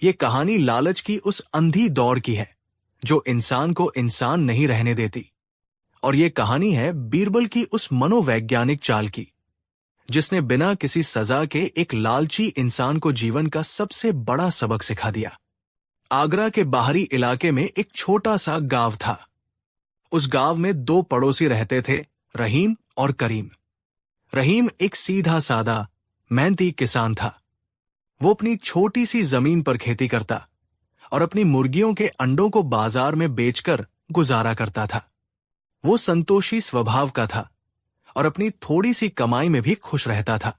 A: ये कहानी लालच की उस अंधी दौड़ की है जो इंसान को इंसान नहीं रहने देती, और ये कहानी है बीरबल की उस मनोवैज्ञानिक चाल की जिसने बिना किसी सजा के एक लालची इंसान को जीवन का सबसे बड़ा सबक सिखा दिया। आगरा के बाहरी इलाके में एक छोटा सा गांव था। उस गांव में 2 पड़ोसी रहते थे, रहीम और करीम। रहीम एक सीधा सादा मेहनती किसान था। वो अपनी छोटी सी जमीन पर खेती करता और अपनी मुर्गियों के अंडों को बाजार में बेचकर गुजारा करता था। वो संतोषी स्वभाव का था और अपनी थोड़ी सी कमाई में भी खुश रहता था।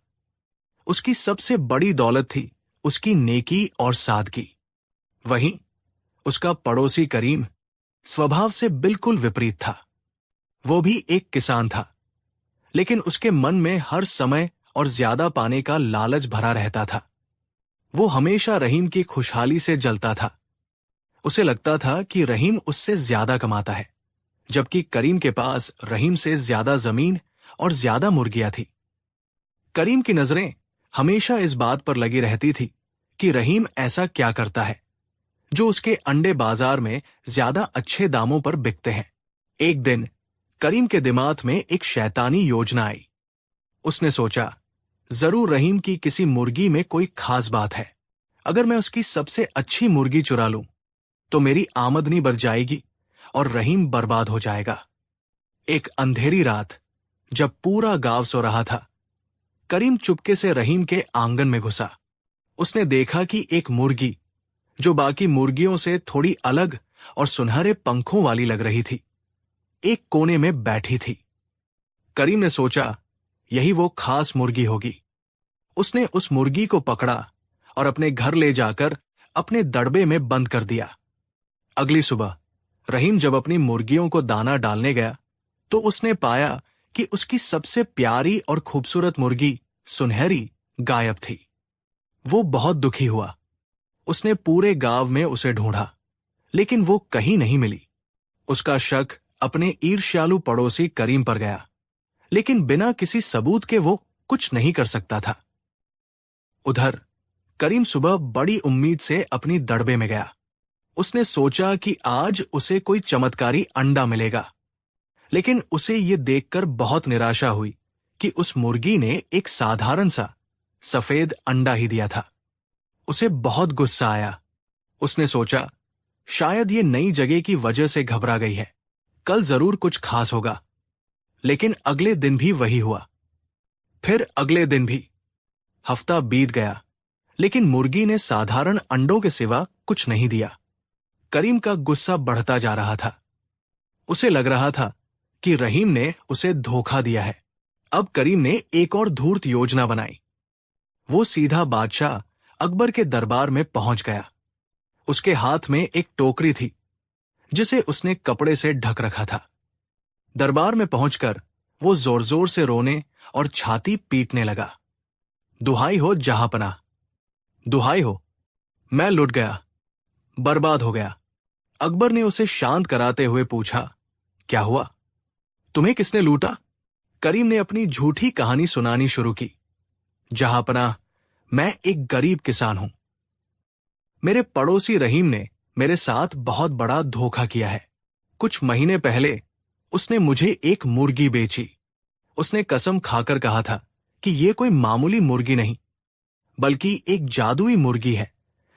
A: उसकी सबसे बड़ी दौलत थी उसकी नेकी और सादगी। वहीं उसका पड़ोसी करीम स्वभाव से बिल्कुल विपरीत था। वो भी एक किसान था, लेकिन उसके मन में हर समय और ज्यादा पाने का लालच भरा रहता था। वो हमेशा रहीम की खुशहाली से जलता था। उसे लगता था कि रहीम उससे ज्यादा कमाता है, जबकि करीम के पास रहीम से ज्यादा जमीन और ज्यादा मुर्गियां थी। करीम की नजरें हमेशा इस बात पर लगी रहती थी कि रहीम ऐसा क्या करता है जो उसके अंडे बाजार में ज्यादा अच्छे दामों पर बिकते हैं। एक दिन करीम के दिमाग में एक शैतानी योजना आई। उसने सोचा, जरूर रहीम की किसी मुर्गी में कोई खास बात है। अगर मैं उसकी सबसे अच्छी मुर्गी चुरा लूं तो मेरी आमदनी बढ़ जाएगी और रहीम बर्बाद हो जाएगा। एक अंधेरी रात जब पूरा गांव सो रहा था, करीम चुपके से रहीम के आंगन में घुसा। उसने देखा कि एक मुर्गी, जो बाकी मुर्गियों से थोड़ी अलग और सुनहरे पंखों वाली लग रही थी, एक कोने में बैठी थी। करीम ने सोचा, यही वो खास मुर्गी होगी। उसने उस मुर्गी को पकड़ा और अपने घर ले जाकर अपने दड़बे में बंद कर दिया। अगली सुबह रहीम जब अपनी मुर्गियों को दाना डालने गया तो उसने पाया कि उसकी सबसे प्यारी और खूबसूरत मुर्गी सुनहरी गायब थी। वो बहुत दुखी हुआ। उसने पूरे गांव में उसे ढूंढा, लेकिन वो कहीं नहीं मिली। उसका शक अपने ईर्ष्यालु पड़ोसी करीम पर गया, लेकिन बिना किसी सबूत के वो कुछ नहीं कर सकता था। उधर करीम सुबह बड़ी उम्मीद से अपनी दड़बे में गया। उसने सोचा कि आज उसे कोई चमत्कारी अंडा मिलेगा, लेकिन उसे ये देखकर बहुत निराशा हुई कि उस मुर्गी ने एक साधारण सा सफेद अंडा ही दिया था। उसे बहुत गुस्सा आया। उसने सोचा, शायद ये नई जगह की वजह से घबरा गई है, कल जरूर कुछ खास होगा। लेकिन अगले दिन भी वही हुआ, फिर अगले दिन भी। हफ्ता बीत गया, लेकिन मुर्गी ने साधारण अंडों के सिवा कुछ नहीं दिया। करीम का गुस्सा बढ़ता जा रहा था। उसे लग रहा था कि रहीम ने उसे धोखा दिया है। अब करीम ने एक और धूर्त योजना बनाई। वो सीधा बादशाह अकबर के दरबार में पहुंच गया। उसके हाथ में एक टोकरी थी जिसे उसने कपड़े से ढक रखा था। दरबार में पहुंचकर वो जोर जोर से रोने और छाती पीटने लगा। दुहाई हो जहांपनाह, दुहाई हो, मैं लुट गया, बर्बाद हो गया। अकबर ने उसे शांत कराते हुए पूछा, क्या हुआ? तुम्हें किसने लूटा? करीम ने अपनी झूठी कहानी सुनानी शुरू की। जहांपनाह, मैं एक गरीब किसान हूं। मेरे पड़ोसी रहीम ने मेरे साथ बहुत बड़ा धोखा किया है। कुछ महीने पहले उसने मुझे एक मुर्गी बेची। उसने कसम खाकर कहा था कि यह कोई मामूली मुर्गी नहीं, बल्कि एक जादुई मुर्गी है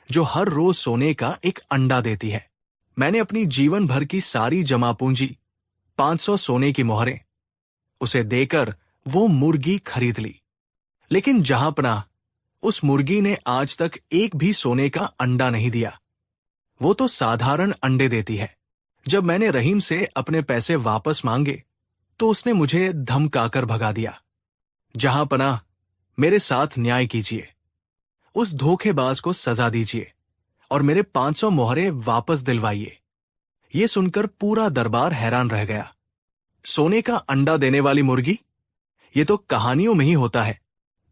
A: जो हर रोज सोने का एक अंडा देती है। मैंने अपनी जीवन भर की सारी जमा पूंजी, 500 सोने की मोहरें, उसे देकर वो मुर्गी खरीद ली। लेकिन जहांपनाह, उस मुर्गी ने आज तक एक भी सोने का अंडा नहीं दिया। वो तो साधारण अंडे देती है। जब मैंने रहीम से अपने पैसे वापस मांगे तो उसने मुझे धमकाकर भगा दिया। जहांपनाह, मेरे साथ न्याय कीजिए, उस धोखेबाज को सजा दीजिए और मेरे 500 मोहरें वापस दिलवाइए। ये सुनकर पूरा दरबार हैरान रह गया। सोने का अंडा देने वाली मुर्गी? ये तो कहानियों में ही होता है।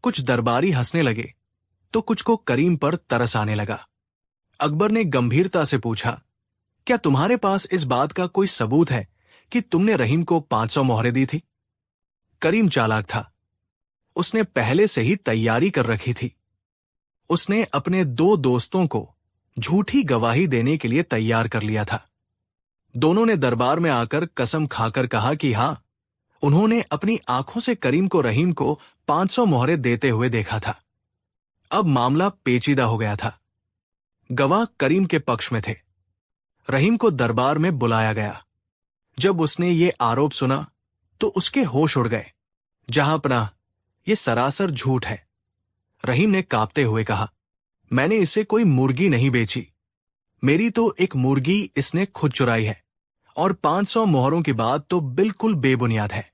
A: कुछ दरबारी हंसने लगे तो कुछ को करीम पर तरस आने लगा। अकबर ने गंभीरता से पूछा, क्या तुम्हारे पास इस बात का कोई सबूत है कि तुमने रहीम को 500 मोहरें दी थी? करीम चालाक था। उसने पहले से ही तैयारी कर रखी थी। उसने अपने 2 दोस्तों को झूठी गवाही देने के लिए तैयार कर लिया था। दोनों ने दरबार में आकर कसम खाकर कहा कि हां, उन्होंने अपनी आंखों से करीम को रहीम को 500 मोहरें देते हुए देखा था। अब मामला पेचीदा हो गया था। गवाह करीम के पक्ष में थे। रहीम को दरबार में बुलाया गया। जब उसने ये आरोप सुना तो उसके होश उड़ गए। जहांपनाह, ये सरासर झूठ है। रहीम ने कांपते हुए कहा, मैंने इसे कोई मुर्गी नहीं बेची। मेरी तो एक मुर्गी इसने खुद चुराई है, और 500 मोहरों की बात तो बिल्कुल बेबुनियाद है।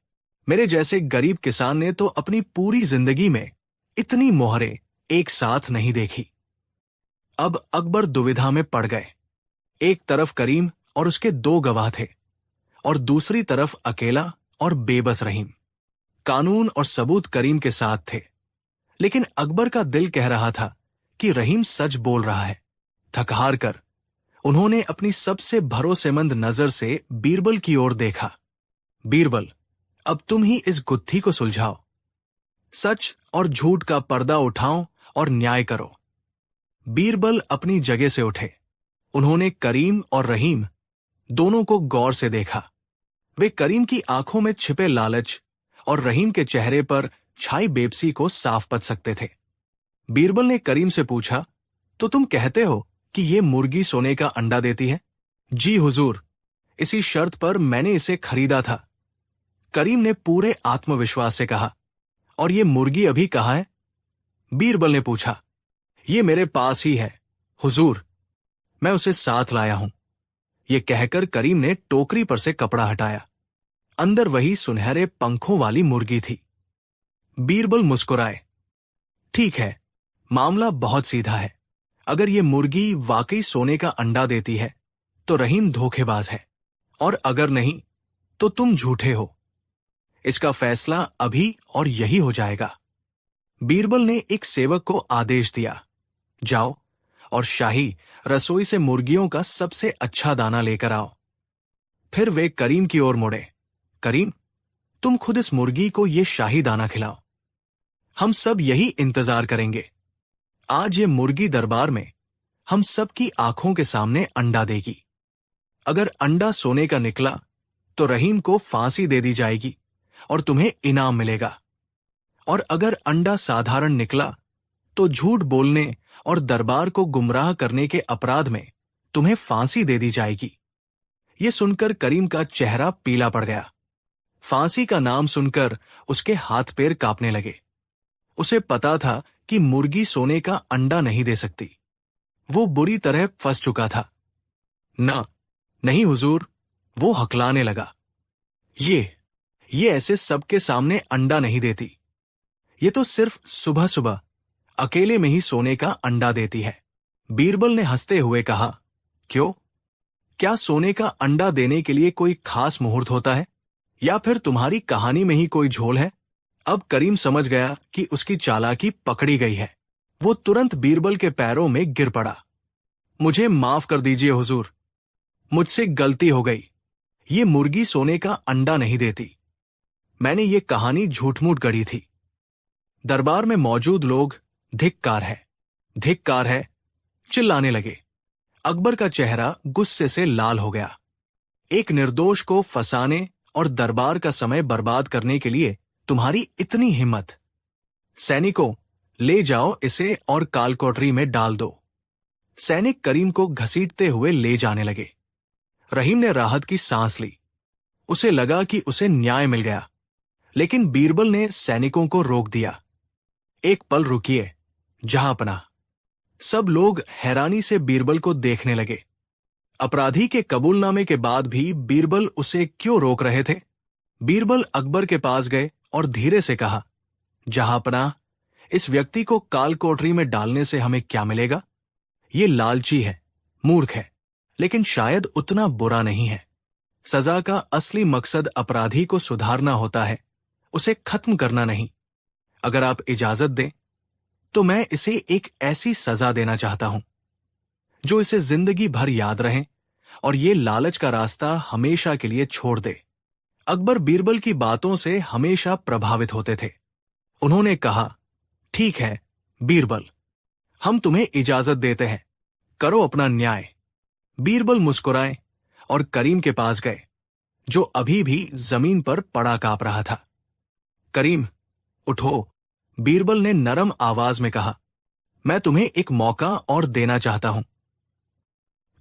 A: मेरे जैसे गरीब किसान ने तो अपनी पूरी जिंदगी में इतनी मोहरें एक साथ नहीं देखी। अब अकबर दुविधा में पड़ गए। एक तरफ करीम और उसके 2 गवाह थे, और दूसरी तरफ अकेला और बेबस रहीम। कानून और सबूत करीम के साथ थे, लेकिन अकबर का दिल कह रहा था कि रहीम सच बोल रहा है। थक-हार कर उन्होंने अपनी सबसे भरोसेमंद नजर से बीरबल की ओर देखा। बीरबल, अब तुम ही इस गुत्थी को सुलझाओ। सच और झूठ का पर्दा उठाओ और न्याय करो। बीरबल अपनी जगह से उठे। उन्होंने करीम और रहीम दोनों को गौर से देखा। वे करीम की आंखों में छिपे लालच और रहीम के चेहरे पर छाई बेबसी को साफ पच सकते थे। बीरबल ने करीम से पूछा, तो तुम कहते हो कि ये मुर्गी सोने का अंडा देती है? जी हुजूर, इसी शर्त पर मैंने इसे खरीदा था। करीम ने पूरे आत्मविश्वास से कहा। और ये मुर्गी अभी कहाँ है? बीरबल ने पूछा। ये मेरे पास ही है हुजूर, मैं उसे साथ लाया हूं। ये कहकर करीम ने टोकरी पर से कपड़ा हटाया। अंदर वही सुनहरे पंखों वाली मुर्गी थी। बीरबल मुस्कुराए। ठीक है, मामला बहुत सीधा है। अगर ये मुर्गी वाकई सोने का अंडा देती है तो रहीम धोखेबाज है, और अगर नहीं तो तुम झूठे हो। इसका फैसला अभी और यही हो जाएगा। बीरबल ने एक सेवक को आदेश दिया, जाओ और शाही रसोई से मुर्गियों का सबसे अच्छा दाना लेकर आओ। फिर वे करीम की ओर मुड़े। करीम, तुम खुद इस मुर्गी को ये शाही दाना खिलाओ। हम सब यही इंतजार करेंगे। आज ये मुर्गी दरबार में हम सबकी आंखों के सामने अंडा देगी। अगर अंडा सोने का निकला तो रहीम को फांसी दे दी जाएगी और तुम्हें इनाम मिलेगा, और अगर अंडा साधारण निकला तो झूठ बोलने और दरबार को गुमराह करने के अपराध में तुम्हें फांसी दे दी जाएगी। यह सुनकर करीम का चेहरा पीला पड़ गया। फांसी का नाम सुनकर उसके हाथ पैर कांपने लगे। उसे पता था कि मुर्गी सोने का अंडा नहीं दे सकती। वो बुरी तरह फंस चुका था। नहीं हुजूर, वो हकलाने लगा। ये ऐसे सबके सामने अंडा नहीं देती। ये तो सिर्फ सुबह सुबह अकेले में ही सोने का अंडा देती है। बीरबल ने हंसते हुए कहा, क्यों? क्या सोने का अंडा देने के लिए कोई खास मुहूर्त होता है, या फिर तुम्हारी कहानी में ही कोई झोल है? अब करीम समझ गया कि उसकी चालाकी पकड़ी गई है। वो तुरंत बीरबल के पैरों में गिर पड़ा। मुझे माफ कर दीजिए हुजूर, मुझसे गलती हो गई। ये मुर्गी सोने का अंडा नहीं देती। मैंने ये कहानी झूठ-मूठ गढ़ी थी। दरबार में मौजूद लोग धिक्कार है, धिक्कार है चिल्लाने लगे। अकबर का चेहरा गुस्से से लाल हो गया। एक निर्दोष को फंसाने और दरबार का समय बर्बाद करने के लिए तुम्हारी इतनी हिम्मत। सैनिकों, ले जाओ इसे और कालकोठरी में डाल दो। सैनिक करीम को घसीटते हुए ले जाने लगे। रहीम ने राहत की सांस ली। उसे लगा कि उसे न्याय मिल गया, लेकिन बीरबल ने सैनिकों को रोक दिया। एक पल रुकिए, जहांपनाह। सब लोग हैरानी से बीरबल को देखने लगे। अपराधी के कबूलनामे के बाद भी बीरबल उसे क्यों रोक रहे थे? बीरबल अकबर के पास गए और धीरे से कहा, जहांपनाह, इस व्यक्ति को कालकोठरी में डालने से हमें क्या मिलेगा? ये लालची है, मूर्ख है, लेकिन शायद उतना बुरा नहीं है। सजा का असली मकसद अपराधी को सुधारना होता है, उसे खत्म करना नहीं। अगर आप इजाजत दें तो मैं इसे एक ऐसी सजा देना चाहता हूं जो इसे जिंदगी भर याद रहे और ये लालच का रास्ता हमेशा के लिए छोड़ दे। अकबर बीरबल की बातों से हमेशा प्रभावित होते थे। उन्होंने कहा, ठीक है बीरबल, हम तुम्हें इजाजत देते हैं, करो अपना न्याय। बीरबल मुस्कुराए और करीम के पास गए, जो अभी भी जमीन पर पड़ा कांप रहा था। करीम, उठो, बीरबल ने नरम आवाज में कहा। मैं तुम्हें एक मौका और देना चाहता हूं।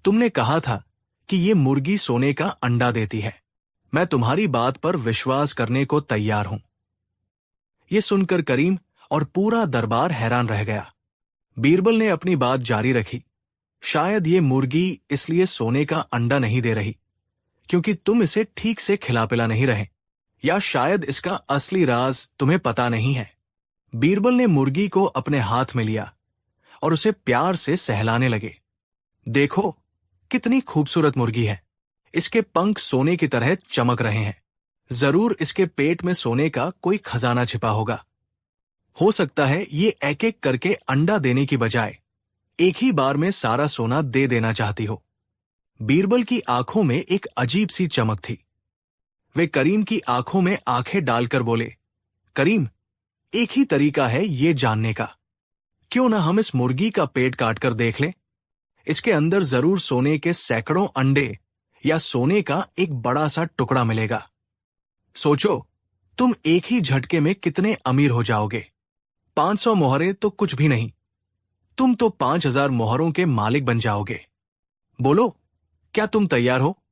A: तुमने कहा था कि ये मुर्गी सोने का अंडा देती है। मैं तुम्हारी बात पर विश्वास करने को तैयार हूं। ये सुनकर करीम और पूरा दरबार हैरान रह गया। बीरबल ने अपनी बात जारी रखी। शायद ये मुर्गी इसलिए सोने का अंडा नहीं दे रही क्योंकि तुम इसे ठीक से खिला पिला नहीं रहे, या शायद इसका असली राज तुम्हें पता नहीं है। बीरबल ने मुर्गी को अपने हाथ में लिया और उसे प्यार से सहलाने लगे। देखो, कितनी खूबसूरत मुर्गी है। इसके पंख सोने की तरह चमक रहे हैं। जरूर इसके पेट में सोने का कोई खजाना छिपा होगा। हो सकता है ये एक एक करके अंडा देने की बजाय एक ही बार में सारा सोना दे देना चाहती हो। बीरबल की आंखों में एक अजीब सी चमक थी। वे करीम की आंखों में आंखें डालकर बोले, करीम, एक ही तरीका है ये जानने का। क्यों ना हम इस मुर्गी का पेट काटकर देख लें? इसके अंदर जरूर सोने के सैकड़ों अंडे या सोने का एक बड़ा सा टुकड़ा मिलेगा। सोचो, तुम एक ही झटके में कितने अमीर हो जाओगे। 500 मोहरें तो कुछ भी नहीं, तुम तो 5000 मोहरों के मालिक बन जाओगे। बोलो, क्या तुम तैयार हो?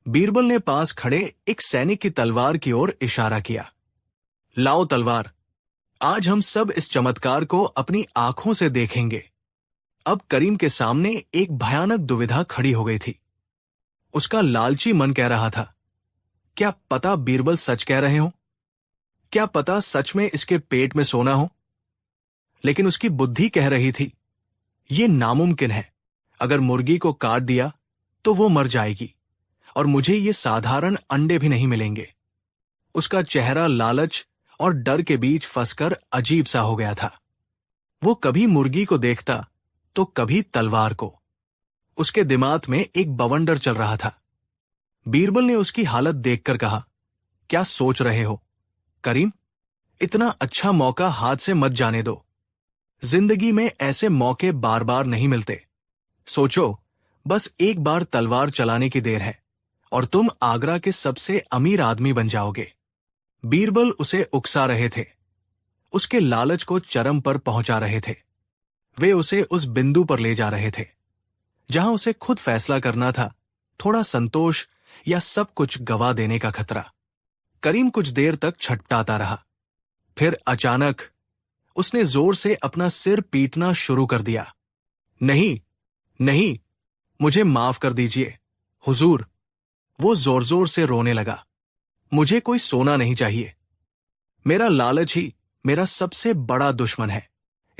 A: बीरबल ने पास खड़े एक सैनिक की तलवार की ओर इशारा किया। लाओ तलवार, आज हम सब इस चमत्कार को अपनी आंखों से देखेंगे। अब करीम के सामने एक भयानक दुविधा खड़ी हो गई थी। उसका लालची मन कह रहा था, क्या पता बीरबल सच कह रहे हो? क्या पता सच में इसके पेट में सोना हो? लेकिन उसकी बुद्धि कह रही थी, ये नामुमकिन है। अगर मुर्गी को काट दिया तो वो मर जाएगी और मुझे ये साधारण अंडे भी नहीं मिलेंगे। उसका चेहरा लालच और डर के बीच फंसकर अजीब सा हो गया था। वो कभी मुर्गी को देखता तो कभी तलवार को। उसके दिमाग में एक बवंडर चल रहा था। बीरबल ने उसकी हालत देखकर कहा, क्या सोच रहे हो करीम? इतना अच्छा मौका हाथ से मत जाने दो। जिंदगी में ऐसे मौके बार बार नहीं मिलते। सोचो, बस एक बार तलवार चलाने की देर है और तुम आगरा के सबसे अमीर आदमी बन जाओगे। बीरबल उसे उकसा रहे थे, उसके लालच को चरम पर पहुंचा रहे थे। वे उसे उस बिंदु पर ले जा रहे थे जहां उसे खुद फैसला करना था, थोड़ा संतोष या सब कुछ गवा देने का खतरा। करीम कुछ देर तक छटपटाता रहा। फिर अचानक उसने जोर से अपना सिर पीटना शुरू कर दिया। नहीं, नहीं, मुझे माफ कर दीजिए हुजूर। वो जोर जोर से रोने लगा। मुझे कोई सोना नहीं चाहिए। मेरा लालच ही मेरा सबसे बड़ा दुश्मन है।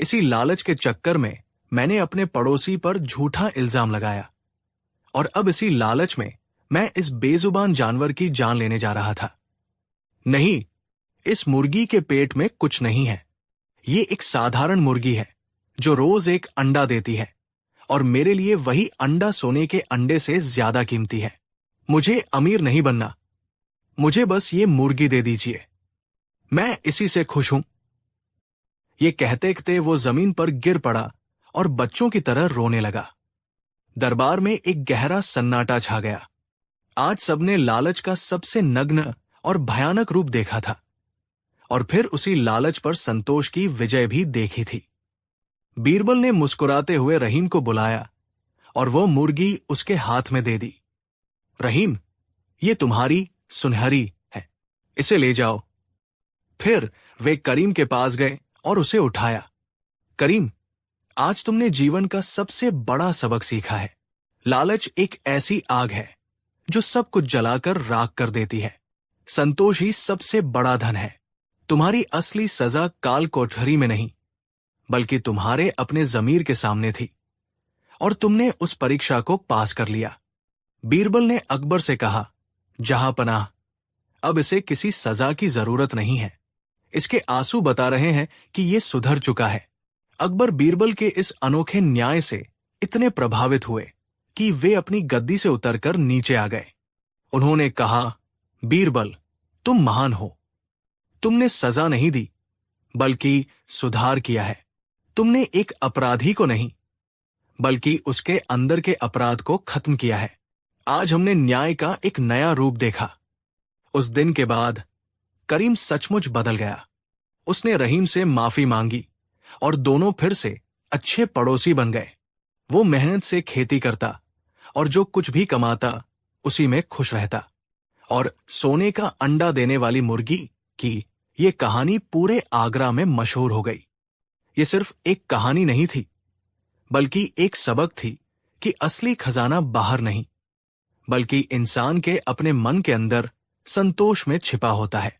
A: इसी लालच के चक्कर में मैंने अपने पड़ोसी पर झूठा इल्जाम लगाया और अब इसी लालच में मैं इस बेजुबान जानवर की जान लेने जा रहा था। नहीं, इस मुर्गी के पेट में कुछ नहीं है। ये एक साधारण मुर्गी है जो रोज एक अंडा देती है, और मेरे लिए वही अंडा सोने के अंडे से ज्यादा कीमती है। मुझे अमीर नहीं बनना, मुझे बस ये मुर्गी दे दीजिए, मैं इसी से खुश हूं। ये कहते कहते वो जमीन पर गिर पड़ा और बच्चों की तरह रोने लगा। दरबार में एक गहरा सन्नाटा छा गया। आज सबने लालच का सबसे नग्न और भयानक रूप देखा था, और फिर उसी लालच पर संतोष की विजय भी देखी थी। बीरबल ने मुस्कुराते हुए रहीम को बुलाया और वो मुर्गी उसके हाथ में दे दी। रहीम, ये तुम्हारी सुनहरी है, इसे ले जाओ। फिर वे करीम के पास गए और उसे उठाया। करीम, आज तुमने जीवन का सबसे बड़ा सबक सीखा है। लालच एक ऐसी आग है जो सब कुछ जलाकर राख कर देती है। संतोष ही सबसे बड़ा धन है। तुम्हारी असली सजा काल कोठरी में नहीं, बल्कि तुम्हारे अपने जमीर के सामने थी, और तुमने उस परीक्षा को पास कर लिया। बीरबल ने अकबर से कहा, जहां पनाह, अब इसे किसी सजा की जरूरत नहीं है। इसके आंसू बता रहे हैं कि ये सुधर चुका है। अकबर बीरबल के इस अनोखे न्याय से इतने प्रभावित हुए कि वे अपनी गद्दी से उतरकर नीचे आ गए। उन्होंने कहा, बीरबल, तुम महान हो। तुमने सजा नहीं दी, बल्कि सुधार किया है। तुमने एक अपराधी को नहीं, बल्कि उसके अंदर के अपराध को खत्म किया है। आज हमने न्याय का एक नया रूप देखा। उस दिन के बाद करीम सचमुच बदल गया। उसने रहीम से माफी मांगी और दोनों फिर से अच्छे पड़ोसी बन गए। वो मेहनत से खेती करता और जो कुछ भी कमाता उसी में खुश रहता। और सोने का अंडा देने वाली मुर्गी की ये कहानी पूरे आगरा में मशहूर हो गई। ये सिर्फ एक कहानी नहीं थी, बल्कि एक सबक थी कि असली खजाना बाहर नहीं, बल्कि इंसान के अपने मन के अंदर संतोष में छिपा होता है।